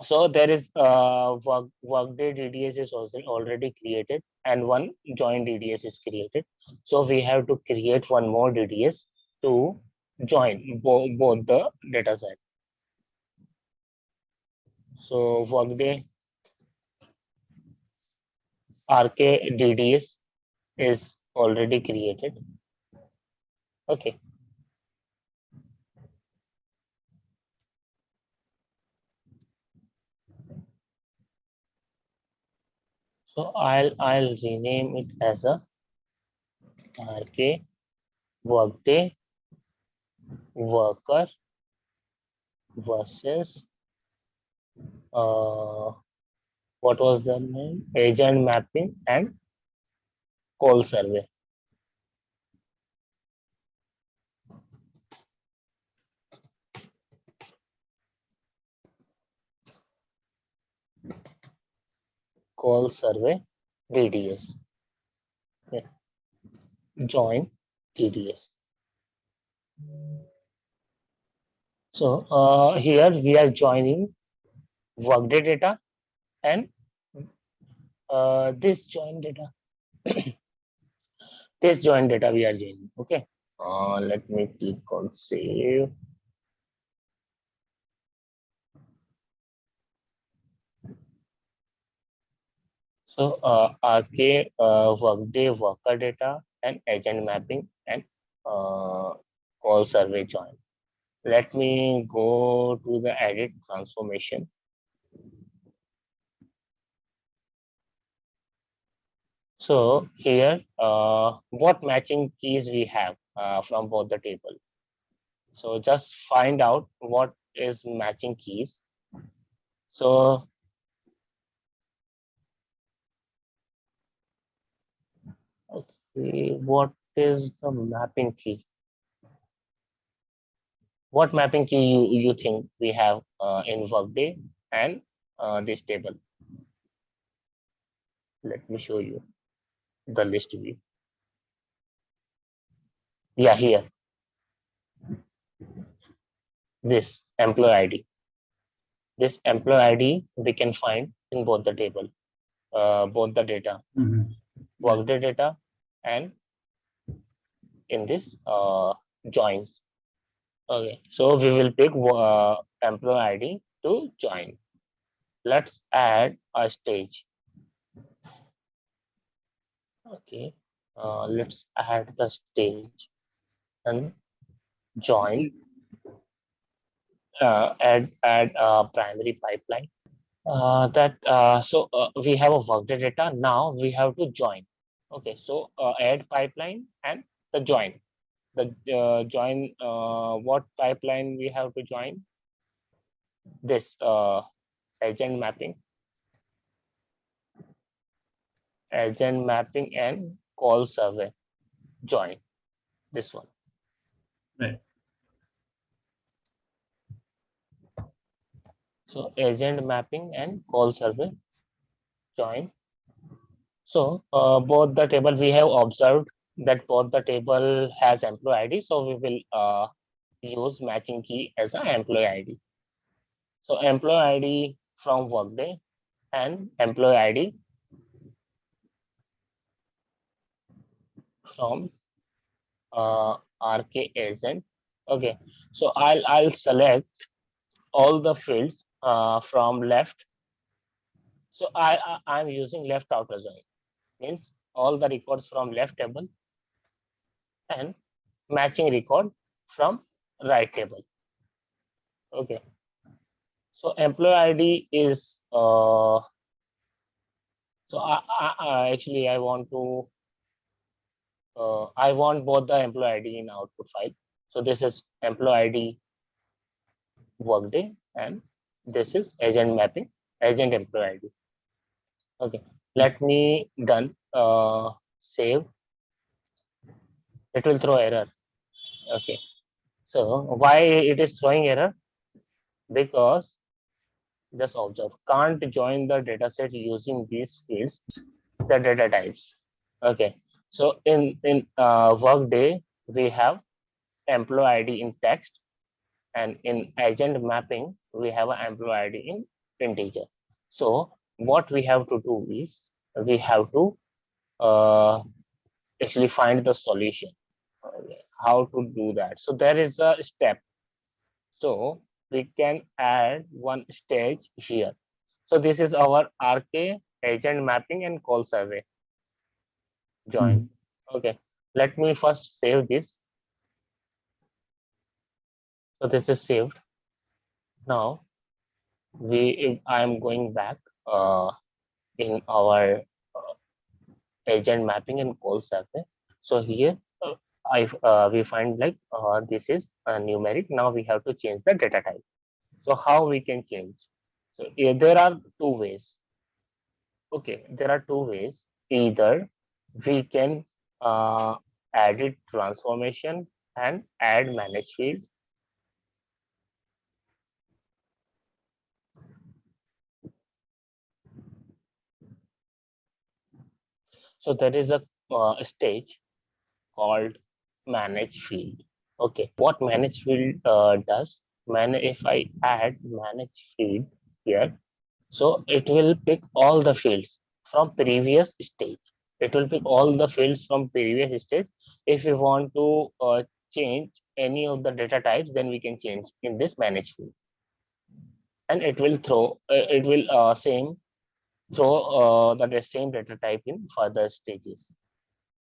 S1: So there is Workday DDS is also already created, and one join DDS is created. So we have to create one more DDS to join both the data set. So Workday RK DDS is already created. Okay. So I'll rename it as a RK Workday worker versus what was the name? Agent mapping and call survey. Call survey DDS. Okay. Join DDS. So here we are joining Workday data and this join data. This join data we are joining. Okay. Let me click on save. So RK Workday worker data and agent mapping and call survey join. Let me go to the edit transformation. So here, what matching keys we have from both the table. So just find out what is matching keys. So okay, what is the mapping key? What mapping key you think we have in Workday and this table? Let me show you the list view. Yeah, here, this employee ID. This employee ID we can find in both the table, both the data,
S2: Mm-hmm. Right.
S1: Workday data and in this joins. Okay, so we will pick employee ID to join. Let's add a stage. Okay, let's add the stage and join. Add a primary pipeline. We have a Workday data. Now we have to join. Okay, so add pipeline and the join. The join. What pipeline we have to join? This agent mapping, and call survey. Join this one.
S2: Right.
S1: So agent mapping and call survey join. So both the table we have observed that both the table has employee ID. So we will use matching key as an employee ID. So employee ID from Workday and employee ID from RK agent. Okay, so I'll select all the fields from left. So I'm using left outer join, means all the records from left table and matching record from right table. Okay, so employee ID is so actually I want both the employee ID in output file. So this is employee ID Workday and this is agent mapping, agent employee ID. Okay, let me done. Save. It will throw error. Okay, so why it is throwing error? Because just observe, can't join the dataset using these fields, the data types. Okay, so in Workday we have employee ID in text, and in agent mapping we have an employee ID in integer. So what we have to do is we have to actually find the solution. How to do that? So there is a step. So we can add one stage here. So this is our RK agent mapping and call survey join. Okay, let me first save this. So this is saved. Now I am going back in our agent mapping and call survey. So here we find like this is numeric. Now we have to change the data type. So how we can change? So there are two ways. Okay, there are two ways. Either we can edit transformation and add manage fields. So there is a stage called manage field. Okay, what manage field does? If I add manage field here, so it will pick all the fields from previous stage. It will pick all the fields from previous stage. If we want to change any of the data types, then we can change in this manage field, and it will throw the same data type in further stages.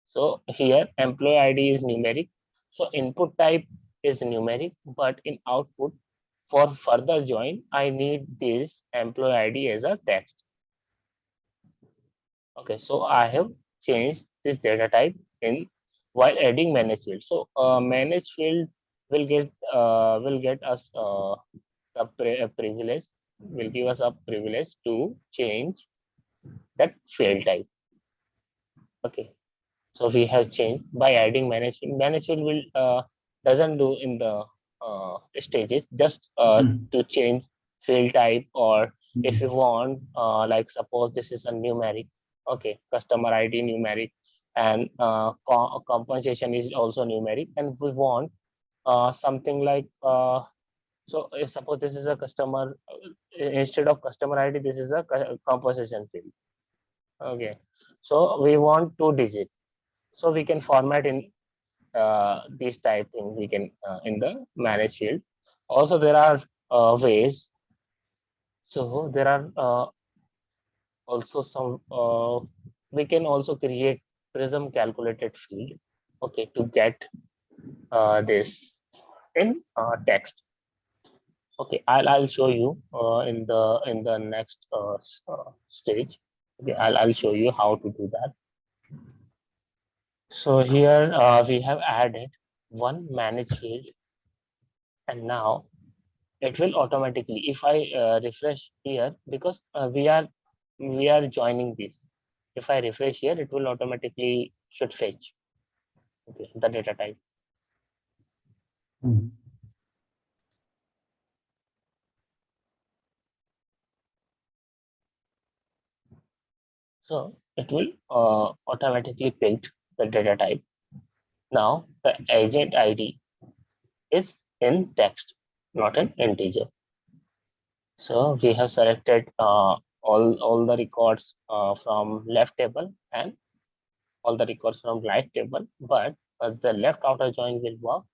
S1: So here employee ID is numeric. So input type is numeric, but in output for further join, I need this employee ID as a text. Okay, so I have changed this data type in while adding manage field. So manage field will get us a privilege, will give us a privilege to change that field type. Okay, so we have changed by adding manage field. Manage field will doesn't do in the stages, just to change field type, or if you want like suppose this is a numeric. Okay, customer ID numeric. and compensation is also numeric, and we want something like so suppose this is a customer, instead of customer ID, this is a compensation field. Okay, so we want 2 digit, so we can format in these type thing we can in the manage field. Also there are ways, so there are also some we can also create prism calculated field, okay, to get this in text. Okay, I'll show you in the next stage. Okay, I'll show you how to do that. So here we have added one manage field, and now it will automatically, if I refresh here, because we are joining this. If I refresh here, it will automatically should fetch, okay, the data type.
S2: Mhm.
S1: So it will automatically pick the data type. Now the agent ID is in text, not in integer. So we have selected all the records from left table and all the records from right table, but the left outer join will work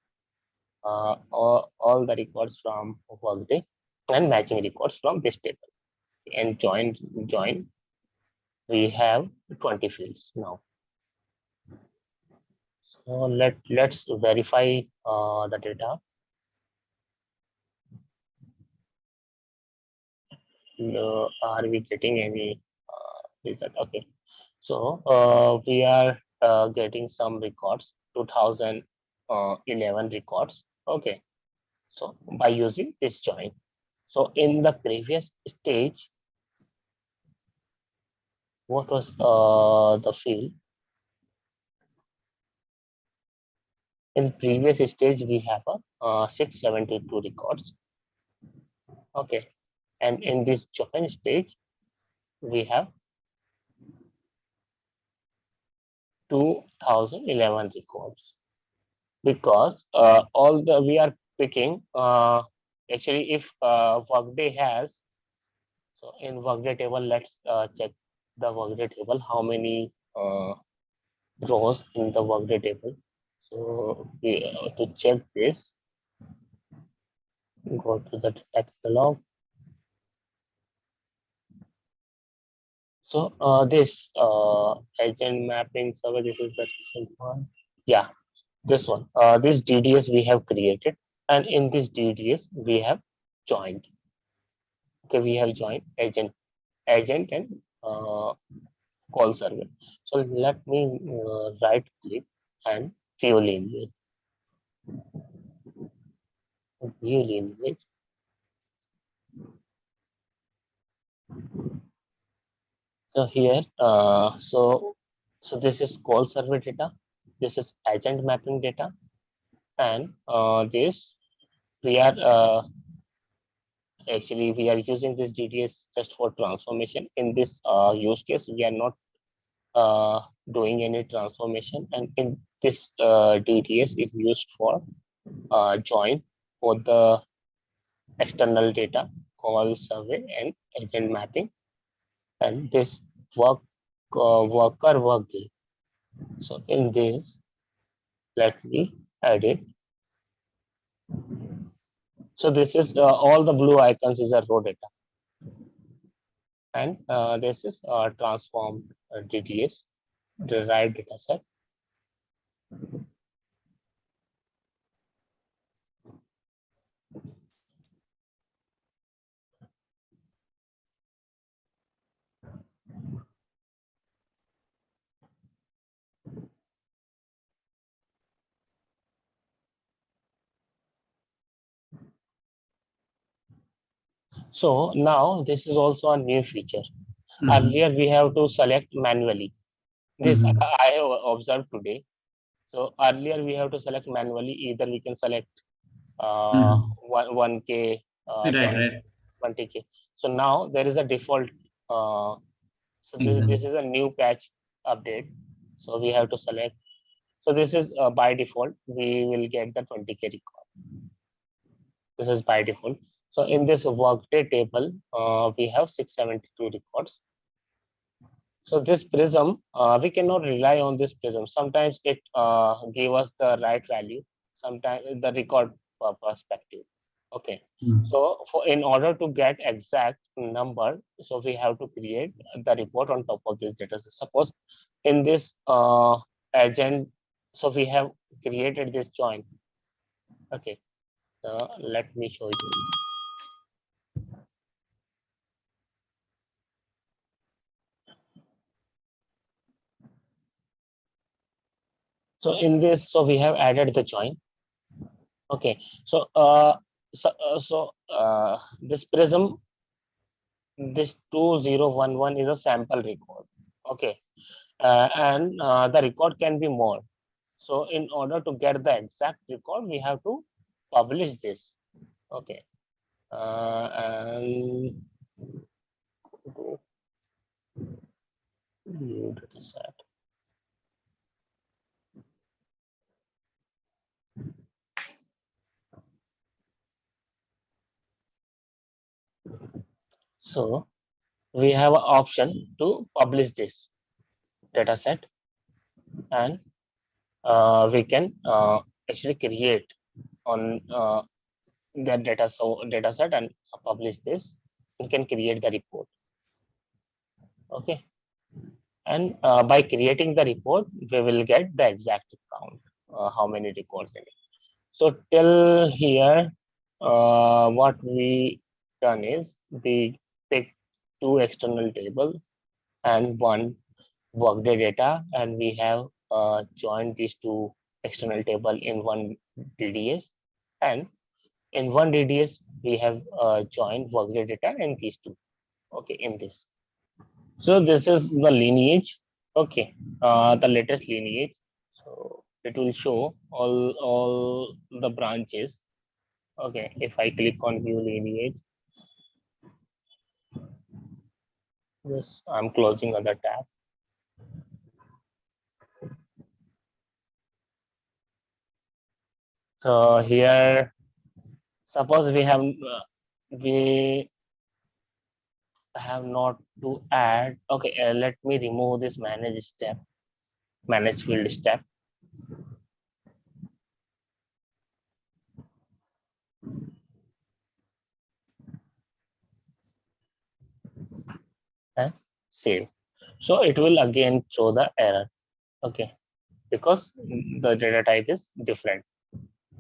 S1: all the records from Workday and matching records from this table. And join we have 20 fields now. So let's verify the data. Are we getting any result? Okay, so we are getting some records, 2011 records. Okay, so by using this join. So in the previous stage, what was the field? In previous stage, we have a 672 records. Okay, and in this join stage, we have 2011 records, because all the we are picking actually if Workday has, so in Workday table, let's check the Workday table, how many rows in the Workday table. So we, to check this, go to the data catalog. So this agent mapping survey, this is the recent one. Yeah, this one. This DDS we have created, and in this DDS we have joined. Okay, we have joined agent and call server. So let me right click and view lineage. View lineage. So here, so this is call server data. This is agent mapping data, and this we are actually we are using this DDS just for transformation. In this use case, we are not doing any transformation, and in this DDS is used for join for the external data, call survey and agent mapping, and this worker workday. So in this, let me edit. So this is all the blue icons is a raw data, and this is transformed DDS derived data set. So now this is also a new feature.
S2: Mhm.
S1: Earlier we have to select manually. This
S2: Mhm.
S1: I have observed today. So earlier we have to select manually. Either we can select
S2: Mhm.
S1: 1K,
S2: Right, right.
S1: 20K. So now there is a default. So this
S2: Exactly.
S1: is a new patch update. So we have to select. So this is by default, we will get the 20K record. This is by default. So in this Workday table, we have 672 records. So this prism, we cannot rely on this prism. Sometimes it gave us the right value, sometimes the record perspective. Okay. So in order to get exact number, so we have to create the report on top of this data. Suppose in this agent, so we have created this join. Okay. Let me show you. So in this, so we have added the join. Okay. So this prism, this 2011 is a sample record. Okay. And the record can be more. So in order to get the exact record, we have to publish this. Okay. And new data set. So we have an option to publish this data set, and we can actually create on the data set and publish this. We can create the report. Okay. And by creating the report, we will get the exact count, how many records in it. So till here, what we done is we pick two external tables and one Workday data, and we have joined these two external table in one DDS, and in one DDS we have joined Workday data and these two. Okay, in this. So this is the lineage. Okay, the latest lineage. So it will show all the branches. Okay, if I click on view lineage, this I'm closing other tab. So here, suppose we have not to add. Okay, let me remove this manage step, manage field step. And save. So it will again show the error. Okay, because the data type is different.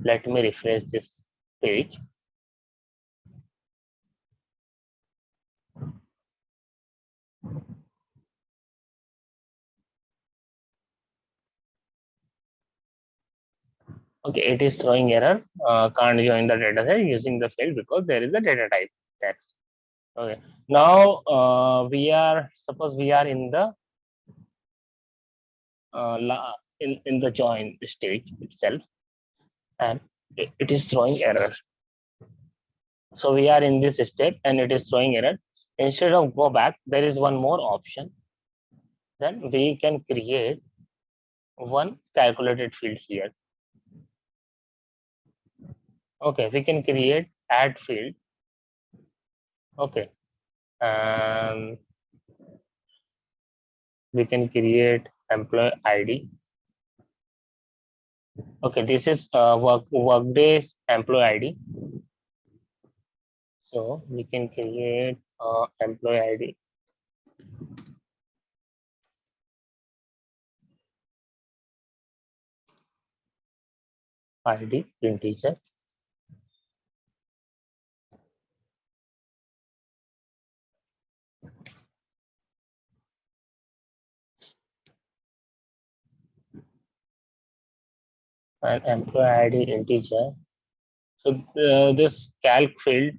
S1: Let me refresh this page. Okay, it is throwing error. Can't join the data set using the field because there is a data type text. Okay. Now we are, suppose we are in the in the join stage itself, and it is throwing error. So we are in this step and it is throwing error. Instead of go back, there is one more option. Then we can create one calculated field here. Okay, we can create add field. Okay, and we can create employee ID. Okay, this is Workday's employee ID. So we can create employee ID. ID integer. And employee ID integer. So this calc field.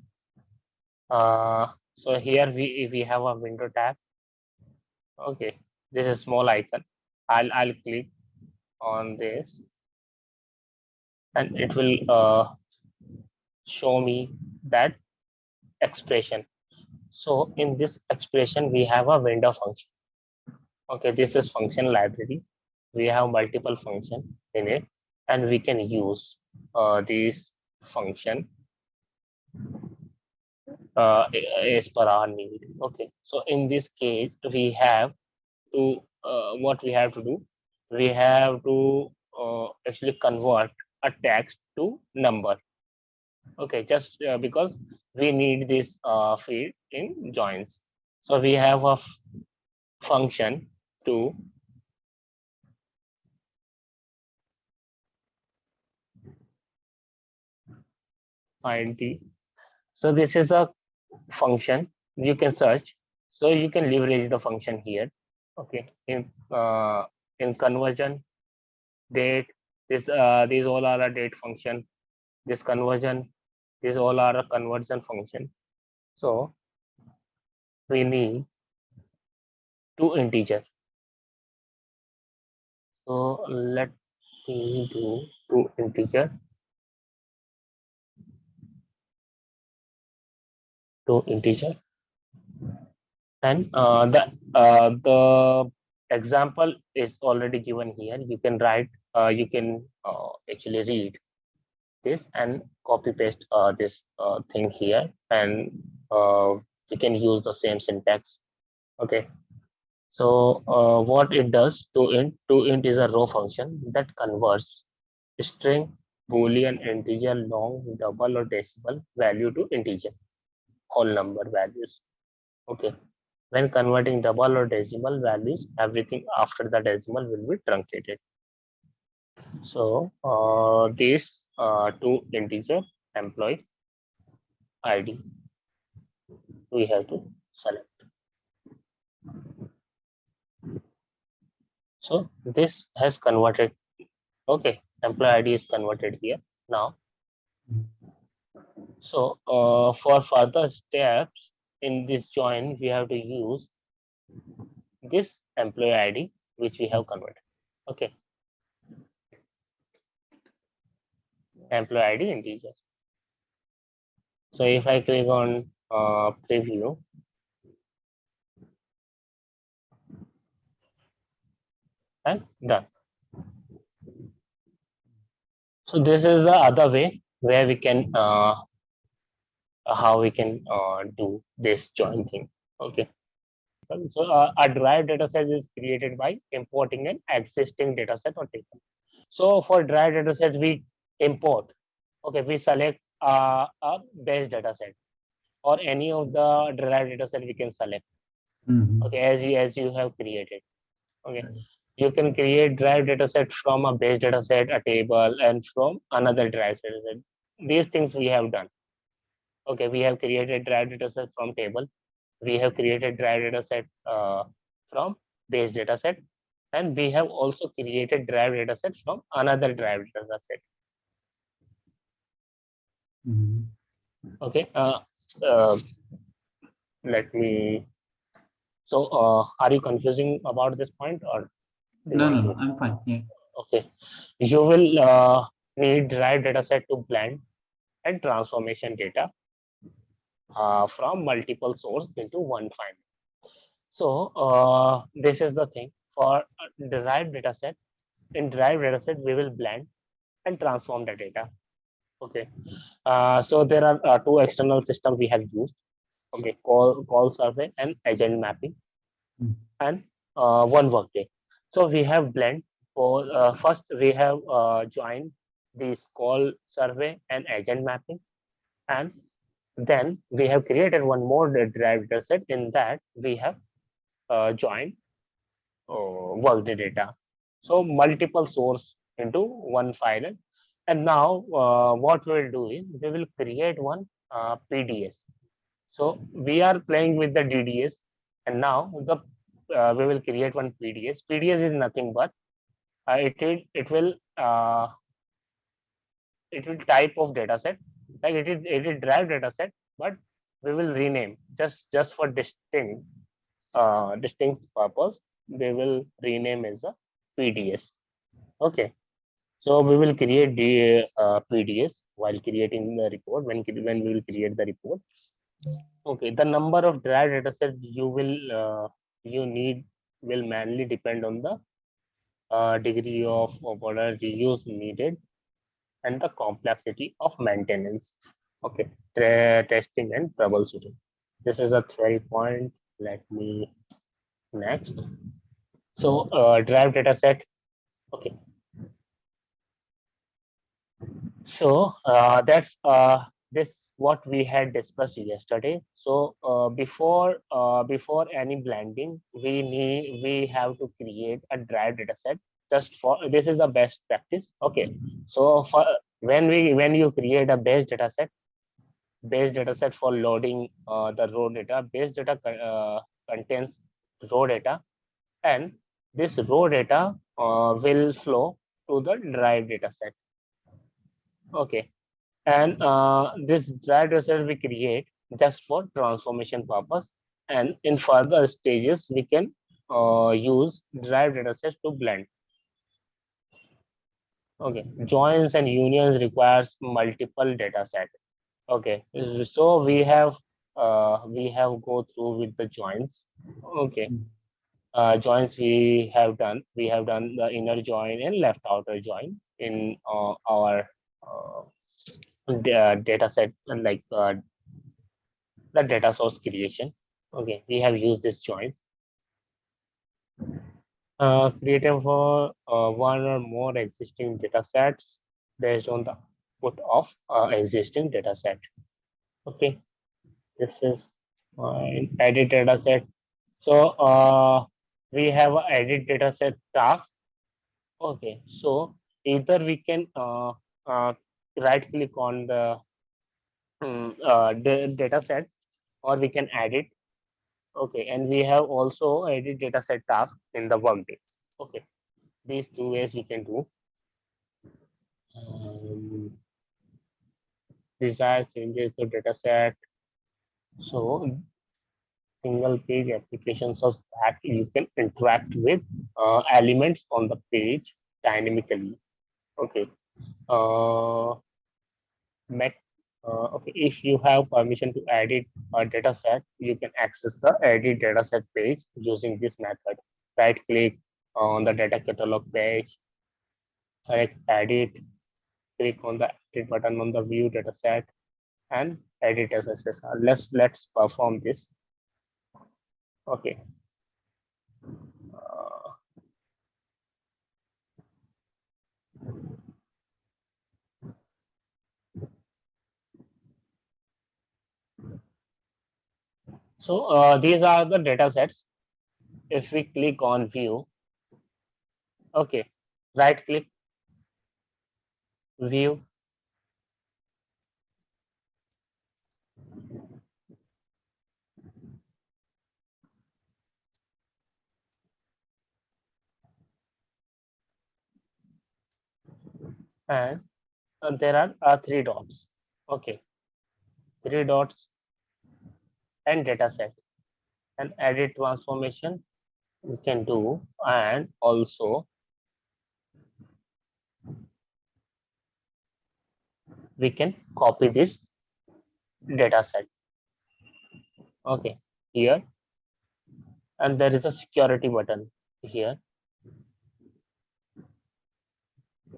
S1: So here we have a window tab. Okay, this is small icon. I'll click on this, and it will show me that expression. So in this expression, we have a vendor function. Okay, this is function library. we have multiple function in it, and we can use these function as per our need. Okay, so in this case, we have to what we have to do, we have to actually convert a text to number. Okay, just because we need this field in joins, so we have a function to find the, so this is a function you can search, so you can leverage the function here. Okay, in conversion date, this these all are a date function, this conversion, these all are a conversion function. So we need two integer, so let me do two integer, two integer, and the example is already given here. You can write, you can actually read this and copy paste this thing here, and we can use the same syntax. Okay, so what it does, to int is a row function that converts string, boolean, integer, long, double or decimal value to integer, whole number values. Okay, when converting double or decimal values, everything after the decimal will be truncated. So these two integer employee ID we have to select. So this has converted. Okay, employee ID is converted here now. So for further steps in this join, we have to use this employee ID which we have converted. Okay, employee ID integer. So if I click on preview, and done. So this is the other way where we can how we can do this join thing. Okay, so a derived data set is created by importing an existing data set or table. So for derived data set, we import. Okay, we select a base data set or any of the derived data set we can select. Okay, as you have created. Okay, you can create derived data set from a base data set, a table, and from another derived data set. These things we have done. Okay, we have created derived data set from table, we have created derived data set from base data set, and we have also created derived data set from another derived data set. Okay, let me, so are you confusing about this point, or do you want to?
S2: I'm fine. Yeah.
S1: Okay, you will need derived data set to blend and transformation data from multiple source into one file. So this is the thing for derived data set. In derived data set, we will blend and transform the data. Okay, so there are two external systems we have used. Okay, call survey and agent mapping, and one workday. So we have blend. For first, we have joined this call survey and agent mapping, and then we have created one more derived data set. In that, we have joined workday data. So multiple source into one file. And now what we'll do is we will create one PDS. So we are playing with the DDS, and now the we will create one PDS. PDS is nothing but it will type of data set, like it is derived data set, but we will rename just for distinct purpose. We will rename as a PDS. Okay, so we will create the PDS while creating the report. When we will create the report, okay, the number of derived data sets you need will mainly depend on the degree of water reuse needed, and the complexity of maintenance. Okay, testing and troubleshooting. This is a theory point. Let me next. So drive data set. Okay, so that's this what we had discussed yesterday. So before any blending, we have to create a drive data set. Just for this is a best practice. Okay, so for when you create a base data set for loading the raw data, base data contains raw data, and this raw data will flow to the drive data set. Okay, and this drive data set we create just for transformation purpose, and in further stages we can use drive data sets to blend. Okay, joins and unions requires multiple data set. Okay, so we have go through with the joins. Okay, joins we have done the inner join and left outer join in our uh, data set, and like the data source creation. Okay, we have used this join. Created for one or more existing data sets based on the output of existing data set. Okay, this is my edit data set. So we have a edit data set task. Okay, so either we can right click on the data set, or we can edit. Okay, and we have also edit data set task in the Workday. Okay, these two ways we can do. Desired changes to data set. So single page applications so that you can interact with elements on the page dynamically. Okay. Uh, met, okay. If you have permission to edit a data set, you can access the edit data set page using this method. Right click on the data catalog page, select edit, click on the edit button on the view data set, and edit as SSR. Let's perform this. Okay. Uh, so these are the data sets. If we click on view, okay, right click, view, and there are three dots. Okay, three dots and data set, and edit transformation we can do, and also we can copy this data set. Okay, here, and there is a security button here.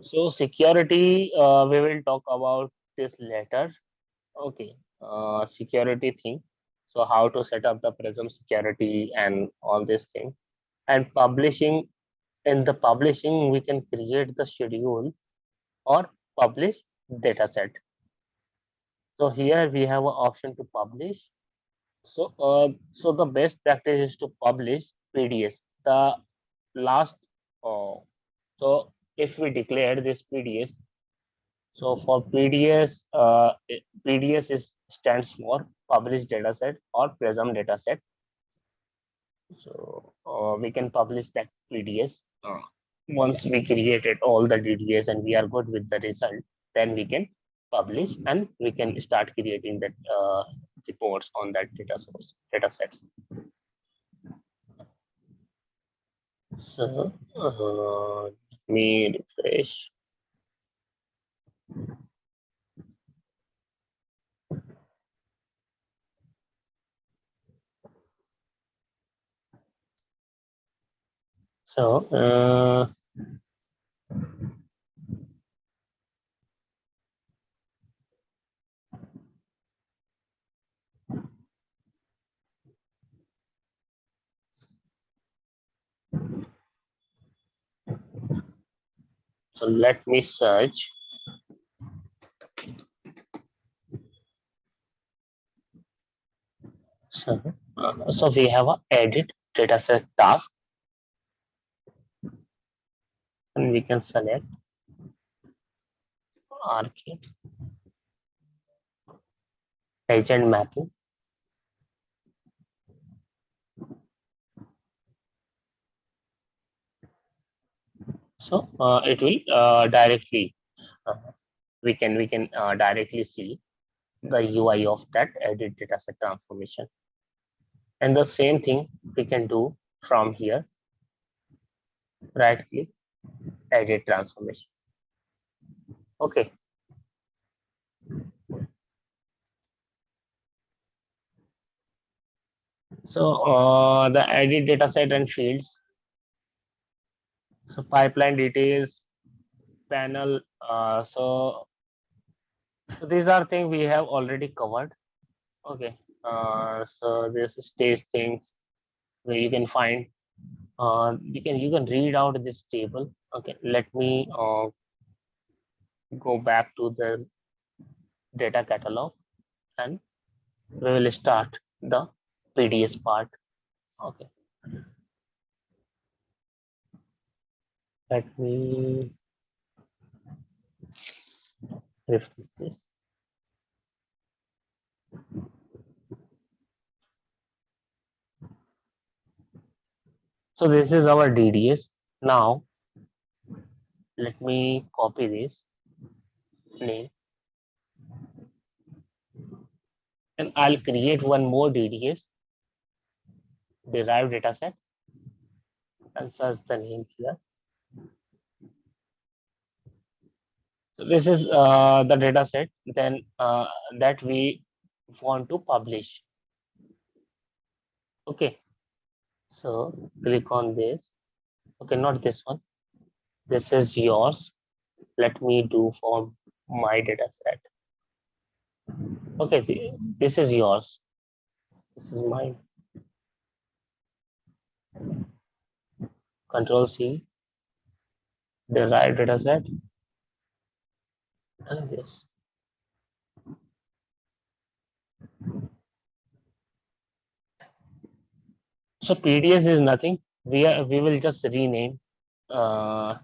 S1: So security, we will talk about this later. Okay, security thing. So how to set up the Prism security and all this thing. And publishing, in the publishing, we can create the schedule or publish dataset. So here we have an option to publish. So so the best practice is to publish PDS. The last, uh, so if we declare this PDS, so for PDS, PDS is stands for published dataset or Prism dataset. So we can publish that PDS. Once we created all the DDS and we are good with the result, then we can publish and we can start creating that reports on that data source data sets. So let me refresh. So So let me search. So we have a edit dataset task, and we can select archive agent mapping. So it will directly we can directly see the UI of that edit dataset transformation. And the same thing we can do from here, right click, edit transformation. Okay. So the edit dataset and fields. So pipeline details, panel. So these are things we have already covered. Okay. So this stage things where you can find. You can read out this table. Okay. Let me go back to the data catalog, and we will start the PDS part. Okay. Let me refresh this. So this is our DDS. Now let me copy this name, and I'll create one more DDS, derived dataset, and search the name here. So this is the dataset then that we want to publish. Okay. So click on this. Okay, not this one. This is yours. Let me do for my dataset. Okay, this is yours. This is mine. Control C, derived dataset, and this. So PDS is nothing. We will just rename the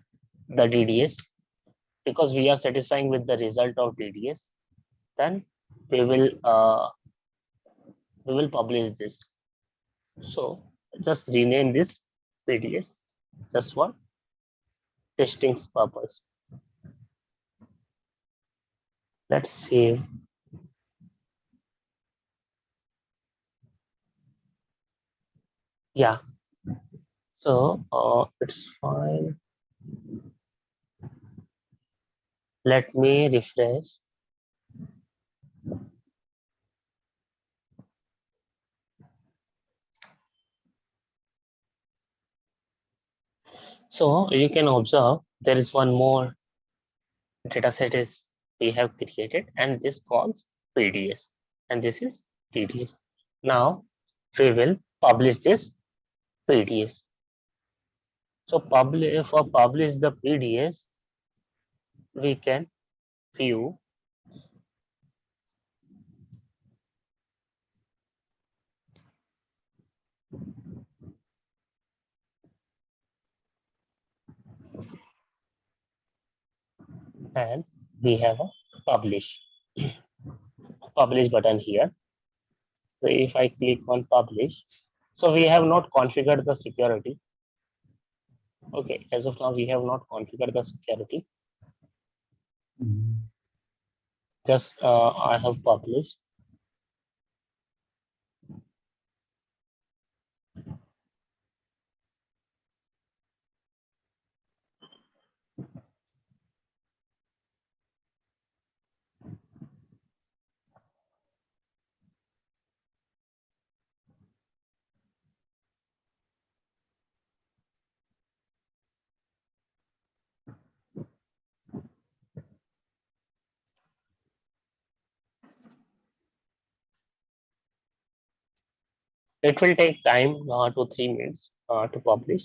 S1: DDS because we are satisfying with the result of DDS. Then we will publish this. So just rename this PDS just for testing purpose. Let's save. Yeah. So it's fine. Let me refresh. So you can observe there is one more dataset is we have created, and this calls PDS, and this is TDS. Now we will publish this PDS. So publish the PDS, we can view and we have a publish button here. So if I click on publish, so we have not configured the security. Okay, as of now we have not configured the security. Just I have published. It will take time 2-3 minutes to publish.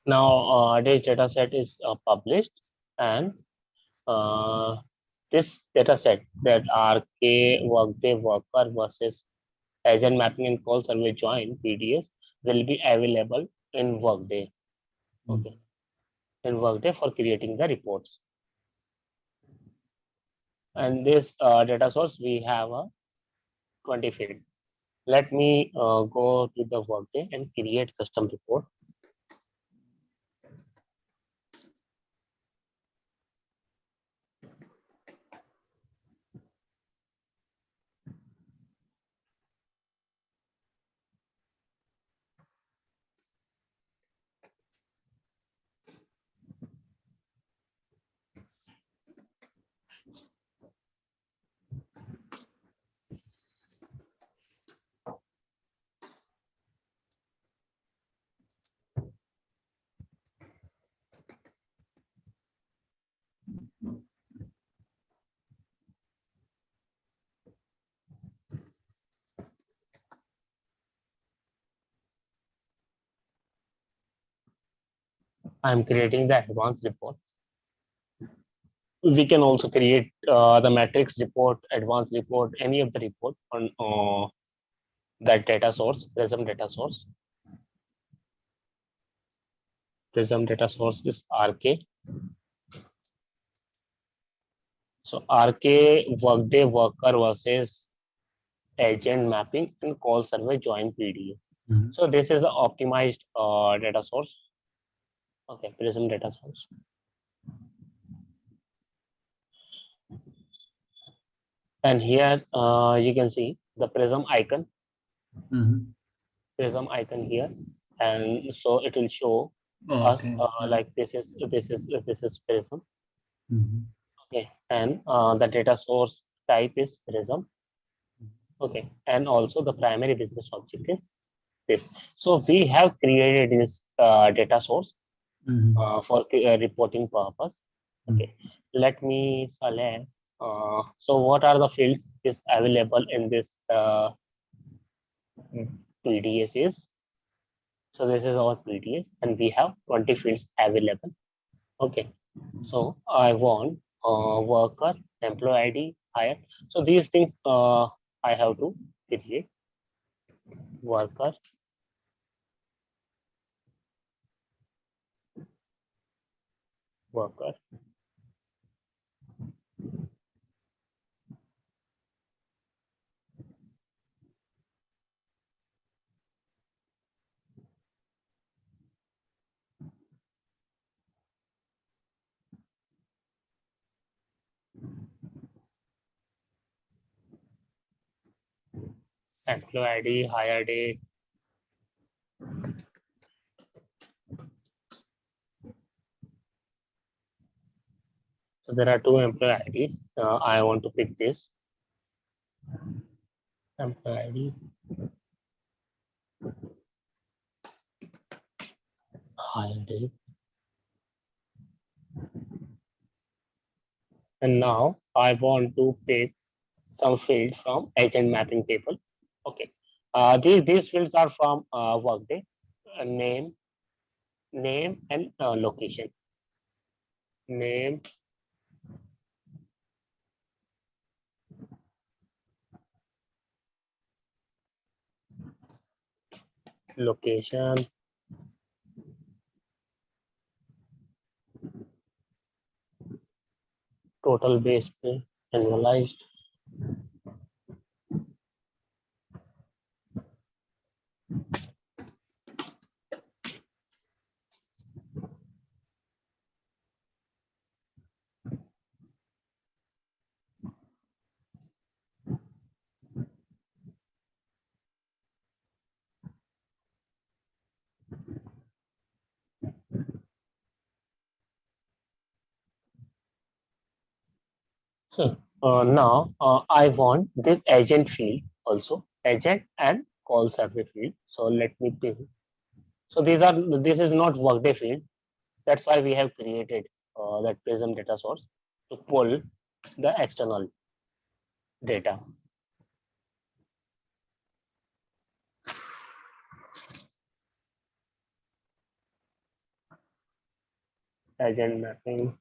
S1: Now this data set is published, and uh, this data set, that RK Workday worker versus agent mapping and call survey join PDF, will be available in Workday. Okay, in Workday for creating the reports. And this data source, we have a 20 field. Let me go to the Workday and create custom report. I'm creating the advanced report. We can also create the matrix report, advanced report, any of the report on that data source, Prism data source. Prism data source is RK. So RK Workday worker versus agent mapping and call survey join PDF. So this is an optimized data source. Okay, Prism data source. And here you can see the Prism icon. Prism icon here, and so it will show us like this is Prism. Okay, and the data source type is Prism. Okay, and also the primary business object is this. So we have created this data source for reporting purpose. Okay, let me select So what are the fields is available in this PDS is? So this is our PDS, and we have 20 fields available. Okay. So I want worker, employee ID, hire. So these things I have to create worker, worker, employee ID, hire date. So there are two employee IDs. I want to pick this employee ID, hire date. And now I want to pick some fields from agent mapping table. Okay. These fields are from Workday, name, name and location. Name, location, total base pay, annualized. So now I want this agent field also, agent and call survey field. So let me pick. So this is not Workday field. That's why we have created that Prism data source to pull the external data. Agent mapping.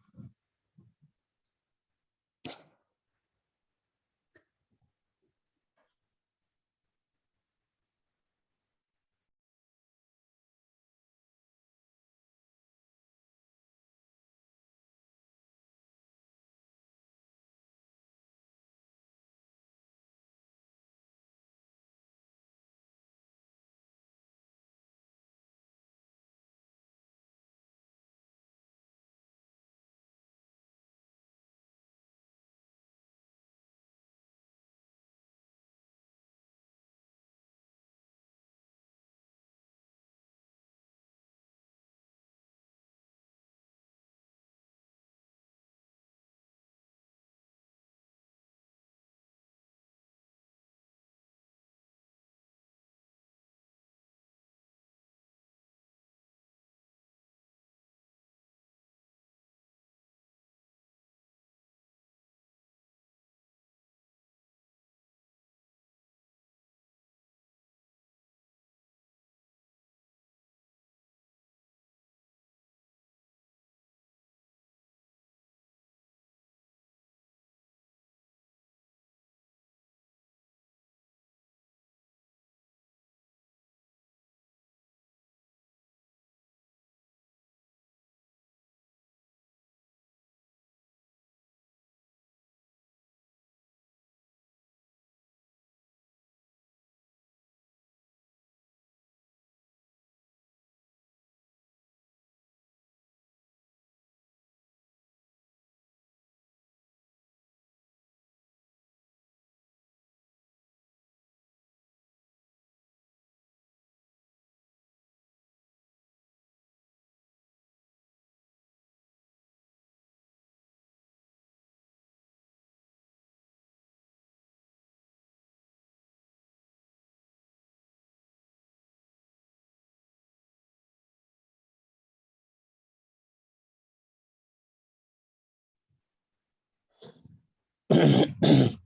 S1: So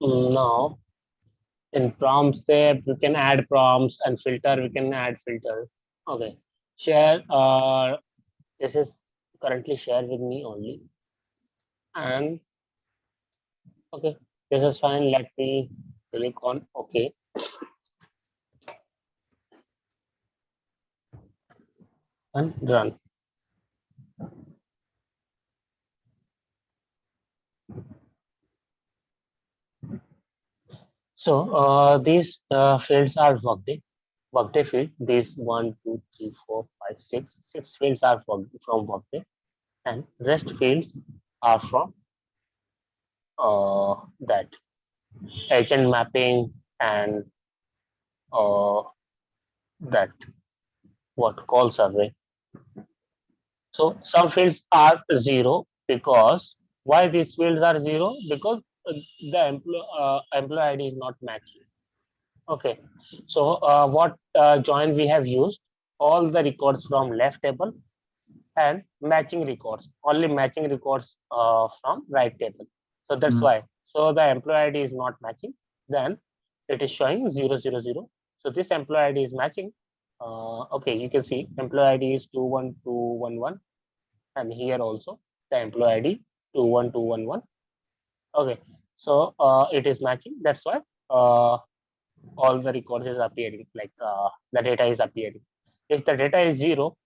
S1: now in prompts there we can add prompts, and filter we can add filters. Okay, share. This is currently shared with me only, and okay, this is fine. Let me click on OK and run. So these fields are Workday field. These 1, 2, 3, 4, 5, 6 fields are from Workday, and rest fields are from that agent mapping and uh, that what call survey. So some fields are zero because why these fields are zero? Because the employee ID is not matching. Okay, so what join we have used all the records from left table and matching records, only matching records from right table. So that's why. So the employee ID is not matching. Then it is showing 000. So this employee ID is matching. Okay, you can see employee ID is 21211, and here also the employee ID 21211. Okay, so it is matching. That's why all the records is appearing, like the data is appearing. If the data is zero,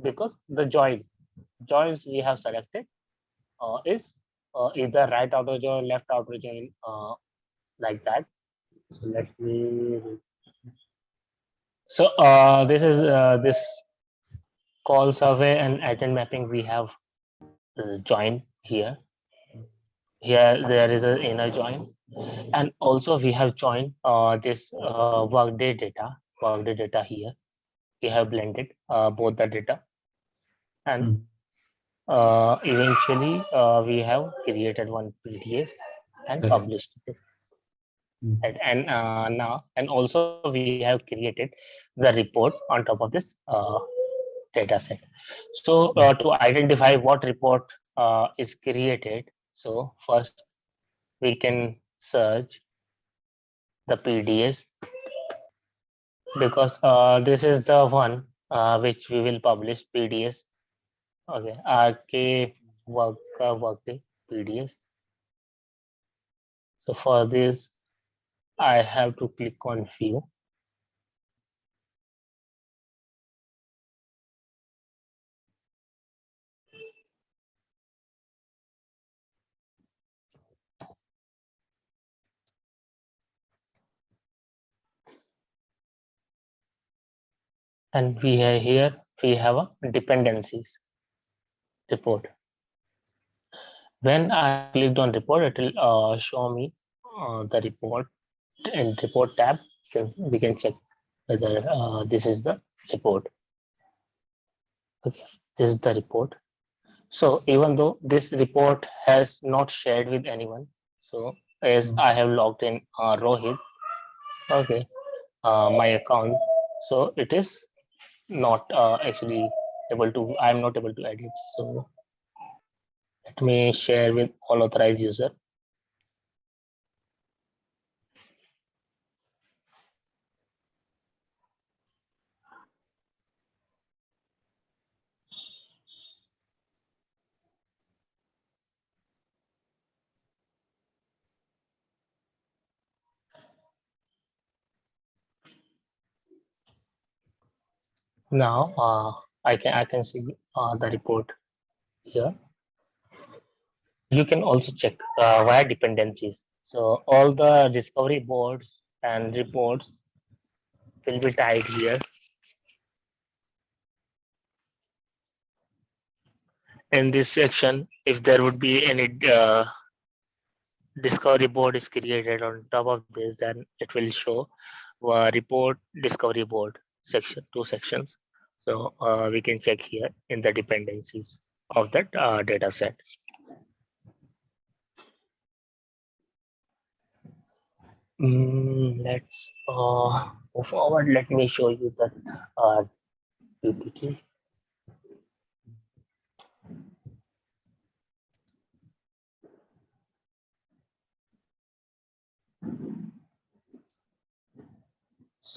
S1: because the joins we have selected is either right outer join, left outer join, like that. So let me. So this is this call survey and agent mapping we have joined here. Here there is an inner join, and also we have joined this workday data here. We have blended both the data, and eventually we have created one PDS and published this. And now, and also we have created the report on top of this data set. So to identify what report is created, so first we can search the PDS, because this is the one which we will publish PDS. Okay, RK workday PDS. So for this, I have to click on view. And we have here, we have a dependencies report. When I clicked on report, it will show me the report. In report tab, we can check whether this is the report. Okay, this is the report. So even though this report has not shared with anyone, so as I have logged in Rohit, okay, my account, so it is not actually able to, I'm not able to edit. So let me share with all authorized user. Now I can see the report here. You can also check via dependencies. So all the discovery boards and reports will be tied here. In this section, if there would be any discovery board is created on top of this, then it will show report discovery board section, two sections. So we can check here in the dependencies of that data set. Let's move forward. Let me show you that PPT.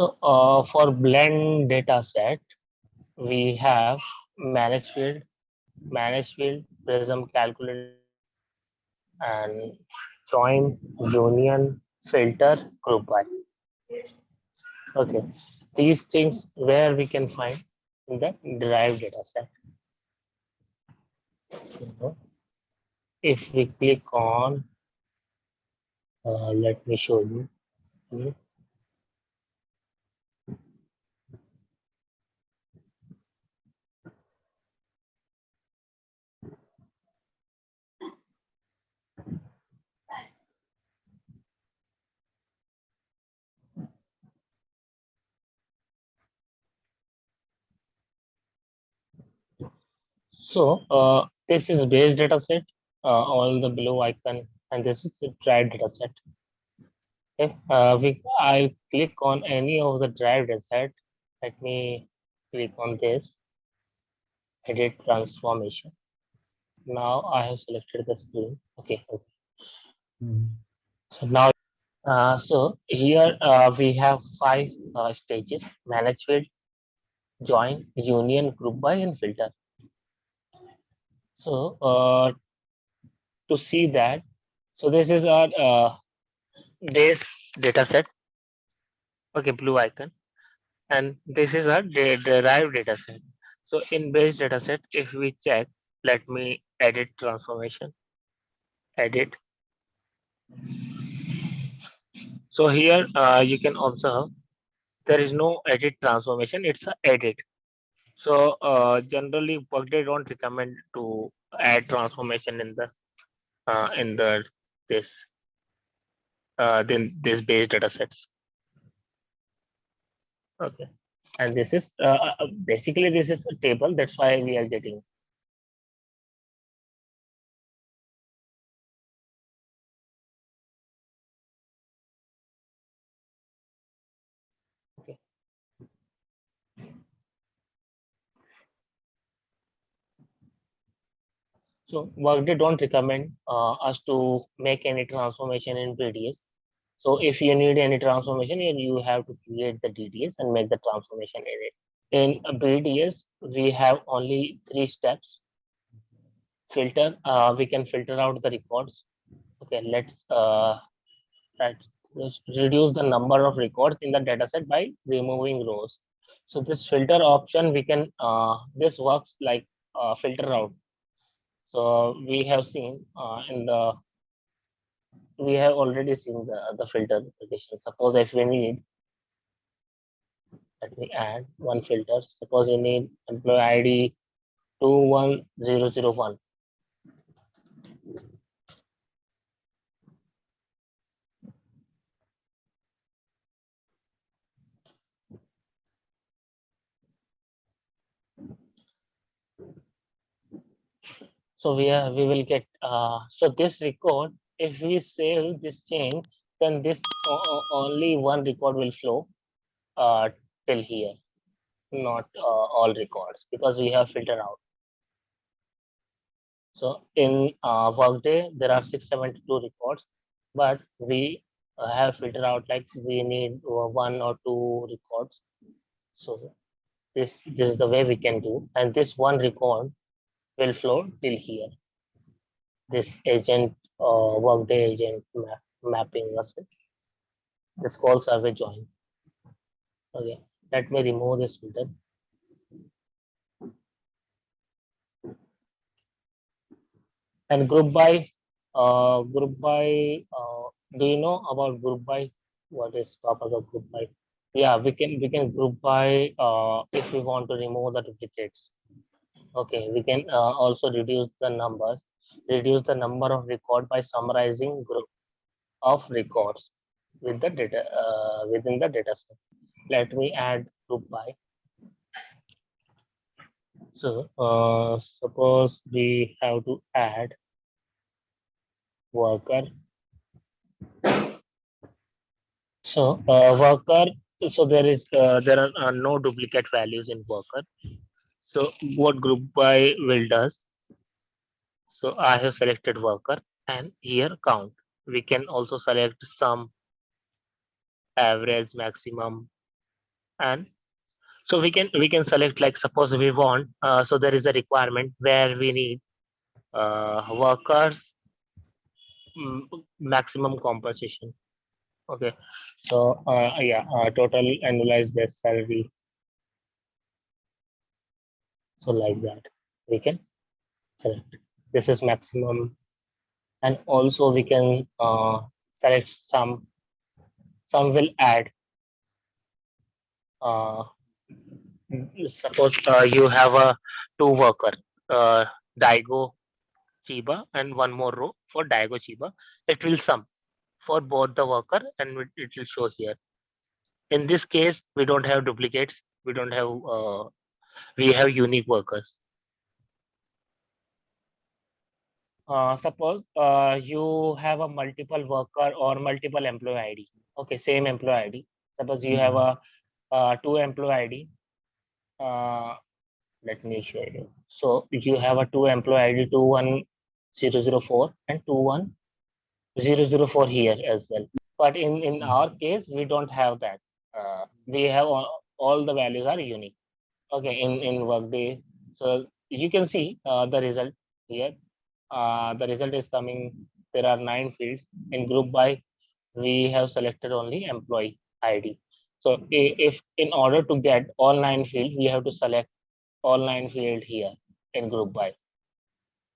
S1: For blend data set, we have manage field, prism calculator, and join, union, filter, group by. Okay, these things where we can find in the derived data set. So if we click on, let me show you. Hmm. This is base data set, all the below icon, and this is the derived data set. Okay, I click on any of the derived data set. Let me click on this, edit transformation. Now I have selected the screen. Okay, okay. So now, here we have five stages: manage field, join, union, group by, and filter. So to see that, so this is our base data set. Okay, blue icon, and this is our derived data set. So in base data set, if we check, let me edit transformation, edit. So here you can observe there is no edit transformation, it's a edit. So generally Workday don't recommend to add transformation in the this then this base data sets. Okay, and this is basically this is a table, that's why we are getting. Okay. So Workday don't recommend us to make any transformation in BDS. So if you need any transformation, you have to create the DDS and make the transformation in it. In BDS, we have only three steps. Filter, we can filter out the records. Okay, let's reduce the number of records in the dataset by removing rows. So this filter option, we can this works like filter out. So we have seen we have already seen the filter application. Suppose if we need, let me add one filter. Suppose you need employee ID 21001. So we will get so this record, if we save this change, then this only one record will flow uh, till here, not all records, because we have filtered out. So in Workday, there are 672 records, but we have filtered out like we need one or two records. So this is the way we can do, and this one record will flow till here. This agent, Workday agent mapping us. This call survey join. Okay, let me remove this filter. And group by, do you know about group by? What is purpose of group by? Yeah, we can group by if we want to remove the duplicates. Okay, we can also reduce the number of record by summarizing group of records with the data within the data set. Let me add group by. So suppose we have to add worker. So worker. So there are no duplicate values in worker. So what group by will does? So I have selected worker and here count. We can also select some, average, maximum. And so we can select, like suppose we want, so there is a requirement where we need workers maximum compensation. Okay, so yeah, total annualized base salary. So like that, we can select. This is maximum, and also we can select some. Some will add. Uh, Suppose you have a two worker, uh, Daigo Chiba, and one more row for Daigo Chiba. It will sum for both the worker, and it will show here. In this case, we don't have duplicates. We don't have. We have unique workers. Suppose you have a multiple worker or multiple employee ID. Okay, same employee ID. Suppose you have a two employee ID. Let me show you. So you have a two employee ID 21004 and 21004 here as well. But in our case, we don't have that. We have all the values are unique. Okay, in Workday. So you can see the result here. The result is coming. There are 9 fields. In group by, we have selected only employee ID. So if in order to get all 9 fields, we have to select all 9 fields here in group by.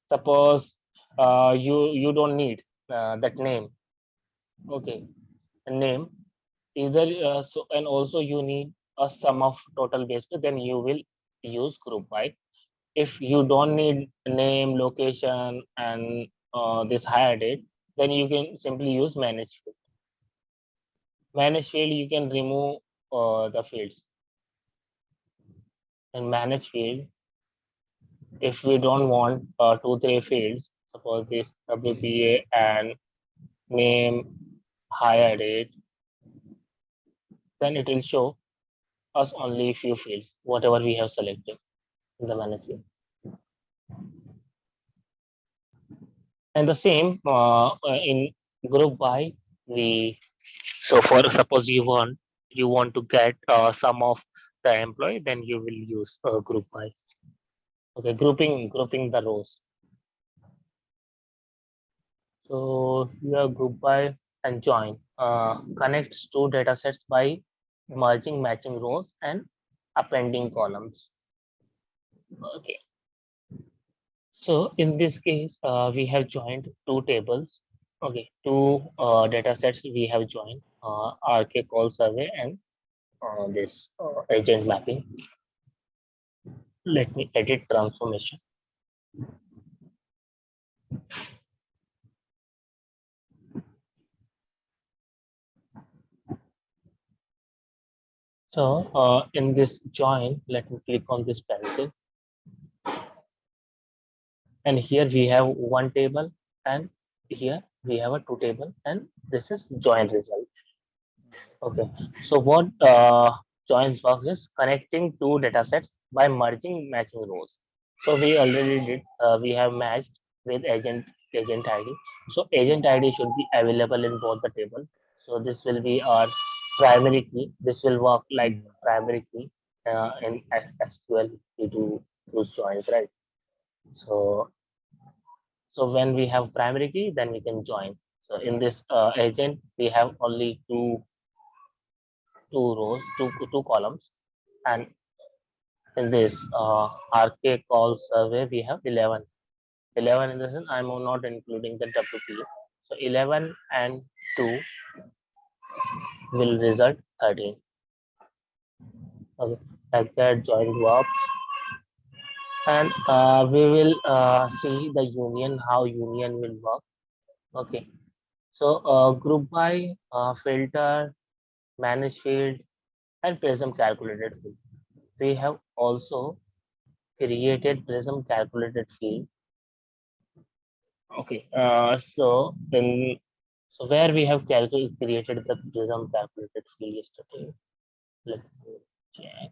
S1: Suppose you don't need that name. Okay, name either. So and also you need a sum of total base pay, then you will use group by. If you don't need name, location, and this hire date, then you can simply use manage field. Manage field, you can remove the fields. In manage field, if we don't want 2-3 fields, suppose this WPA and name, hire date, then it will show us only few fields, whatever we have selected in the manage field. And the same in group by, we, so for suppose you want to get some of the employee, then you will use group by. Okay, grouping the rows. So here group by and join connects two data sets by merging matching rows and appending columns. Okay, so in this case we have joined two tables. Okay, two data sets we have joined, RK call survey and this agent mapping. Let me edit transformation. So in this join, let me click on this pencil. And here we have one table, and here we have a two table, and this is join result. Okay, so what joins work is connecting two data sets by merging matching rows. So we already did, we have matched with agent ID. So agent ID should be available in both the table. So this will be our primary key. This will work like primary key in SQL to do those joins, right? So when we have primary key, then we can join. So in this agent, we have only two rows, two columns, and in this RK call survey, we have 11. 11 in the sense I'm not including the WP. So 11 and 2 will result 13. Okay, like that join works. And we will see the union, how union will work. Okay, so group by, filter, manage field, and prism calculated field. We have also created prism calculated field. Okay, so where we have created the prism calculated field yesterday. Let me check.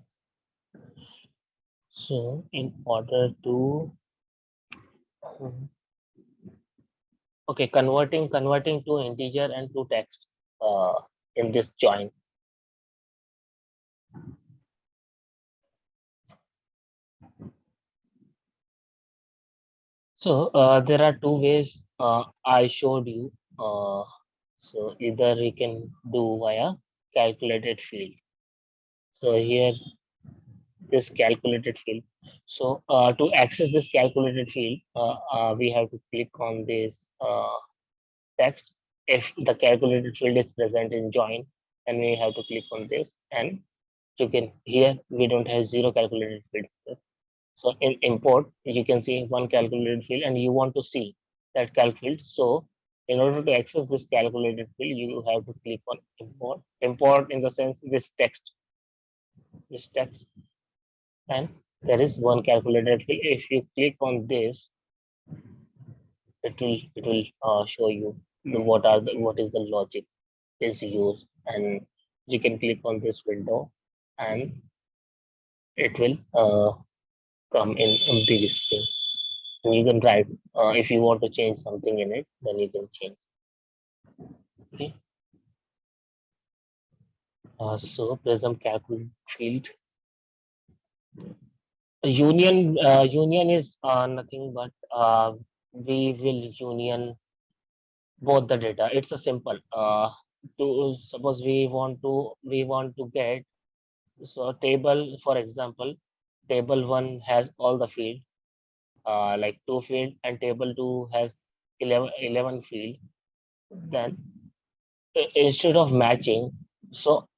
S1: So in order to okay, converting to integer and to text in this join. So there are two ways I showed you. So either we can do via calculated field. So here this calculated field. So to access this calculated field, we have to click on this text. If the calculated field is present in join, and we have to click on this, and you can here we don't have zero calculated field. So in import, you can see one calculated field and you want to see that calc field. So in order to access this calculated field, you have to click on import. Import in the sense this text, and there is one calculated field. If you click on this, it will show you what is the logic is used, and you can click on this window, and it will come in empty screen. You can write if you want to change something in it, then you can change. Okay. So Prism calculate field. Union is nothing but we will union both the data. It's a simple. To suppose we want to get so table, for example, table one has all the field like two field, and table two has 11 field. Then instead of matching, so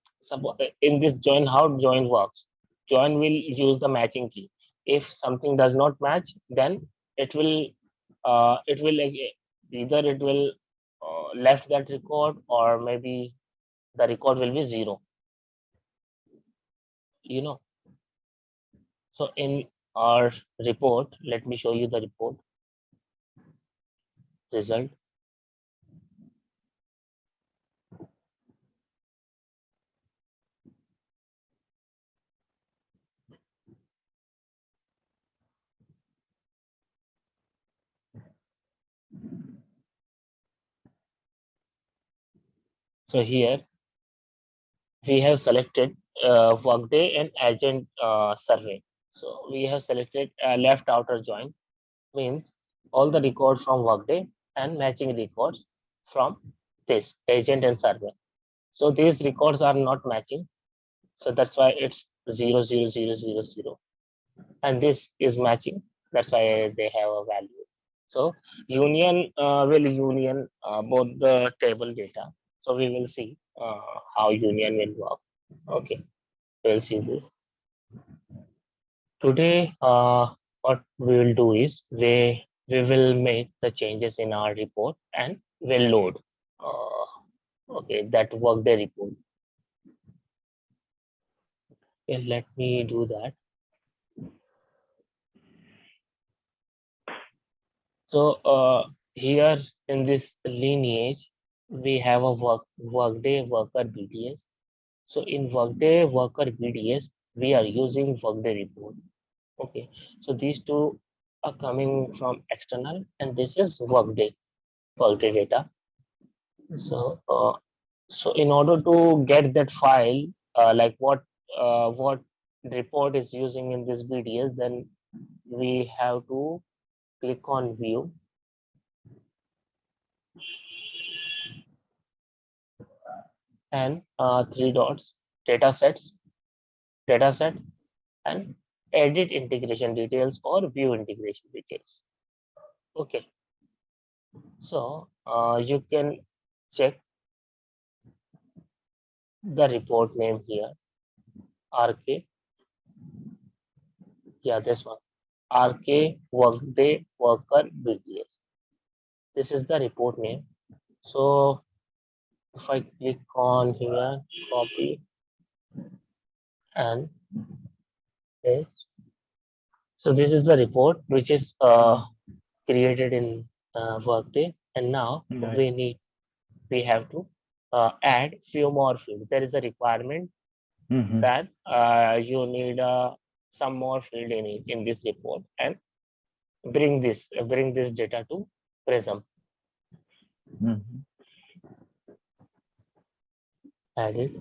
S1: in this join, how join works, join will use the matching key. If something does not match, then it will like, either it will left that record, or maybe the record will be zero, you know. So in our report, let me show you the report result. So here we have selected Workday and agent survey. So we have selected left outer join, means all the records from Workday and matching records from this agent and survey. So these records are not matching. So that's why it's 0 0 0 0 0, and this is matching. That's why they have a value. So union will union both the table data. So we will see how union will work. Okay, we'll see this. Today, what we will do is we will make the changes in our report and we'll load. Okay, that Workday report. Okay, let me do that. So here in this lineage, we have a Workday worker BDS. So in Workday worker BDS, we are using Workday report. Okay, so these two are coming from external, and this is Workday data. So so in order to get that file, like what report is using in this BDS, then we have to click on view, and three dots, datasets, dataset, and edit integration details or view integration details. Okay, so you can check the report name here, RK. Yeah, this one, RK Workday Worker BDS. This is the report name. So if I click on here, copy and paste. So this is the report which is created in Workday, and now
S3: Right.
S1: we have to add few more fields. There is a requirement
S3: Mm-hmm.
S1: that you need some more field in it in this report, and bring this data to Prism.
S3: Mm-hmm.
S1: Add it.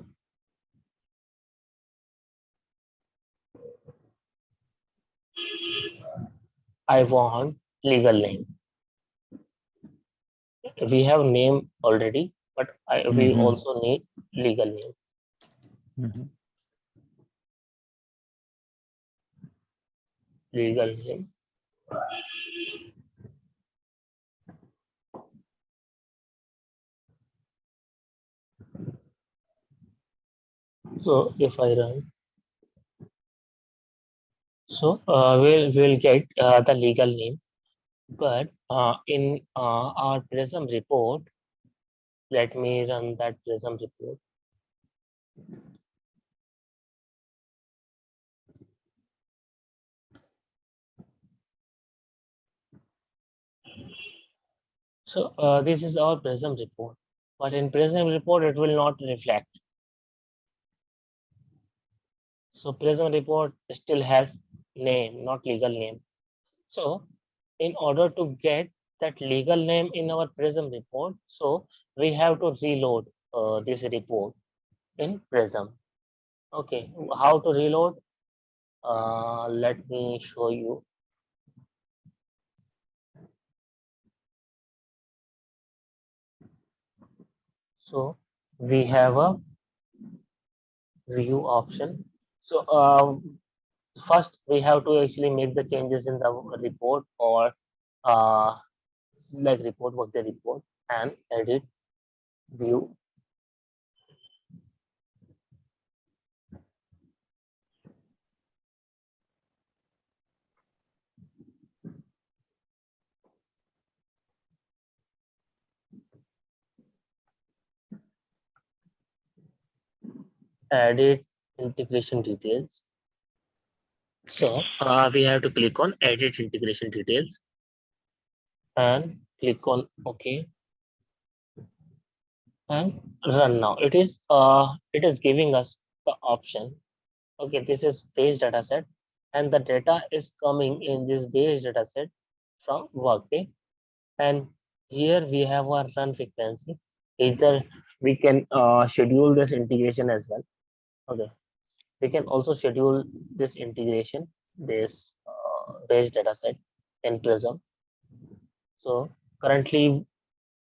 S1: I want legal name. We have name already, but we also need legal name. Legal name. So if I run, so we'll get the legal name, but in our Prism report, let me run that Prism report. So this is our Prism report, but in Prism report it will not reflect. So Prism report still has name, not legal name. So in order to get that legal name in our Prism report, so we have to reload this report in Prism. Okay, how to reload? Let me show you. So we have a view option. So first we have to actually make the changes in the report, or like report Workday report, and edit view. Edit integration details. So we have to click on edit integration details and click on OK and run now. It is giving us the option. Okay, this is base dataset, and the data is coming in this base dataset from Workday. And here we have our run frequency. Either we can schedule this integration as well. Okay, we can also schedule this integration, this base dataset in Prism. So currently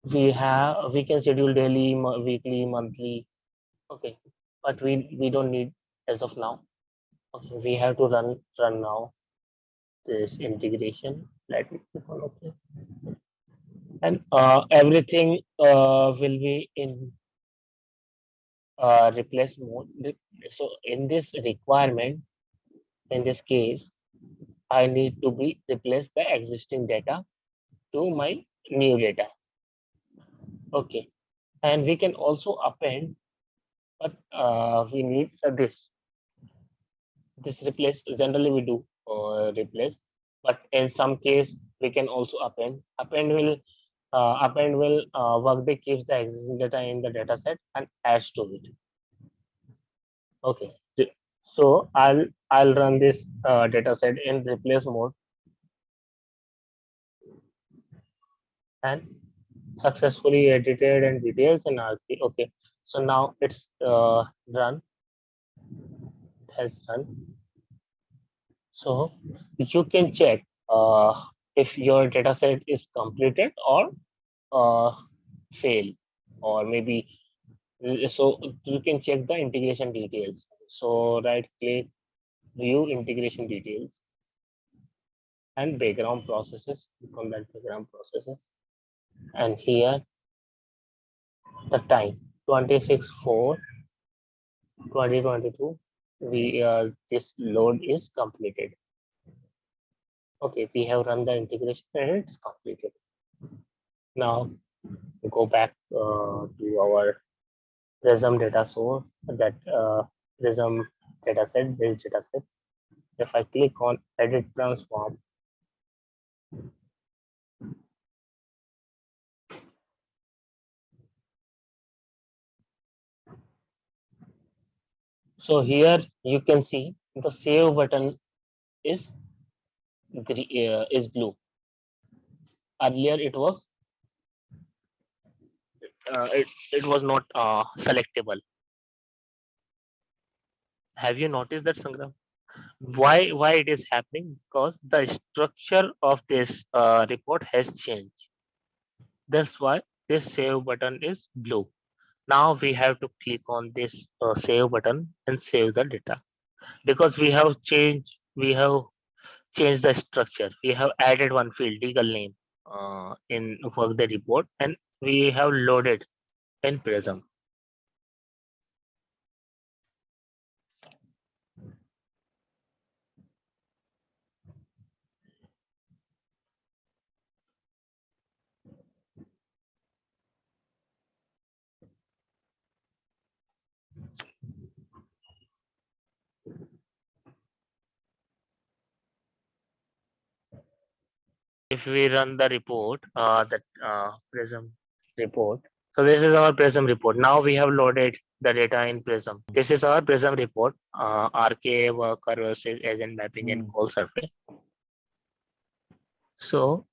S1: we can schedule daily, weekly, monthly. Okay, but we don't need as of now. Okay, we have to run now this integration. Let me click on OK, and everything will be in replace mode. So in this requirement, in this case, I need to be replace the existing data to my new data. Okay, and we can also append, but we need this replace. Generally we do replace, but in some case we can also append. Append will Workday keeps the existing data in the data set and adds to it. Okay, so I'll run this data set in replace mode, and successfully edited and details and RP. Okay, so now it's run. It has run. So you can check if your data set is completed or fail, or maybe so you can check the integration details. So right click, view integration details, and background processes. Click on that background processes, and here the time 26/4/2022. We this load is completed. Okay, we have run the integration and it's completed. Now go back to our Prism data source, that Prism dataset, base dataset. If I click on edit transform, so here you can see the save button is is blue. Earlier it was not selectable. Have you noticed that, Sangram? Why it is happening? Because the structure of this report has changed. That's why this save button is blue. Now we have to click on this save button and save the data, because we have changed the structure. We have added one field, legal name, in Workday report, and we have loaded in Prism. If we run the report, that Prism report. So this is our Prism report. Now we have loaded the data in Prism. This is our Prism report, RK worker versus agent mapping and call survey. So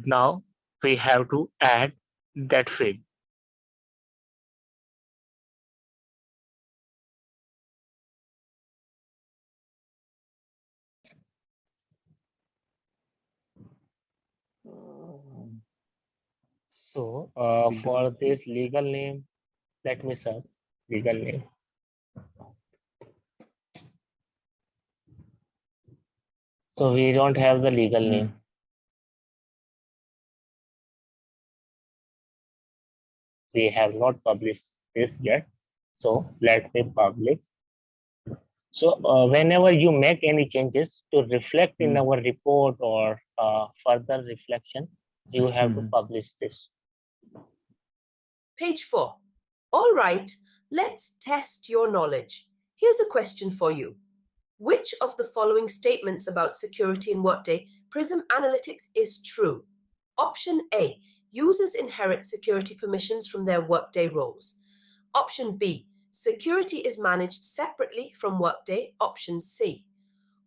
S1: now we have to add that field. So for this legal name, let me search legal name. So we don't have the legal name. We have not published this yet. So let me publish. So whenever you make any changes to reflect in our report or further reflection, you have to publish this.
S4: Page 4. All right, let's test your knowledge. Here's a question for you. Which of the following statements about security in Workday Prism Analytics is true? Option A. Users inherit security permissions from their Workday roles. Option B. Security is managed separately from Workday. Option C.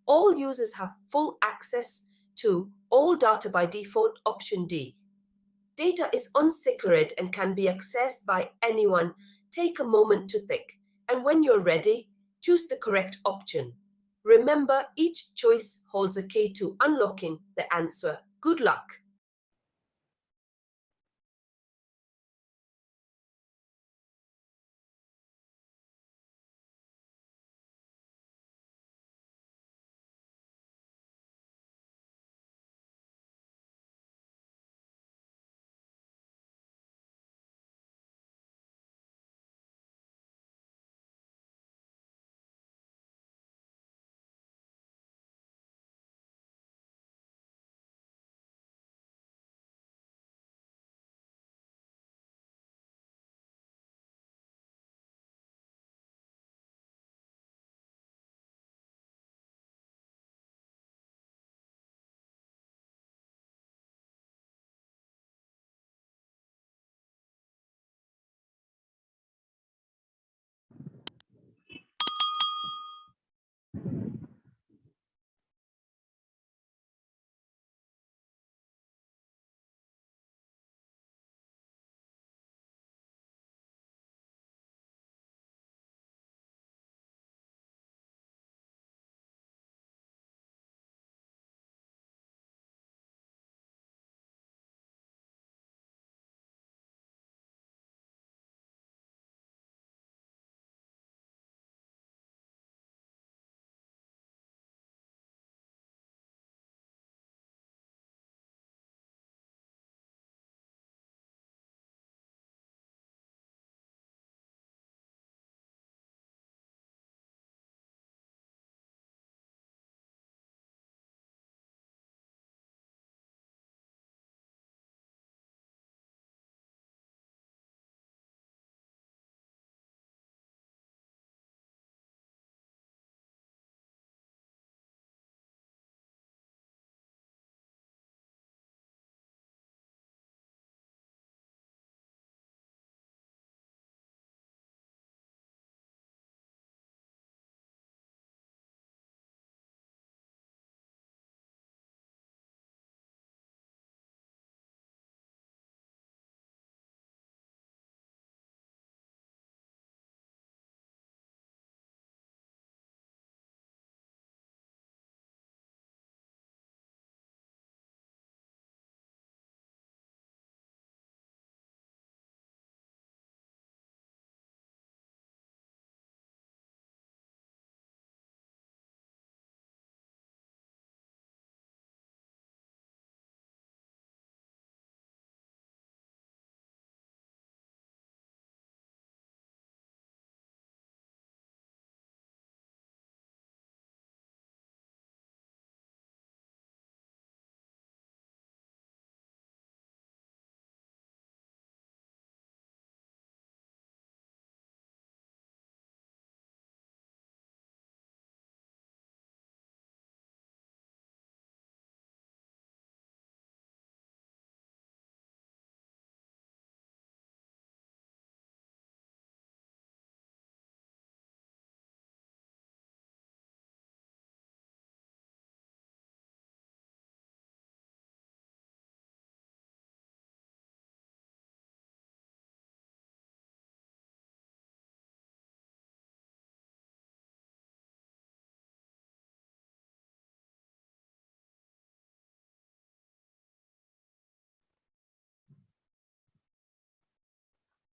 S4: All users have full access to all data by default. Option D. Data is unsecure and can be accessed by anyone. Take a moment to think, and when you're ready, choose the correct option. Remember, each choice holds a key to unlocking the answer. Good luck!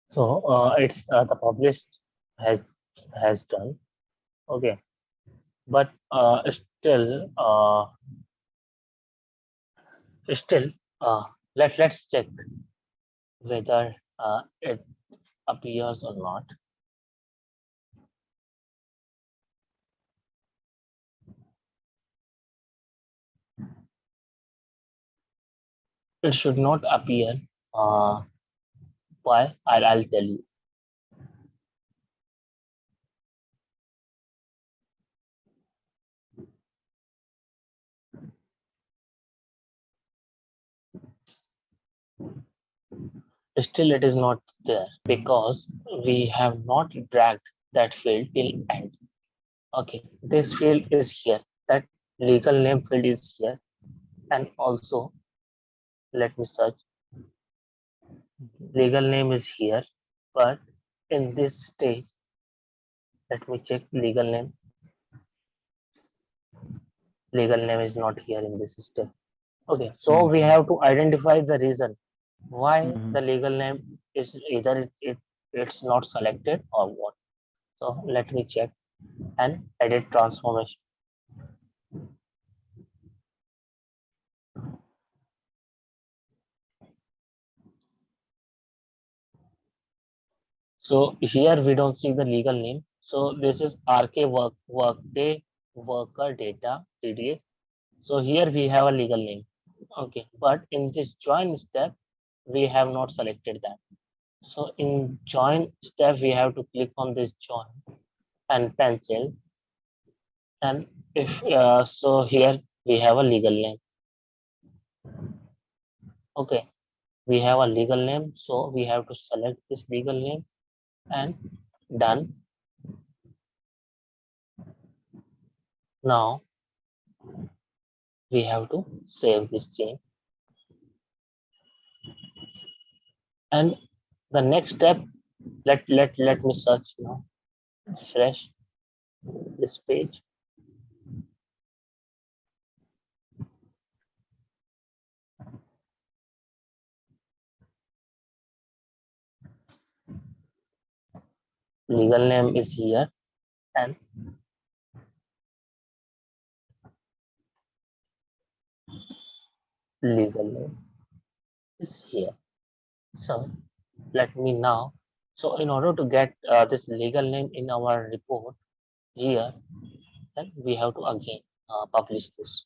S1: So it's the published has done. Okay, but still let's check whether it appears or not. It should not appear. Uh, why? I'll tell you. Still, it is not there because we have not dragged that field till end. Okay, this field is here. That legal name field is here, and also let me search. Legal name is here, but in this stage, let me check legal name. Legal name is not here in this step. Okay, so we have to identify the reason why the legal name is either it's not selected or what. So let me check and edit transformation. So here we don't see the legal name. So this is Workday Worker Data TDA. So here we have a legal name. Okay, but in this join step, we have not selected that. So in join step, we have to click on this join and pencil. And if so, here we have a legal name. Okay, we have a legal name, so we have to select this legal name and done. Now we have to save this change. And the next step, let me search now. Refresh this page. Legal name is here and legal name is here. So let me now. So in order to get this legal name in our report here, then we have to again publish this.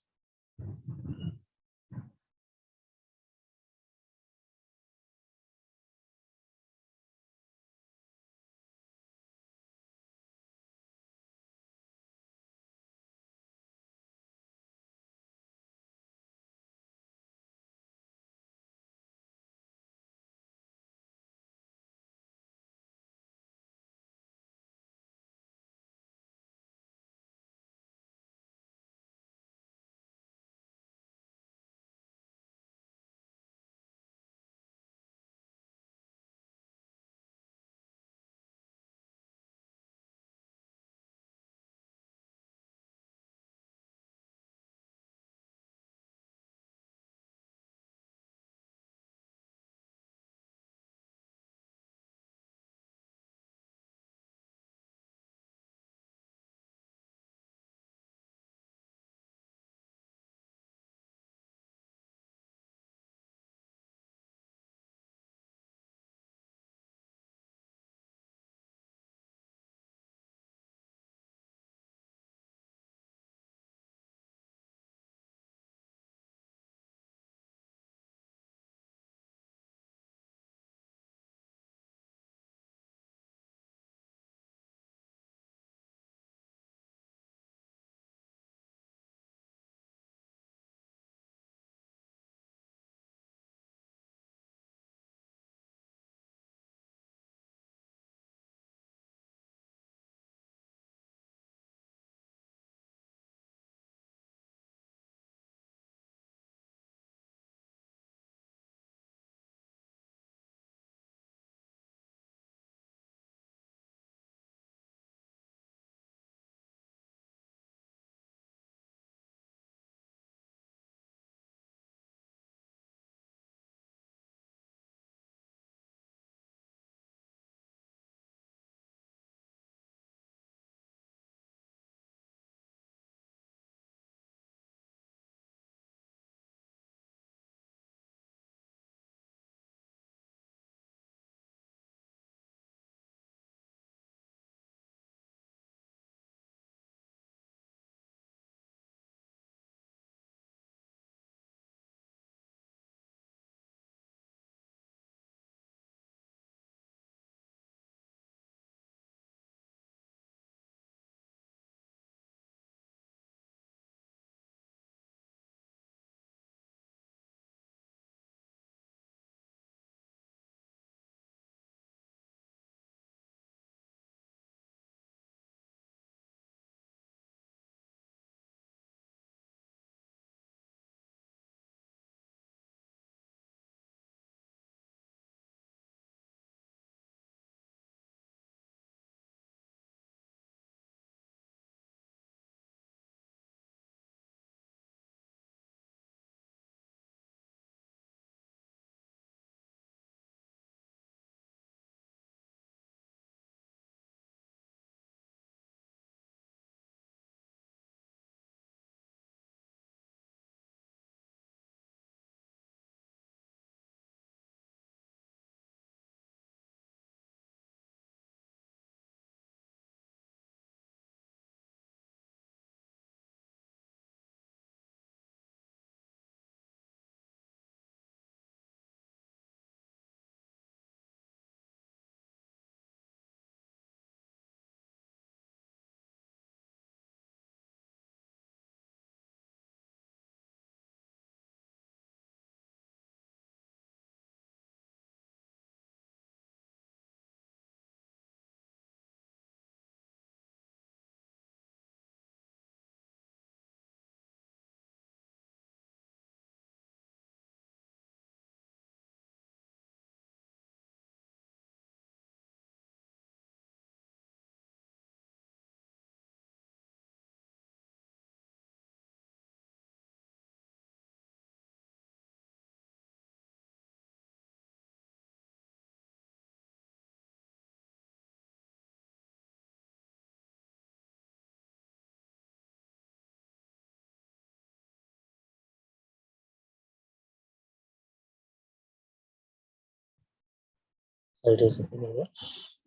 S1: It is.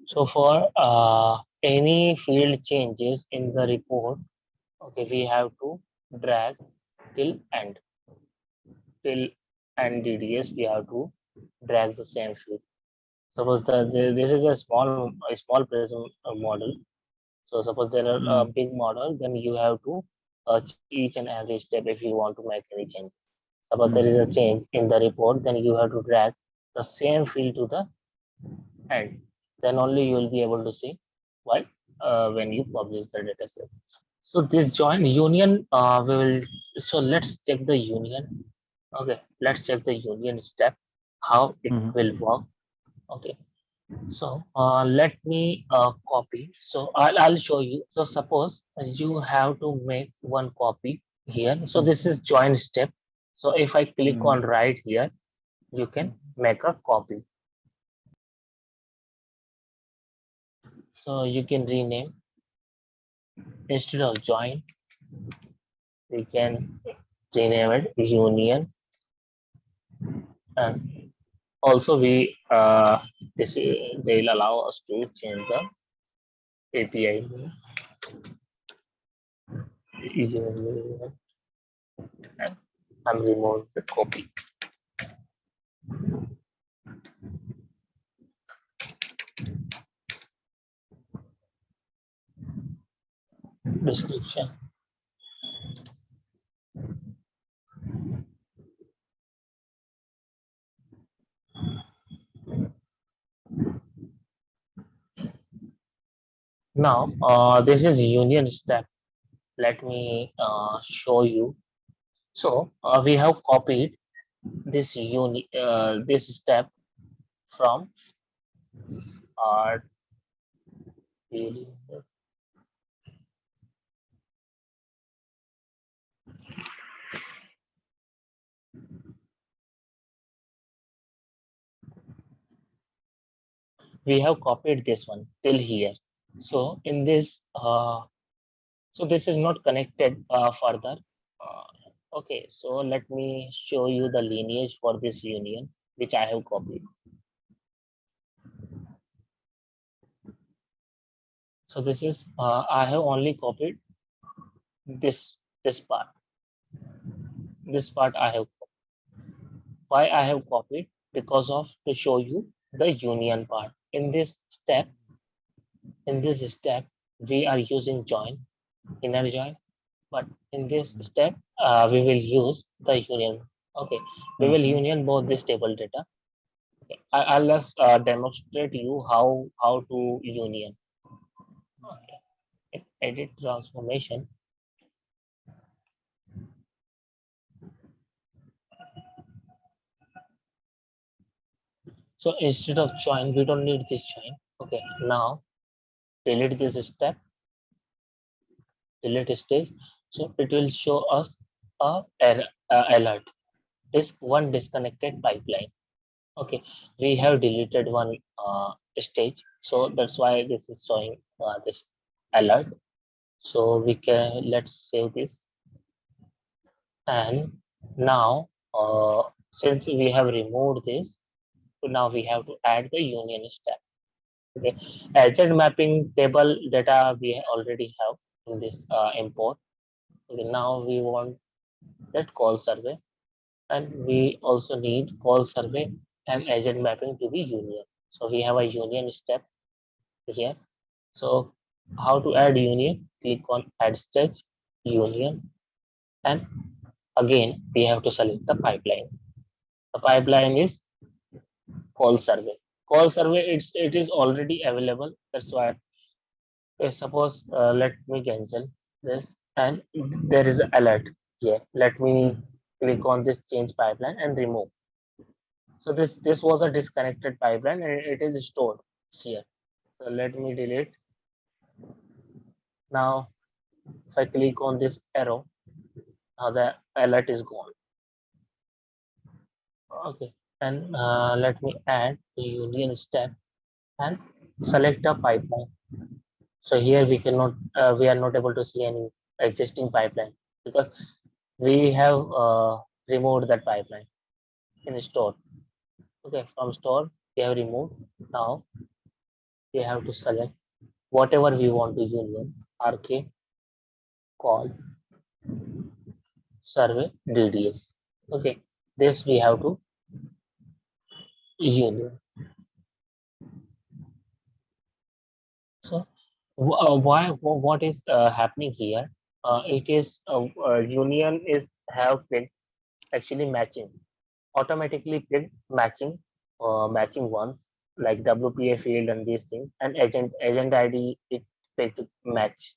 S1: So for any field changes in the report, okay, we have to drag till end. Till end DDS, we have to drag the same field. Suppose this is a small prism model. So suppose there are a big model, then you have to check each and every step if you want to make any changes. Suppose there is a change in the report, then you have to drag the same field to the end. Then only you will be able to see why when you publish the data set. So this join union, we will. So let's check the union. Okay, let's check the union step, how it will work. Okay, so let me copy. So I'll show you. So suppose you have to make one copy here. So this is join step. So if I click on right here, you can make a copy. So you can rename instead of join, we can rename it union. And also we they'll allow us to change the API. And I'm remove the copy. Description. Now this is union step. Let me show you. So we have copied this step from our we have copied this one till here. So in this so this is not connected further. Okay, so let me show you the lineage for this union which I have copied. So this is I have only copied this part. This part I have copied. Why I have copied? Because of to show you the union part. In this step, we are using join, inner join, but in this step we will use the union. Okay, we will union both this table data. Okay. I'll just demonstrate you how to union. Okay. Edit transformation. So instead of join, we don't need this join. Okay, now delete this step, delete stage. So it will show us a alert. One disconnected pipeline. Okay, we have deleted one stage, so that's why this is showing this alert. So we can let's save this, and now since we have removed this, so now we have to add the union step. Okay, agent mapping table data we already have in this import. Okay, now we want that call survey, and we also need call survey and agent mapping to be union. So we have a union step here. So how to add union? Click on add stage union, and again we have to select the pipeline. The pipeline is call survey. Call survey it is already available. That's why suppose let me cancel this, and there is alert here. Let me click on this change pipeline and remove. So this was a disconnected pipeline and it is stored here. So let me delete. Now if I click on this arrow, now the alert is gone. Okay, and let me add the union step and select a pipeline. So here we cannot we are not able to see any existing pipeline because we have removed that pipeline in store. Okay, from store we have removed. Now we have to select whatever we want to union, RK, call, survey, DDS. Okay, this we have to union. So what is happening here? It is union is have fixed actually matching, automatically picked matching ones like WPA field and these things, and agent ID it picked match,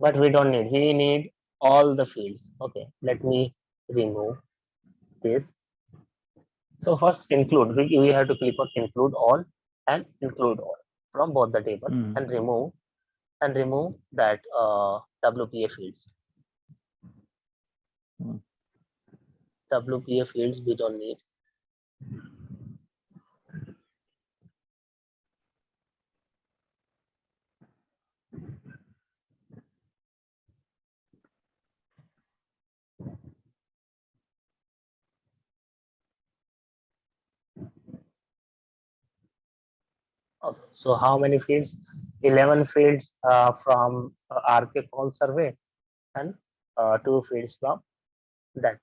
S1: but we don't need. We need all the fields. Okay, let me remove this. So first include. We have to click on include all and include all from both the table and remove that WPA fields. WPA fields we don't need. Okay, so how many fields? 11 fields from RK call survey and 2 fields from that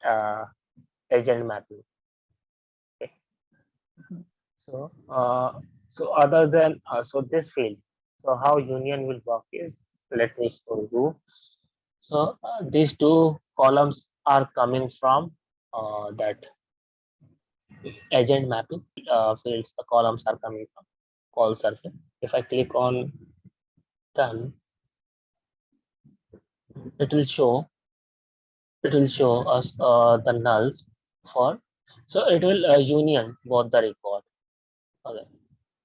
S1: agent mapping. Okay. So other than so this field, so how union will work is, let me show you. So these 2 columns are coming from that agent mapping fields. The columns are coming from call survey. If I click on done, it will show us the nulls for, so it will union both the record. Okay,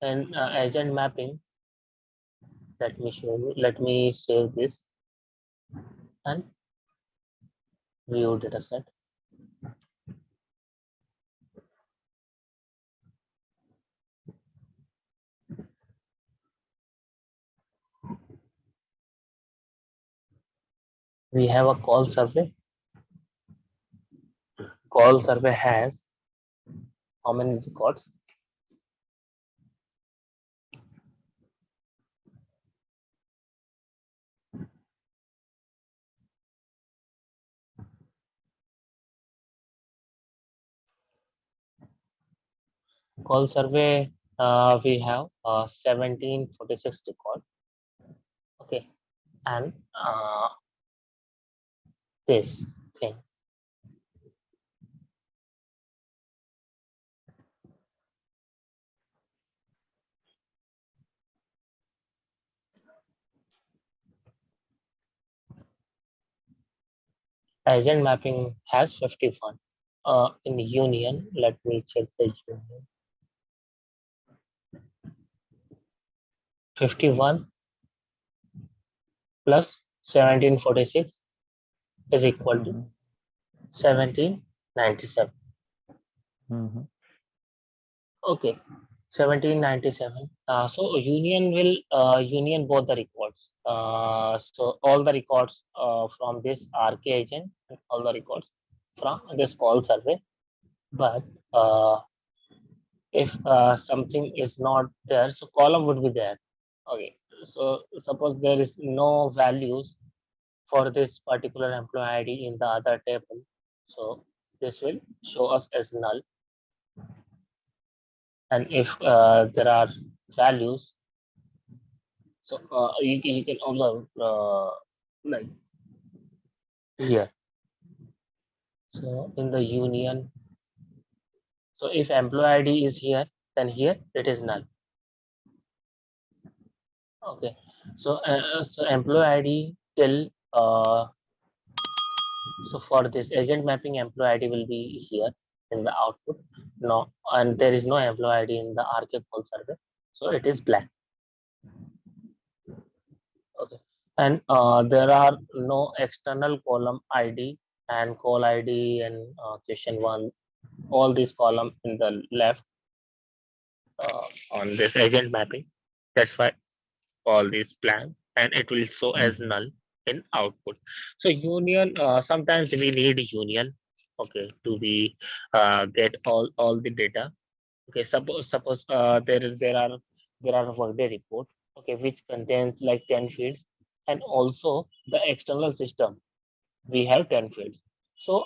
S1: and agent mapping, let me show you. Let me save this and view dataset. We have a call survey. Call survey has how many records? Call survey, we have 1746 record. Okay, and this thing. Agent mapping has 51. In union, let me check the union. 51 plus 1746 is equal to 1797. Okay, 1797. So union will union both the records. So all the records from this RK agent, and all the records from this call survey. But if something is not there, so column would be there. Okay, so suppose there is no values for this particular employee ID in the other table, so this will show us as null. And if there are values, so you can observe like here. So in the union, so if employee ID is here, then here it is null. Okay, so so employee ID till so for this agent mapping, employee ID will be here in the output. No, and there is no employee ID in the RK call survey, so it is blank. Okay, and there are no external column ID and call ID and question 1. All these column in the left on this agent mapping. That's why all these blank, and it will show as null in output. So union, sometimes we need union, okay, to be get all the data. Okay, suppose there are a Workday report, okay, which contains like 10 fields, and also the external system we have 10 fields. So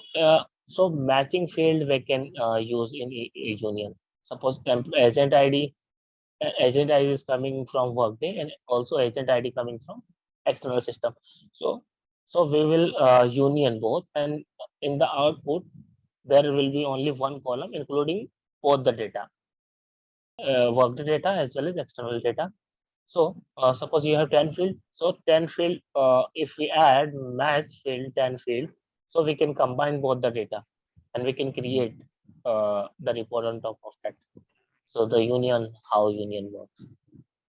S1: matching field we can use in a union. Suppose agent ID is coming from Workday, and also agent ID coming from external system. So we will union both, and in the output there will be only one column including both the data, Workday data as well as external data. So suppose you have 10 field, so 10 field, if we add match field 10 field, so we can combine both the data and we can create the report on top of that. So the union, how union works.